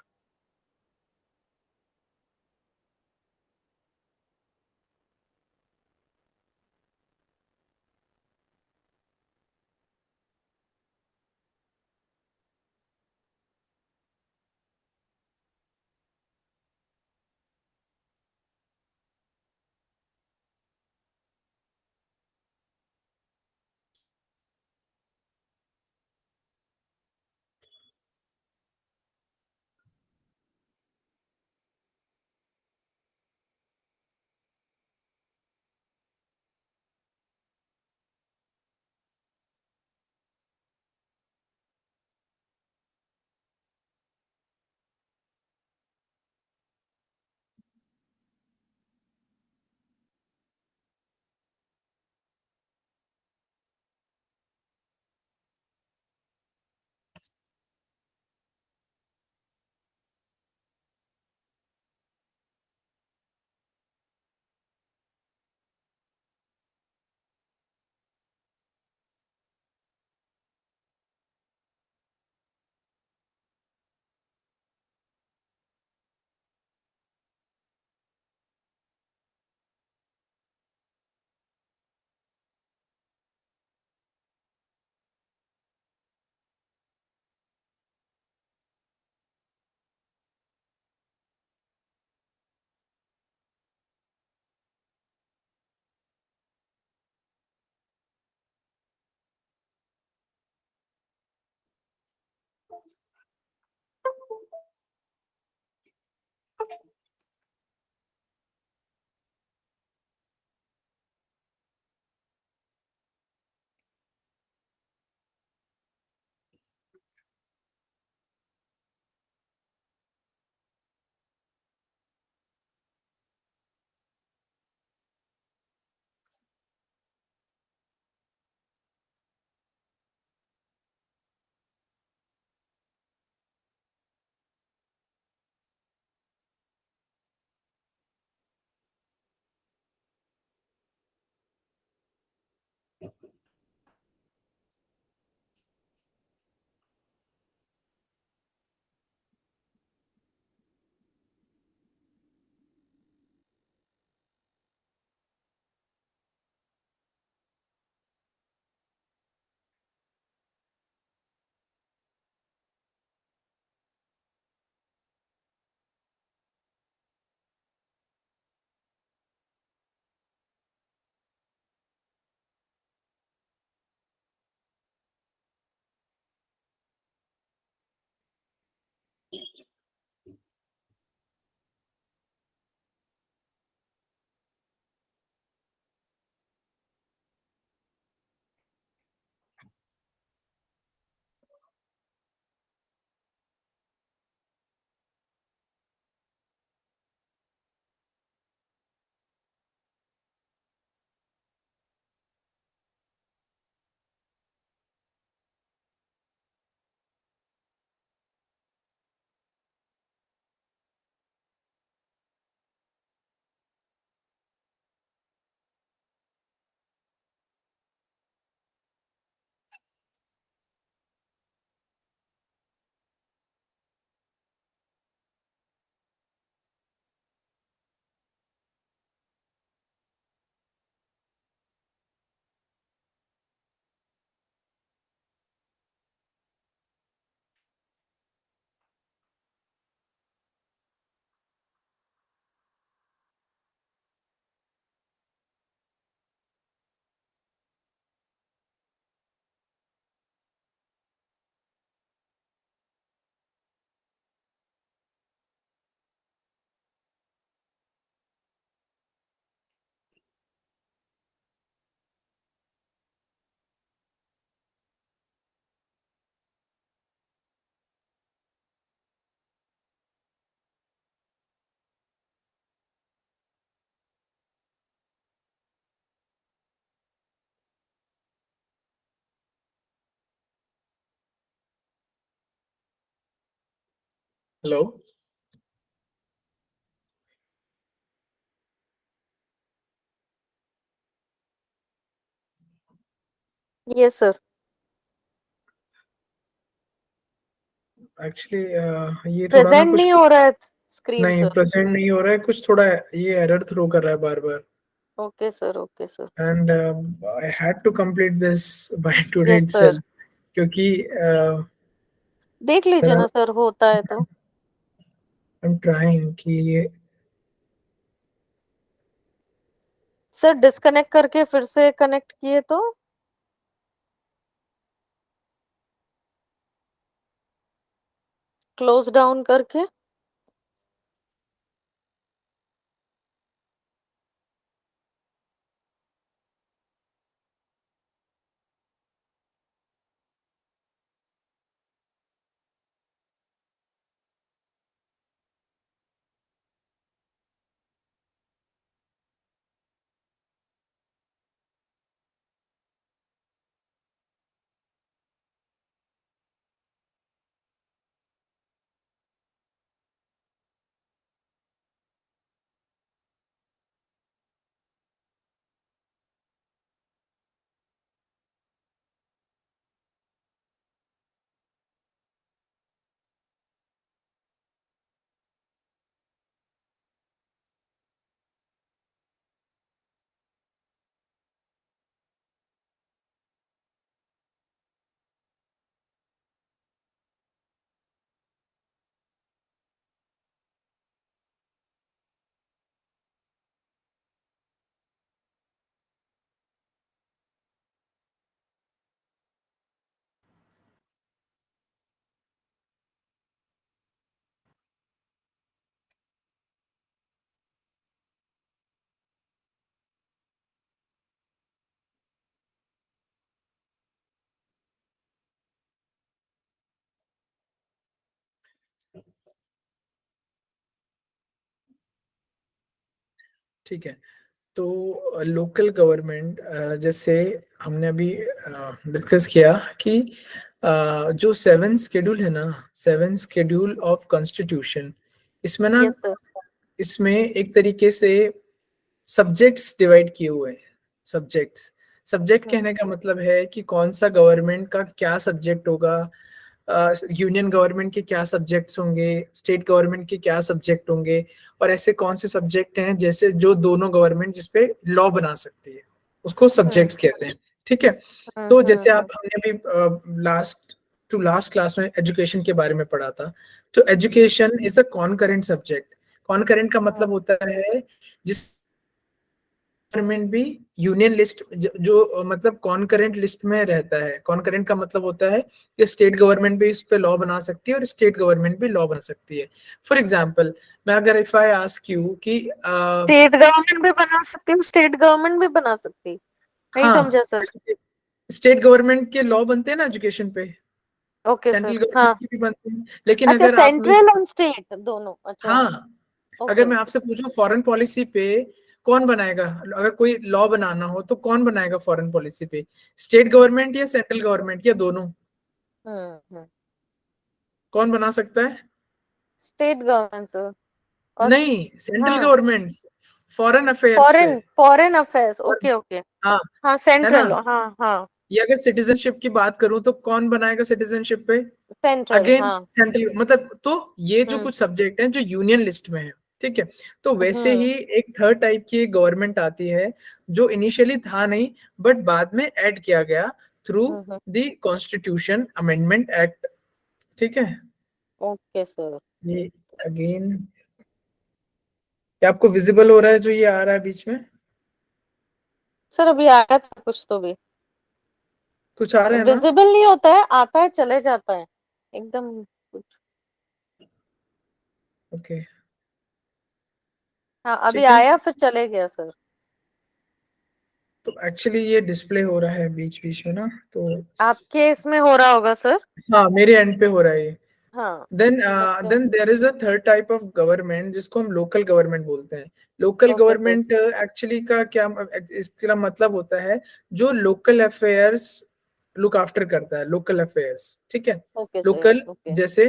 Hello. Yes sir. Actually ये थोड़ा ना प्रेजेंट कुछ, नहीं हो रहा है स्क्रीन नहीं सर। प्रेजेंट नहीं हो रहा है, कुछ थोड़ा ये एरर थ्रो कर रहा है बार बार। Okay sir, okay sir. And I had to complete this by today yes sir, itself, क्योंकि देख लीजिए ना सर, होता है तो। आई एम ट्राइंग कि ये सर डिस्कनेक्ट करके फिर से कनेक्ट किए तो। क्लोज डाउन करके। ठीक है। तो लोकल गवर्नमेंट, जैसे हमने अभी डिस्कस किया कि जो सेवन शेड्यूल है ना, सेवन शेड्यूल ऑफ कॉन्स्टिट्यूशन, इसमें ना, यस सर। इसमें एक तरीके से सब्जेक्ट्स डिवाइड किए हुए हैं। सब्जेक्ट्स, सब्जेक्ट कहने का मतलब है कि कौन सा गवर्नमेंट का क्या सब्जेक्ट होगा, यूनियन गवर्नमेंट के क्या सब्जेक्ट्स होंगे, स्टेट गवर्नमेंट के क्या सब्जेक्ट होंगे, और ऐसे कौन से सब्जेक्ट हैं जैसे जो दोनों गवर्नमेंट जिसपे लॉ बना सकती है, उसको सब्जेक्ट्स कहते हैं। ठीक है। तो जैसे आप, हमने अभी लास्ट क्लास में एजुकेशन के बारे में पढ़ा था। तो एजुकेशन इज अ कॉनकरेंट सब्जेक्ट। कॉनकरेंट का मतलब होता है जिस गवर्नमेंट भी यूनियन लिस्ट, जो मतलब कॉनकरेंट लिस्ट में रहता है। कॉनकरेंट का मतलब होता है कि स्टेट गवर्नमेंट भी इस पे लॉ बना सकती है और स्टेट गवर्नमेंट भी लॉ बना सकती है। फॉर एग्जांपल, मैं अगर इफ आई आस्क यू कि स्टेट गवर्नमेंट भी बना सकती हूँ, स्टेट गवर्नमेंट भी बना सकती। नहीं हाँ, समझा सर। स्टेट गवर्नमेंट के लॉ बनते हैं ना एजुकेशन पे, ओके सेंट्रल सर, गवर्नमेंट हाँ। के भी बनते हैं, लेकिन अच्छा, अगर आप सेंट्रल और स्टेट दोनों, अच्छा। हाँ, ओके अगर मैं ओके। आपसे पूछूं फॉरेन पॉलिसी पे कौन बनाएगा, अगर कोई लॉ बनाना हो तो कौन बनाएगा फॉरेन पॉलिसी पे, स्टेट गवर्नमेंट या सेंट्रल गवर्नमेंट या दोनों? हम्म। कौन बना सकता है? State government sir. और नहीं, सेंट्रल हाँ, गवर्नमेंट, फॉरेन अफेयर्स पे। फॉरेन फॉरेन अफेयर्स, और- ओके ओके। हाँ, हाँ है ना। सेंट्रल, हाँ हाँ। ये अगर सिटीजनशिप की बात करूं तो कौन बनाएगा सिटीजनशिप पे? सेंट्रल, अगेन हाँ। सेंट्रल, मतलब तो ये जो हम्म कुछ सब्जेक्ट हैं जो यूनियन लिस्ट में है। ठीक है। तो वैसे हम्म ही एक थर्ड टाइप की गवर्नमेंट आती है जो इनिशियली था नहीं, बट बाद में ऐड किया गया through hmm. The constitution amendment act. ठीक है। Okay sir. ये अगेन, क्या आपको विजिबल हो रहा है जो ये आ रहा है बीच में? सर अभी आया था कुछ तो भी। कुछ आ रहा है ना? विजिबल नहीं होता है, आता है चले जाता है एकदम कुछ। ओके। हाँ अभी ठीक है। आया फिर चले गया सर। तो एक्चुअली ये डिस्प्ले हो रहा है बीच बीच में ना, तो आपके इसमें हो रहा होगा सर। हाँ, मेरे एंड पे हो रहा है ये। हाँ। Then okay then there is a third type of government जिसको हम लोकल गवर्नमेंट बोलते हैं। Local okay sir. Government actually का क्या, इसका मतलब होता है जो लोकल अफेयर्स लुक आफ्टर करता है, लोकल अफेयर्स। ठीक है। Okay sir. Local, okay. जैसे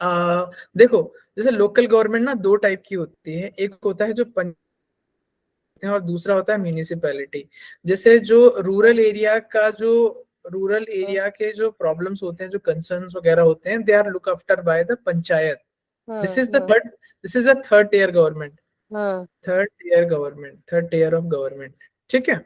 देखो, जैसे लोकल गवर्नमेंट ना दो टाइप की होती है, एक होता है जो पंचायत और दूसरा होता है म्यूनिसिपैलिटी। जैसे जो रूरल एरिया का जो रूरल एरिया के जो प्रॉब्लम्स होते हैं, जो कंसर्न्स वगैरह होते हैं, they are look after by the panchayat. This is the third, this is a third tier government, third tier of government, ठीक है।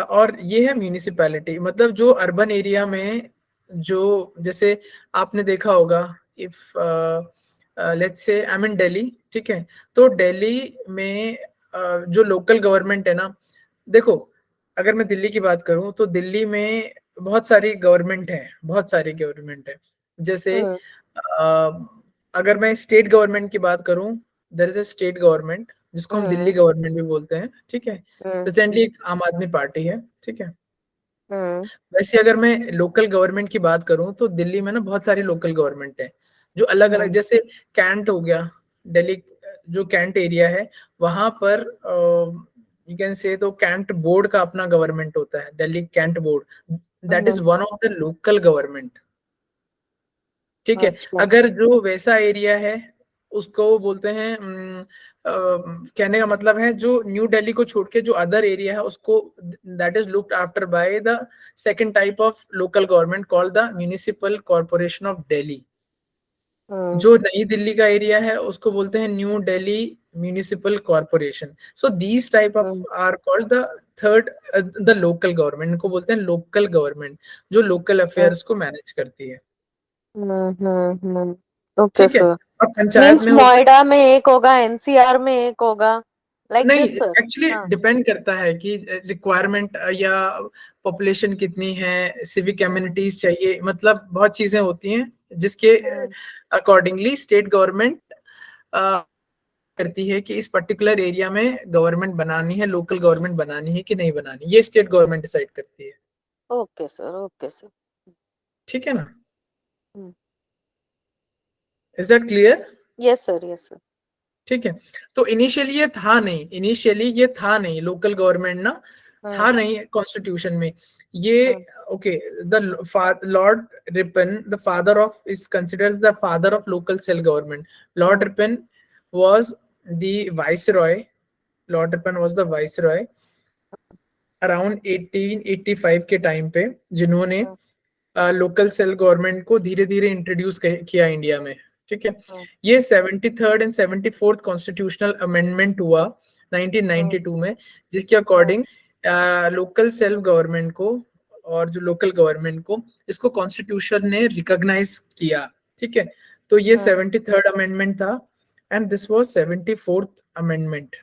और ये है म्यूनिसिपैलिटी, मतलब जो अर्बन एरिया में जो, जैसे आपने देखा होगा, if let's say I mean Delhi, ठीक है, तो दिल्ली में जो लोकल गवर्नमेंट है ना, देखो अगर मैं दिल्ली की बात करूं तो दिल्ली में बहुत सारी गवर्नमेंट है, बहुत सारी गवर्नमेंट है। जैसे अगर मैं स्टेट गवर्नमेंट की बात करूं, there is a state government जिसको हम दिल्ली गवर्नमेंट भी बोलते हैं, ठीक है। प्रेजेंटली एक आम आदमी पार्टी है, ठीक है। वैसे अगर मैं लोकल गवर्नमेंट की बात करूं तो दिल्ली में ना बहुत सारी लोकल गवर्नमेंट है जो अलग अलग, जैसे कैंट हो गया, दिल्ली जो कैंट एरिया है, वहां पर यू कैन से तो कैंट बोर्ड का अपना गवर्नमेंट होता है, Delhi cantt board, that is one of the local government, ठीक है। अच्छा। अगर जो वैसा एरिया है उसको बोलते हैं कहने का मतलब है जो न्यू दिल्ली को छोड़ के जो अदर एरिया है उसको, that is looked after by the second type of local government called the municipal corporation of Delhi. जो नई दिल्ली का एरिया है उसको बोलते हैं new Delhi municipal corporation. So these type of are called the third, the local government को बोलते हैं लोकल गवर्नमेंट, जो लोकल अफेयर्स को मैनेज करती है, ओके ठीक है। सर। और पंचायत मीन्स में होता है, नोएडा में एक होगा, एनसीआर में एक होगा, लाइक नहीं दिस सर। एक्चुअली हाँ। डिपेंड करता है कि रिक्वायरमेंट या पॉपुलेशन कितनी है, सिविक एम्यूनिटीज चाहिए, मतलब बहुत चीजें होती हैं जिसके अकॉर्डिंगली स्टेट गवर्नमेंट करती है कि इस पर्टिकुलर एरिया में गवर्नमेंट बनानी है, लोकल गवर्नमेंट बनानी है कि नहीं बनानी, ये स्टेट गवर्नमेंट डिसाइड करती है, ओके सर, ओके सर। ठीक है ना। Is that clear? Yes sir, yes sir. ठीक है। तो इनिशियली ये था नहीं, इनिशियली ये था नहीं, लोकल गवर्नमेंट ना था नहीं कॉन्स्टिट्यूशन में ये। Okay, the Lord Ripon, the father of, is considers the father of local self government. Lord Ripon was the viceroy, Lord Ripon was the viceroy around 1885 के टाइम पे, जिन्होंने लोकल सेल्फ गवर्नमेंट को धीरे धीरे introduce किया India में, ठीक है। ये 73rd and 74th constitutional amendment हुआ 1992 में, जिसके अकॉर्डिंग लोकल सेल्फ गवर्नमेंट को और जो लोकल गवर्नमेंट को, इसको कॉन्स्टिट्यूशन ने रिकॉग्नाइज किया, ठीक है। तो ये 73rd अमेंडमेंट था and this was 74th amendment,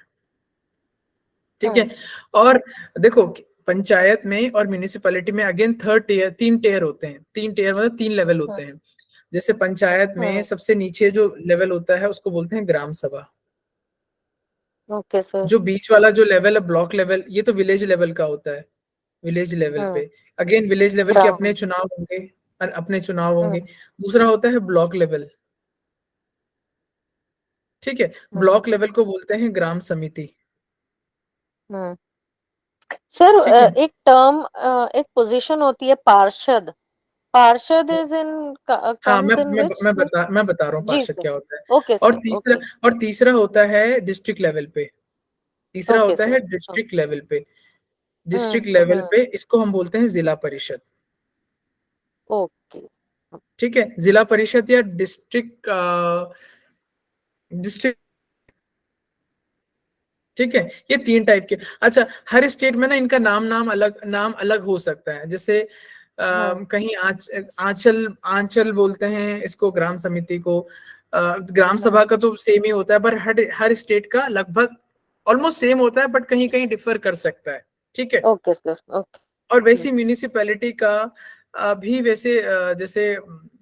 ठीक है। और देखो पंचायत में और म्यूनिसिपैलिटी में अगेन थर्ड टियर, तीन टियर होते हैं, तीन टियर मतलब तीन लेवल होते हैं। जैसे पंचायत में सबसे नीचे जो लेवल होता है उसको बोलते हैं ग्राम सभा। Okay sir. जो बीच वाला जो लेवल है ब्लॉक लेवल, ये तो विलेज लेवल का होता है, विलेज लेवल पे। अगेन विलेज लेवल के अपने चुनाव होंगे और अपने चुनाव होंगे। दूसरा होता है ब्लॉक लेवल, ठीक है। ब्लॉक लेवल को बोलते हैं ग्राम समिति, सर ठीक है। एक टर्म, एक पोजीशन होती है पार्षद। पार्षद इज इन हाँ, कम्स इन व्हिच? मैं बता रहा हूँ जी पार्षद सर। क्या होता है। ओके और सर, तीसरा, ओके। होता है डिस्ट्रिक्ट लेवल पे, तीसरा ओके होता सर। है डिस्ट्रिक्ट लेवल पे। डिस्ट्रिक्ट लेवल पे इसको हम बोलते हैं जिला परिषद, ओके। ठीक है। जिला परिषद या डिस्ट्रिक्ट, डिस्ट्रिक्ट, ठीक है। ये तीन टाइप के। अच्छा, हर स्टेट में ना इनका नाम अलग हो सकता है। जैसे कहीं आंचल आंचल बोलते हैं इसको, ग्राम समिति को। ग्राम सभा का तो सेम ही होता है, पर हर स्टेट का लगभग ऑलमोस्ट सेम होता है, बट कहीं कहीं डिफर कर सकता है, ठीक है। Okay sir, okay. और वैसी म्यूनिसिपैलिटी का भी वैसे जैसे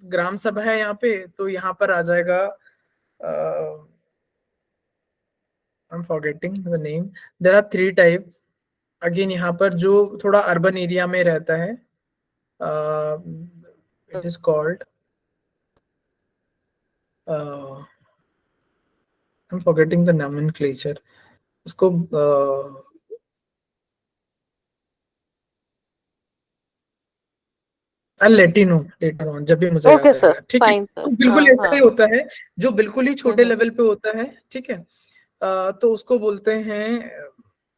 ग्राम सभा है यहाँ पे, तो यहाँ पर आ जाएगा, I am forgetting the name, there are three type. Again यहाँ पर जो थोड़ा अर्बन एरिया में रहता है, it is called, I am forgetting the nomenclature, उसको लेटिनो लेटर ऑन, जब भी मुझे ओके याद सर, आएगा, ठीक है। Fine sir. तो बिल्कुल हाँ ऐसा हाँ। ही होता है, जो बिल्कुल ही छोटे हम्म लेवल पे होता है, ठीक है। तो उसको बोलते हैं,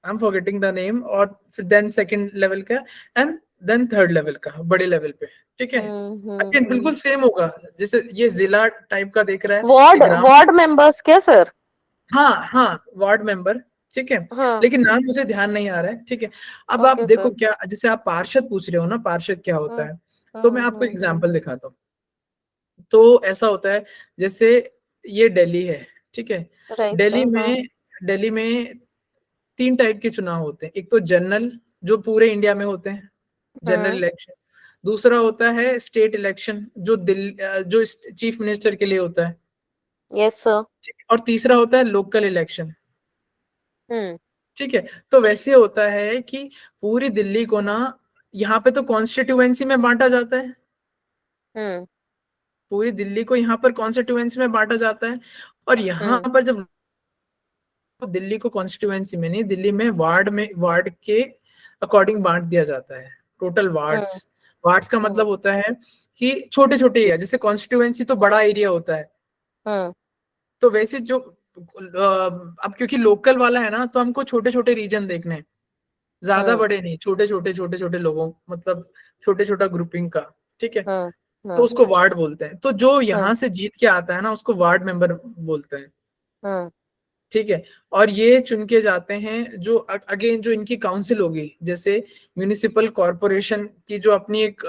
आई एम फॉरगेटिंग द नेम, और फिर देन सेकंड लेवल का, एंड देन थर्ड लेवल का, बड़े लेवल पे, ठीक है। अगेन बिल्कुल सेम होगा, जैसे ये जिला टाइप का देख रहा है, ये वार्ड ग्राम। वार्ड मेंबर्स क्या सर? हाँ हाँ, वार्ड मेंबर, ठीक है। हाँ। लेकिन नाम मुझे ध्यान नहीं आ रहा है, ठीक है। अब आप ओके देखो, सर। क्या जैसे आप पार्षद पूछ रहे हो ना, पार्षद क्या होता हम्म है, तो मैं आपको हम्म। एग्जांपल दिखाता हूँ। तो ऐसा होता है, जैसे ये दिल्ली है, ठीक है। Right Delhi sir. हाँ। में दिल्ली में 3 टाइप के चुनाव होते हैं। एक तो जनरल, जो पूरे इंडिया में होते हैं, जनरल हम्म। इलेक्शन। दूसरा होता है स्टेट इलेक्शन, जो जो चीफ मिनिस्टर के लिए होता है, यस सर। ठीक है? और तीसरा होता है लोकल इलेक्शन, हम्म ठीक है। तो वैसे होता है कि पूरी दिल्ली को ना, यहाँ पे तो कॉन्स्टिट्यूएंसी में बांटा जाता है, हम्म पूरी दिल्ली को यहाँ पर कॉन्स्टिट्यूएंसी में बांटा जाता है। और यहाँ हम्म पर जब दिल्ली को कॉन्स्टिट्यूएंसी में नहीं, दिल्ली में वार्ड के अकॉर्डिंग बांट दिया जाता है, टोटल हम्म वार्ड्स। वार्ड्स का हम्म मतलब होता है कि छोटे छोटे एरिया, जैसे कॉन्स्टिट्यूएंसी तो बड़ा एरिया होता है, हम्म तो वैसे जो अब क्योंकि लोकल वाला है ना, तो हमको छोटे छोटे रीजन देखने हैं, ज्यादा हम्म बड़े नहीं, छोटे छोटे लोगों, मतलब छोटे छोटा ग्रुपिंग का, ठीक है। हम्म तो हम्म उसको वार्ड बोलते हैं। तो जो हम्म यहाँ से जीत के आता है ना, उसको वार्ड मेंबर बोलते हैं, हम्म ठीक है। और ये चुन के जाते हैं, जो अगेन जो इनकी काउंसिल होगी, जैसे म्यूनिसिपल कॉरपोरेशन की जो अपनी एक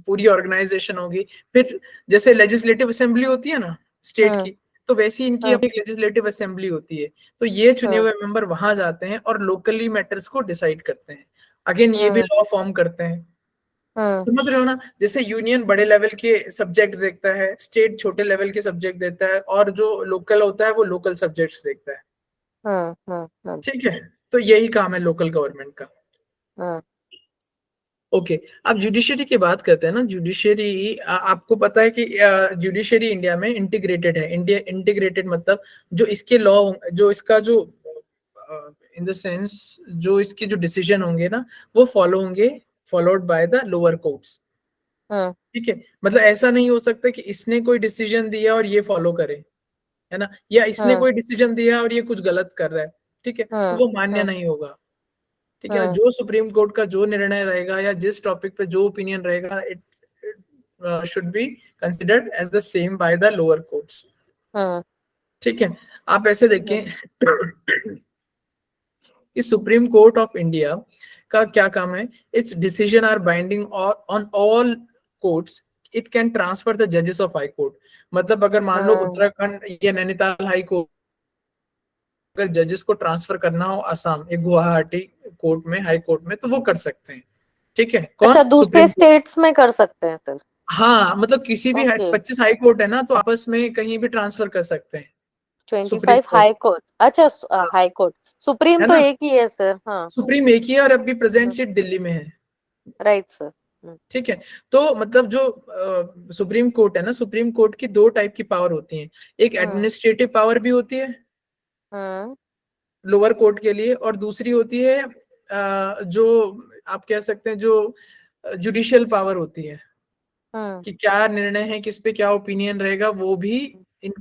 पूरी ऑर्गेनाइजेशन होगी। फिर जैसे लेजिस्लेटिव असेंबली होती है ना स्टेट हम्म की, तो वैसी इनकी हम्म अपनी लेजिस्लेटिव असेंबली होती है। तो ये चुने हम्म हुए मेंबर वहां जाते हैं और लोकली मैटर्स को डिसाइड करते हैं। अगेन ये भी हम्म लॉ फॉर्म करते हैं, हम्म समझ रहे हो ना। जैसे यूनियन बड़े लेवल के सब्जेक्ट देखता है, स्टेट छोटे लेवल के सब्जेक्ट देता है, और जो लोकल होता है वो लोकल सब्जेक्ट्स देखता है, हम्म। ठीक है। तो यही काम है लोकल गवर्नमेंट का। हम्म ओके, अब जुडिशरी की बात करते हैं ना। जुडिशरी, आपको पता है कि जुडिशरी इंडिया में इंटीग्रेटेड है। इंडिया इंटीग्रेटेड मतलब जो इसके लॉ, जो इसका जो इन द सेंस, जो इसके जो डिसीजन होंगे ना, वो फॉलो होंगे, followed by the lower courts, hmm ठीक है। मतलब ऐसा नहीं हो सकता कि इसने कोई डिसीजन दिया और ये फॉलो करे, है ना, या इसने हम्म कोई डिसीजन दिया और ये कुछ गलत कर रहा है, ठीक है, तो हम्म वो मान्य हम्म नहीं होगा, ठीक है ना। हम्म जो सुप्रीम कोर्ट का जो निर्णय रहेगा या जिस टॉपिक पे जो ओपिनियन रहेगा, it should be considered as the same by the lower courts, hmm ठीक है। आप ऐसे हम्म देखें कि सुप्रीम कोर्ट ऑफ इंडिया का क्या काम है। Its decision are binding on all courts. It can transfer the जजेस ऑफ हाई कोर्ट। मतलब अगर मान लो हम्म उत्तराखंड या नैनीताल हाई कोर्ट, अगर जजेस को ट्रांसफर करना हो असम एक गुवाहाटी कोर्ट में, हाई कोर्ट में, तो वो कर सकते हैं, ठीक है। अच्छा, कौन? दूसरे सुप्रीम कोर्ट। स्टेट्स में कर सकते हैं सर? हाँ, मतलब किसी भी ओके। 25 हाई कोर्ट है ना, तो आपस में कहीं भी ट्रांसफर कर सकते हैं सुप्रीम 25 कोर्ट। हाई कोर्ट, अच्छा। हाँ, हाई कोर्ट, सुप्रीम है तो ना। एक ही है सर। हाँ। सुप्रीम एक ही है, और अभी प्रेजेंट सीट दिल्ली में है, राइट सर। ठीक है। तो मतलब जो सुप्रीम कोर्ट है ना, सुप्रीम कोर्ट की 2 टाइप की पावर होती है। एक हम्म एडमिनिस्ट्रेटिव पावर भी होती है हम्म लोअर कोर्ट के लिए, और दूसरी होती है जो आप कह सकते हैं जो जुडिशियल पावर होती है, हम्म कि क्या निर्णय है, किस पे क्या ओपिनियन रहेगा, वो भी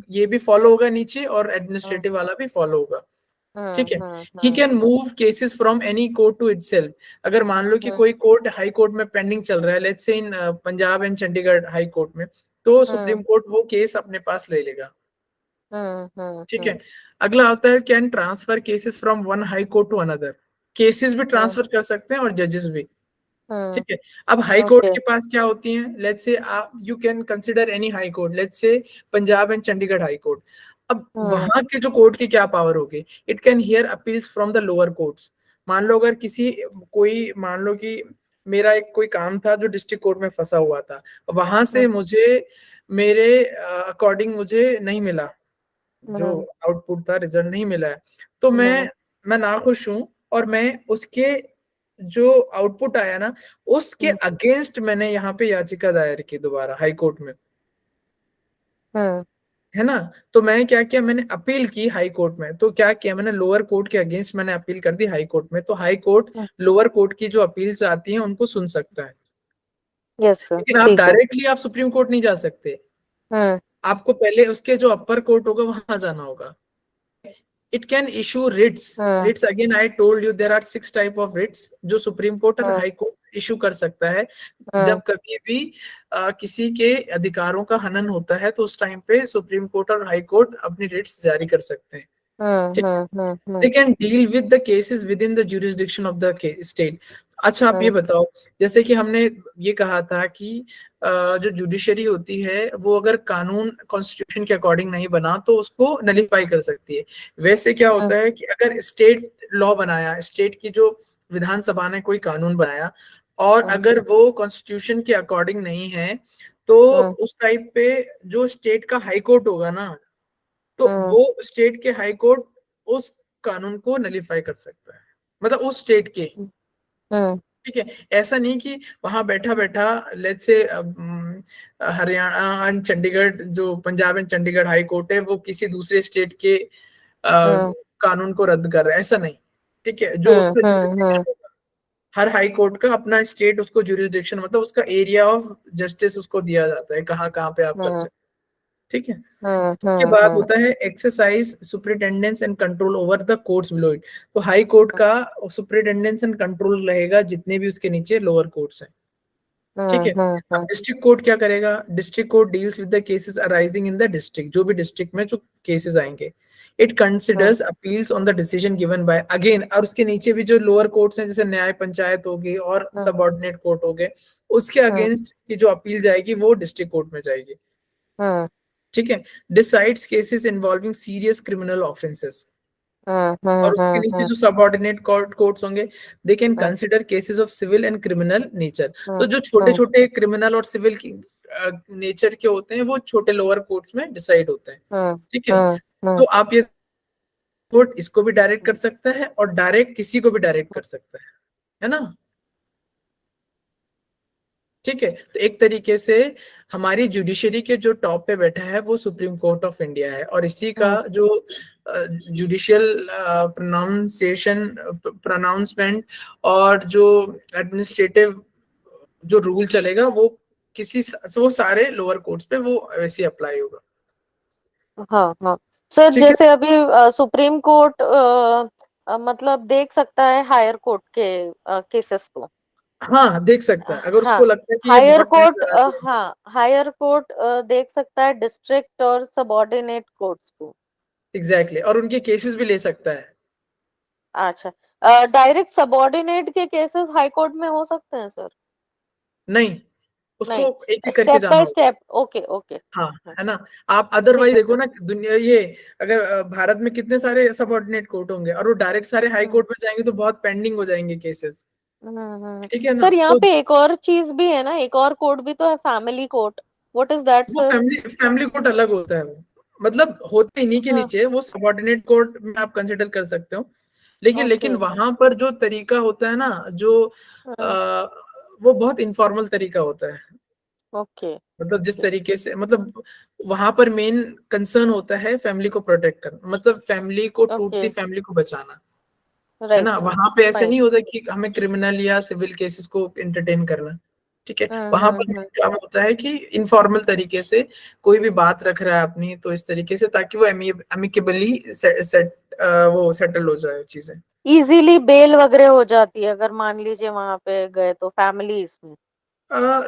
ये भी फॉलो होगा नीचे, और हम्म एडमिनिस्ट्रेटिव वाला भी फॉलो होगा, ठीक है। He hmm can move cases from any court to itself. अगर मान लो कि हम्म कोई कोर्ट हाई कोर्ट में पेंडिंग चल रहा है, let's say in Punjab and Chandigarh high court में, तो हम्म सुप्रीम कोर्ट वो केस अपने पास ले लेगा, ठीक हम्म है। अगला आता है can transfer cases from one high court to another. Cases भी हम्म ट्रांसफर कर सकते हैं और जजेस भी, हम्म। ठीक है। अब हाई कोर्ट ओके। के पास क्या होती है, लेट्स से आप you can consider any high court, let's say Punjab and Chandigarh high court. अब हम्म वहां के जो कोर्ट की क्या पावर होगी, it can hear appeals from the lower courts. मान लो अगर किसी कोई मान लो कि मेरा एक कोई काम था जो डिस्ट्रिक्ट कोर्ट में फंसा हुआ था, वहां से मुझे मेरे अकॉर्डिंग मुझे नहीं मिला, जो हम्म आउटपुट था, रिजल्ट नहीं मिला है, तो हम्म मैं नाखुश हूं, और मैं उसके जो आउटपुट आया ना, उसके हम्म अगेंस्ट मैंने यहाँ पे याचिका दायर की दोबारा हाई कोर्ट में, हम्म है ना। तो मैं क्या किया, मैंने अपील की हाई कोर्ट में। तो क्या किया मैंने, लोअर कोर्ट के अगेंस्ट मैंने अपील कर दी हाई कोर्ट में। तो हाई कोर्ट लोअर कोर्ट की जो अपील्स आती हैं उनको सुन सकता है, यस सर, लेकिन आप ठीक है। डायरेक्टली आप सुप्रीम कोर्ट नहीं जा सकते, आपको पहले उसके जो अपर कोर्ट होगा वहां जाना होगा। It can issue writs. Writs again I told you there are 6 type of writs जो सुप्रीम कोर्ट और हाई कोर्ट इशू कर सकता है। जब कभी भी किसी के अधिकारों का हनन होता है तो उस टाइम पे सुप्रीम कोर्ट और हाई कोर्ट अपनी रिट्स जारी कर सकते हैं। They can deal with the cases within the jurisdiction of the state। अच्छा आप ये बताओ, जैसे कि हमने ये कहा था कि जो जुडिशरी होती है वो अगर कानून कॉन्स्टिट्यूशन के अकॉर्डिंग नहीं बना तो उसको नलीफाई कर सकती है। वैसे क्या होता है कि अगर स्टेट लॉ बनाया, स्टेट की जो विधानसभा ने कोई कानून बनाया और अगर वो कॉन्स्टिट्यूशन के अकॉर्डिंग नहीं है तो उस टाइप पे जो स्टेट का हाई कोर्ट होगा ना, तो वो स्टेट के हाई कोर्ट उस कानून को नलीफाई कर सकता है, मतलब उस स्टेट के। ठीक है, ऐसा नहीं कि वहां बैठा बैठा let's say Haryana and Chandigarh, जो Punjab and Chandigarh high court है, वो किसी दूसरे स्टेट के कानून को रद्द कर रहा है, ऐसा नहीं। ठीक है, जो उसका jurisdiction होगा, हर हाई कोर्ट का अपना स्टेट उसको जुरिस्डिक्शन, मतलब उसका एरिया ऑफ जस्टिस उसको दिया जाता है, कहाँ कहाँ पे आप कर सकते। ठीक है, उसके बाद होता है exercise superintendence and control over the courts below it. तो हाई कोर्ट का सुपरिटेंडेंस एंड कंट्रोल रहेगा जितने भी उसके नीचे लोअर कोर्ट्स हैं। ठीक है, अब डिस्ट्रिक्ट कोर्ट क्या करेगा? District court deals with the cases arising in the district, जो भी डिस्ट्रिक्ट में जो केसेस आएंगे। It considers appeals on the decision given by, again, और उसके नीचे भी जो लोअर कोर्ट्स हैं जैसे न्याय पंचायत हो गई और सबऑर्डिनेट कोर्ट हो गए, उसके अगेंस्ट की जो अपील जाएगी वो डिस्ट्रिक्ट कोर्ट में जाएगी। ठीक है, decides cases involving serious criminal offences. और उसके नीचे जो सबऑर्डिनेट कोर्ट्स होंगे, they can consider cases of civil and criminal nature. तो जो छोटे छोटे क्रिमिनल और सिविल की नेचर के होते हैं वो छोटे लोअर कोर्ट्स में डिसाइड होते हैं। ठीक है, तो आप ये कोर्ट इसको भी डायरेक्ट कर सकता है और डायरेक्ट किसी को भी डायरेक्ट कर सकता है ना। ठीक है, तो एक तरीके से हमारी जुडिशरी के जो टॉप पे बैठा है वो सुप्रीम कोर्ट ऑफ इंडिया है, और इसी का जो जुडिशियल प्रोनाउंसमेंट और जो एडमिनिस्ट्रेटिव जो रूल चलेगा वो वो सारे लोअर कोर्ट्स पे वो वैसे अप्लाई होगा। हाँ सर, जैसे अभी सुप्रीम कोर्ट मतलब देख सकता है हायर कोर्ट के केसेस को। हाँ, देख सकता है, अगर उसको हाँ, लगता है कि ये हायर बहुत कोर्ट हाँ, हायर कोर्ट देख सकता है डिस्ट्रिक्ट और सबऑर्डिनेट कोर्ट्स को। एग्जैक्टली, और उनके केसेस भी ले सकता है। अच्छा, डायरेक्ट सबऑर्डिनेट के केसेस हाई कोर्ट में हो सकते हैं सर? नहीं, उसको एक एक करके स्टेप जाना बाय होगा। स्टेप। ओके ओके, हाँ, है ना। आप अदरवाइज ठीक है देखो सर। ना दुनिया, ये अगर भारत में कितने सारे सबऑर्डिनेट कोर्ट होंगे और वो डायरेक्ट सारे हाई कोर्ट में जाएंगे तो बहुत पेंडिंग हो जाएंगे केसेस। ठीक है ना, सर, यहाँ तो पे एक और चीज भी है ना, एक और कोर्ट भी तो है, family court. What is that वो सर? फैमिली कोर्ट अलग होता है, वो मतलब होते इन्हीं के नीचे, वो सबऑर्डिनेट कोर्ट में आप कंसिडर कर सकते हो। लेकिन ओके। वहां पर जो तरीका होता है ना, जो वो बहुत इनफॉर्मल तरीका होता है। ओके मतलब जिस तरीके से, मतलब वहां पर मेन कंसर्न होता है फैमिली को प्रोटेक्ट करना, मतलब फैमिली को, ओके, टूटती फैमिली को बचाना, है राइट ना। सर, वहां पे ऐसे फाइन। नहीं होता कि हमें क्रिमिनल या सिविल केसेस को एंटरटेन करना। ठीक है, वहां पर main काम होता है कि इनफॉर्मल तरीके से कोई भी बात रख रहा है अपनी, तो इस तरीके से ताकि वो एमिकेबली वो सेटल हो जाए चीजें। इजीली बेल वगैरह हो जाती है अगर मान लीजिए वहां पे गए तो, फैमिली इसमें?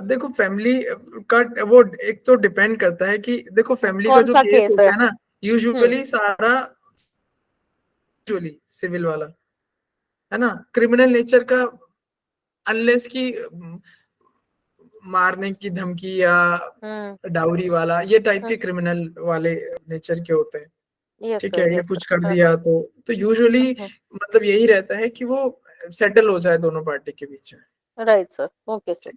देखो फैमिली का वो एक तो डिपेंड करता है कि देखो फैमिली का कौन जो सा केस केस है? होता है ना, यूजुअली सारा यूजुअली सिविल वाला, है ना। क्रिमिनल नेचर का, अनलेस की मारने की धमकी या डाउरी वाला, ये टाइप के क्रिमिनल वाले नेचर के होते हैं। यस ठीक है, सर, ये यस कुछ कर सर। दिया तो यूजुअली मतलब यही रहता है कि वो सेटल हो जाए दोनों पार्टी के बीच में। Right sir, okay sir.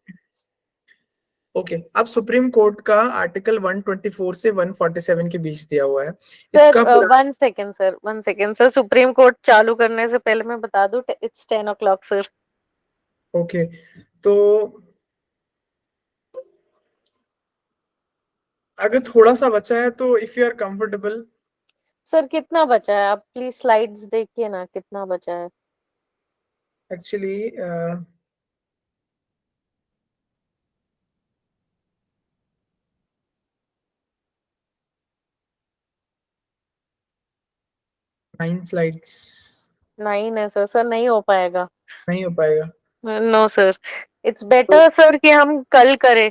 Okay, अब सुप्रीम कोर्ट का आर्टिकल 124 से 147 के बीच दिया हुआ है सर इसका पूरा। 1 second sir, 1 second sir, supreme court चालू करने से पहले मैं बता दूं, इट्स 10 o'clock सर। ओके, तो अगर थोड़ा सा बचा है तो if you are comfortable. Sir कितना बचा है? आप प्लीज स्लाइड्स देखिए ना, कितना बचा है। Actually 9 slides. 9 है सर, सर नहीं हो पाएगा। नहीं हो पाएगा। नो सर, इट्स तो बेटर सर कि हम कल करें,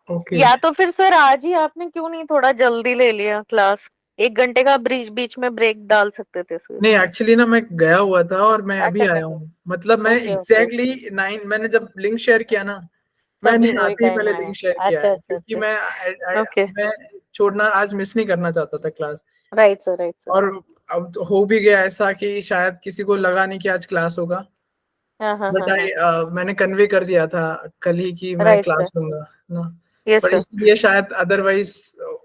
ओके। या तो फिर सर आज ही आपने क्यों नहीं थोड़ा जल्दी ले लिया क्लास, 1 घंटे का बीच बीच में ब्रेक डाल सकते थे सर। नहीं एक्चुअली ना मैं गया हुआ था और मैं अभी अच्छा अच्छा आया अच्छा। हूँ, मतलब मैं ओके ओके। एग्जैक्टली 9, मैंने जब लिंक शेयर किया ना, मैंने तभी वही आते ही टाइम पहले आया। लिंक शेयर किया अच्छा है, अच्छा क्योंकि अच्छा। ओके। मैं छोड़ना आज मिस नहीं करना चाहता था class. Right sir, right sir. और अब तो हो भी गया ऐसा कि शायद किसी को लगा नहीं कि आज क्लास होगा, हाँ हाँ बट हाँ हाँ। मैंने कन्वे कर दिया था कल ही कि मैं राइट सर। क्लास लूंगा ना। यस पर सर। इसलिए शायद अदरवाइज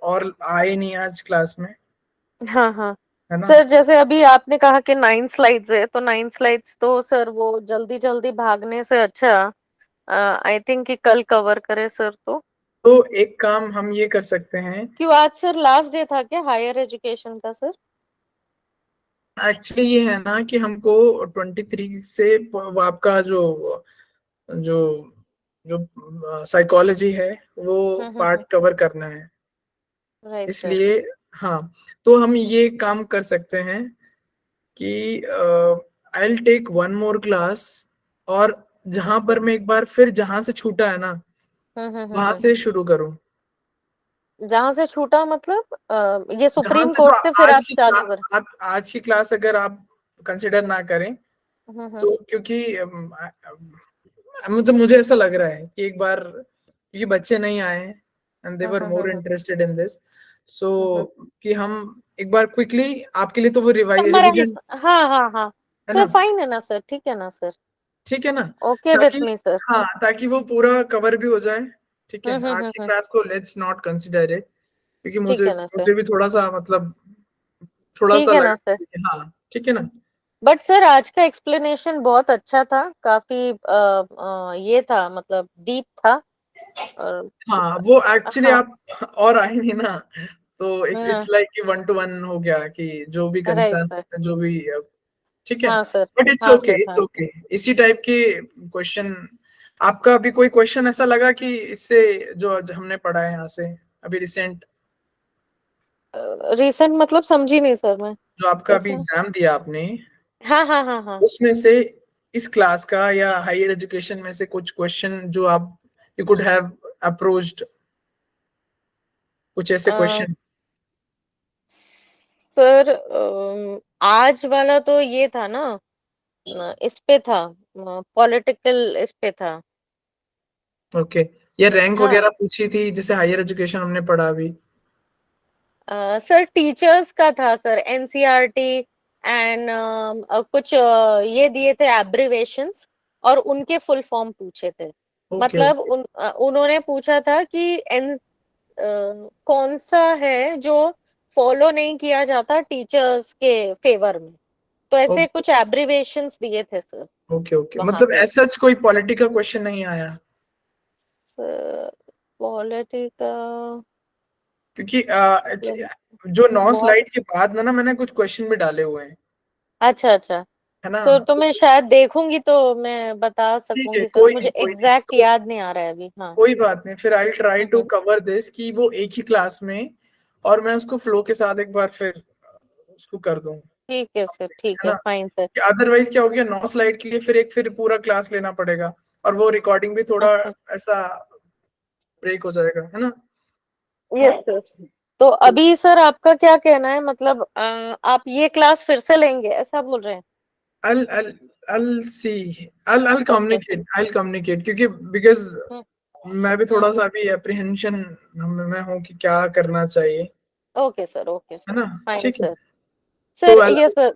और आए नहीं आज क्लास में, हाँ हाँ। है ना। सर जैसे अभी आपने कहा कि 9 स्लाइड्स है, तो 9 स्लाइड्स तो सर वो जल्दी जल्दी भागने से अच्छा आई थिंक कि कल कवर करे सर। तो एक काम हम ये कर सकते हैं, क्यों आज सर लास्ट डे था क्या हायर एजुकेशन का सर? एक्चुअली ये है ना कि हमको 23 से वो आपका जो जो जो साइकोलॉजी है वो पार्ट कवर करना है, राइट सर। इसलिए हाँ। तो हम ये काम कर सकते हैं कि I will take one more class, और जहां पर मैं एक बार फिर जहां से छूटा है ना वहां से शुरू करूं। जहां से छूटा मतलब ये जहां सुप्रीम से जो कोर्ट से फिर आज आप की चालू क्लास, कर। आप आज की क्लास अगर आप कंसिडर ना करें हम्म। तो, क्योंकि मतलब मुझे ऐसा लग रहा है कि एक बार, क्योंकि बच्चे नहीं आए हैं and they were more hmm. Interested in this, so कि हम एक बार क्विकली आपके लिए तो वो समराइज, रिवीजन, हाँ हाँ हाँ। है सर ना। फाइन है ना सर, ठीक है ना सर? ठीक है ना, ओके ताकि विथ मी सर। हाँ ताकि वो पूरा कवर भी हो जाए। ठीक है, आज की हम्म। क्लास को लेट्स नॉट कंसिडर इट, क्योंकि ठीक मुझे है ना सर। मुझे भी थोड़ा सा मतलब थोड़ा सा ठीक है ना लगा सर। कि हाँ ठीक है ना। बट सर आज का एक्सप्लेनेशन बहुत अच्छा था, काफी ये था मतलब डीप था। और हाँ वो एक्चुअली हाँ आप और आए नहीं ना, तो हाँ। इट्स लाइक कि 1 to 1 हो गया कि जो भी राइट कंसर्न सर। जो भी, ठीक है। हाँ सर। बट इट्स हाँ ओके, सर। इट्स हाँ सर। ओके, इसी टाइप के क्वेश्चन। आपका अभी कोई क्वेश्चन ऐसा लगा कि इससे जो हमने पढ़ा है यहाँ से अभी रिसेंट, रिसेंट मतलब समझी नहीं सर मैं। जो आपका अभी कैसा? एग्जाम दिया आपने, हाँ हाँ हाँ हाँ। उसमें से इस क्लास का या हायर एजुकेशन में से कुछ क्वेश्चन जो आप यू कुड हैव अप्रोच्ड, कुछ ऐसे अ, क्वेश्चन। सर आज वाला तो ये था ना, इस पे था, पॉलिटिकल इस पे था। ओके, या रैंक हाँ वगैरह पूछी थी जैसे हायर एजुकेशन हमने पढ़ा अभी। सर टीचर्स का था सर, एनसीईआरटी एंड कुछ ये दिए थे एब्रिवेशंस, और उनके फुल फॉर्म पूछे थे। ओके मतलब ओके उन्होंने पूछा था कि कौन सा है जो फॉलो नहीं किया जाता टीचर्स के फेवर में, तो ऐसे ओके कुछ एब्रिवेशंस दिए थे सर ओके ओके, वहां मतलब पे। ऐसा कोई पॉलिटिकल क्वेश्चन नहीं आया, पॉलिटी का क्योंकि मतलब जो 9 बहुत। स्लाइड के बाद में ना मैंने कुछ क्वेश्चन भी डाले हुए हैं, अच्छा अच्छा। है ना। सर तो मैं शायद देखूंगी तो मैं बता ठीक है, सकूंगी सर, कोई मुझे नहीं कोई नहीं, एग्जैक्ट तो याद नहीं आ रहा है अभी। हाँ। कोई बात नहीं, फिर I try to hmm. Cover this कि वो एक ही क्लास में, और मैं उसको फ्लो के साथ एक बार फिर उसको कर दूं, ठीक है सर, ठीक है है ना। Fine sir. अदरवाइज क्या हो गया, 9 स्लाइड के लिए फिर पूरा क्लास लेना पड़ेगा, और वो रिकॉर्डिंग भी थोड़ा अच्छा। ऐसा ब्रेक हो जाएगा, है ना। Yes sir. तो तो अभी सर आपका क्या कहना है, मतलब आप ये क्लास फिर से लेंगे ऐसा बोल रहे हैं? I'll I'll I'll see, okay sir. I'll communicate, क्योंकि बिकॉज हम्म मैं भी हम्म। थोड़ा सा अभी अप्रीहेंशन में हूँ कि क्या करना चाहिए, ओके सर, ओके है सर ना। फाइन ठीक है, सर। तो सर ये सर,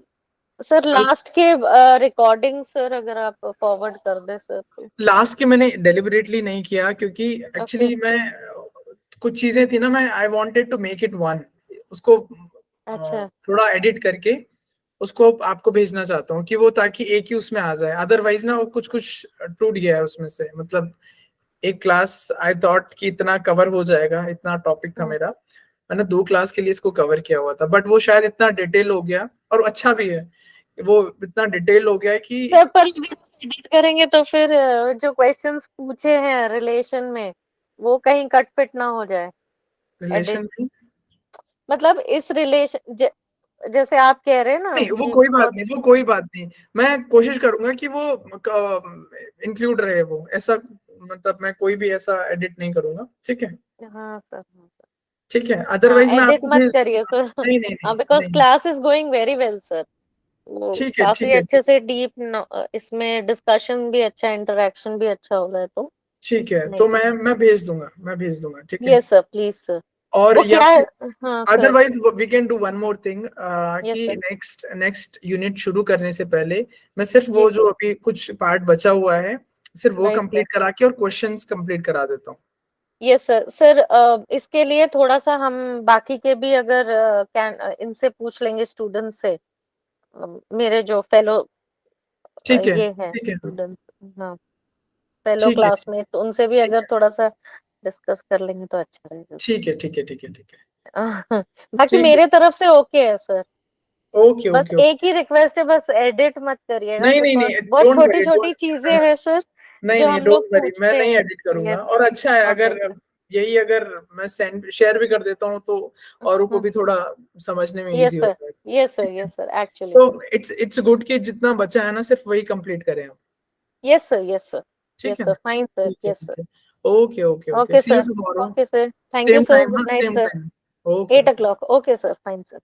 सर लास्ट के रिकॉर्डिंग सर अगर आप फॉरवर्ड कर दे सर तो। लास्ट के मैंने डेलिबरेटली नहीं किया, क्योंकि ओके। एक्चुअली मैं कुछ चीजें थी ना, मैं I wanted to make it one, उसको अच्छा। थोड़ा एडिट करके उसको आपको भेजना चाहता हूँ कि वो ताकि एक ही उसमें आ जाए, अदरवाइज ना वो कुछ कुछ टूट गया है उसमें से, मतलब एक क्लास आई थॉट कि इतना कवर हो जाएगा, इतना टॉपिक था हम्म। मेरा, मैंने 2 क्लास के लिए इसको कवर किया हुआ था, बट वो शायद इतना डिटेल हो गया, और अच्छा भी है, वो इतना डिटेल हो गया है कि सर पर एडिट करेंगे तो फिर जो क्वेश्चंस पूछे हैं रिलेशन में वो कहीं कट फिट ना हो जाए। एडिट रिलेशन में। मतलब इस रिलेशन जैसे आप कह रहे हैं ना नहीं, वो कि कोई बात बहुत नहीं, वो कोई बात नहीं, मैं कोशिश करूंगा कि वो इंक्लूड रहे, वो ऐसा मतलब मैं कोई भी ऐसा एडिट नहीं करूंगा, ठीक है? हाँ सर, हाँ सर, ठीक है, हाँ अदरवाइज मैं एडिट आपको मत भेज करिए दूंगा। सर। नहीं नहीं हाँ नहीं बिकॉज नहीं, class is going very well sir, वो ठीक है काफी ठीक है अच्छे से डीप इसमें डिस्कशन भी अच्छा, इंटरेक्शन भी अच्छा हो रहा है, तो ठीक इट्स है, तो नाइस। मैं भेज दूंगा, मैं भेज दूंगा, ठीक है? Yes sir, please sir. और वो या क्या है? फिर हाँ सर। Otherwise we can do one more thing, yes कि सर। नेक्स्ट नेक्स्ट यूनिट शुरू करने से पहले मैं सिर्फ जी वो सर। जो अभी कुछ पार्ट बचा हुआ है सिर्फ वो राइट सर। कंप्लीट करा के और क्वेश्चंस कंप्लीट करा देता हूँ। Yes sir. सर इसके लिए थोड़ा सा हम बाकी के भी अगर कैन इनसे पूछ लेंगे स्टूडेंट से, मेरे जो फेलो ठीक है ये है ठीक है स्टूडेंट, हाँ फेलो ठीक है क्लासमेट, तो उनसे भी ठीक अगर है थोड़ा सा डिस्कस कर लेंगे तो अच्छा रहेगा। ठीक है ठीक है ठीक है ठीक है बाकी ठीक है, मेरे तरफ से ओके है सर। ओके बस ओके एक ओके। ही रिक्वेस्ट है, बस एडिट मत करिएगा, नहीं नहीं बिकॉज नहीं, बहुत डोंट छोटी वरी, छोटी चीजें हैं सर नहीं जो नहीं, हम डोंट लोग वरी, मैं पूछते नहीं हैं। एडिट करूंगा। यस। और अच्छा है ओके अगर सर। यही अगर मैं सेंड शेयर भी कर देता हूँ तो औरों को भी थोड़ा समझने में यस इजी सर, होता है, यस सर, ठीक है? Yes sir, actually. तो इट्स गुड कि जितना बचा है ना सिर्फ वही कंप्लीट करें हम, यस सर, यस सर, ठीक यस है सर, फाइन सर, ठीक है यस ठीक सर। है, okay okay okay, okay see you sir. Tomorrow, okay sir, thank you same sir, time, good हाँ night same sir. Time, okay 8 okay. o'clock, okay sir, fine sir.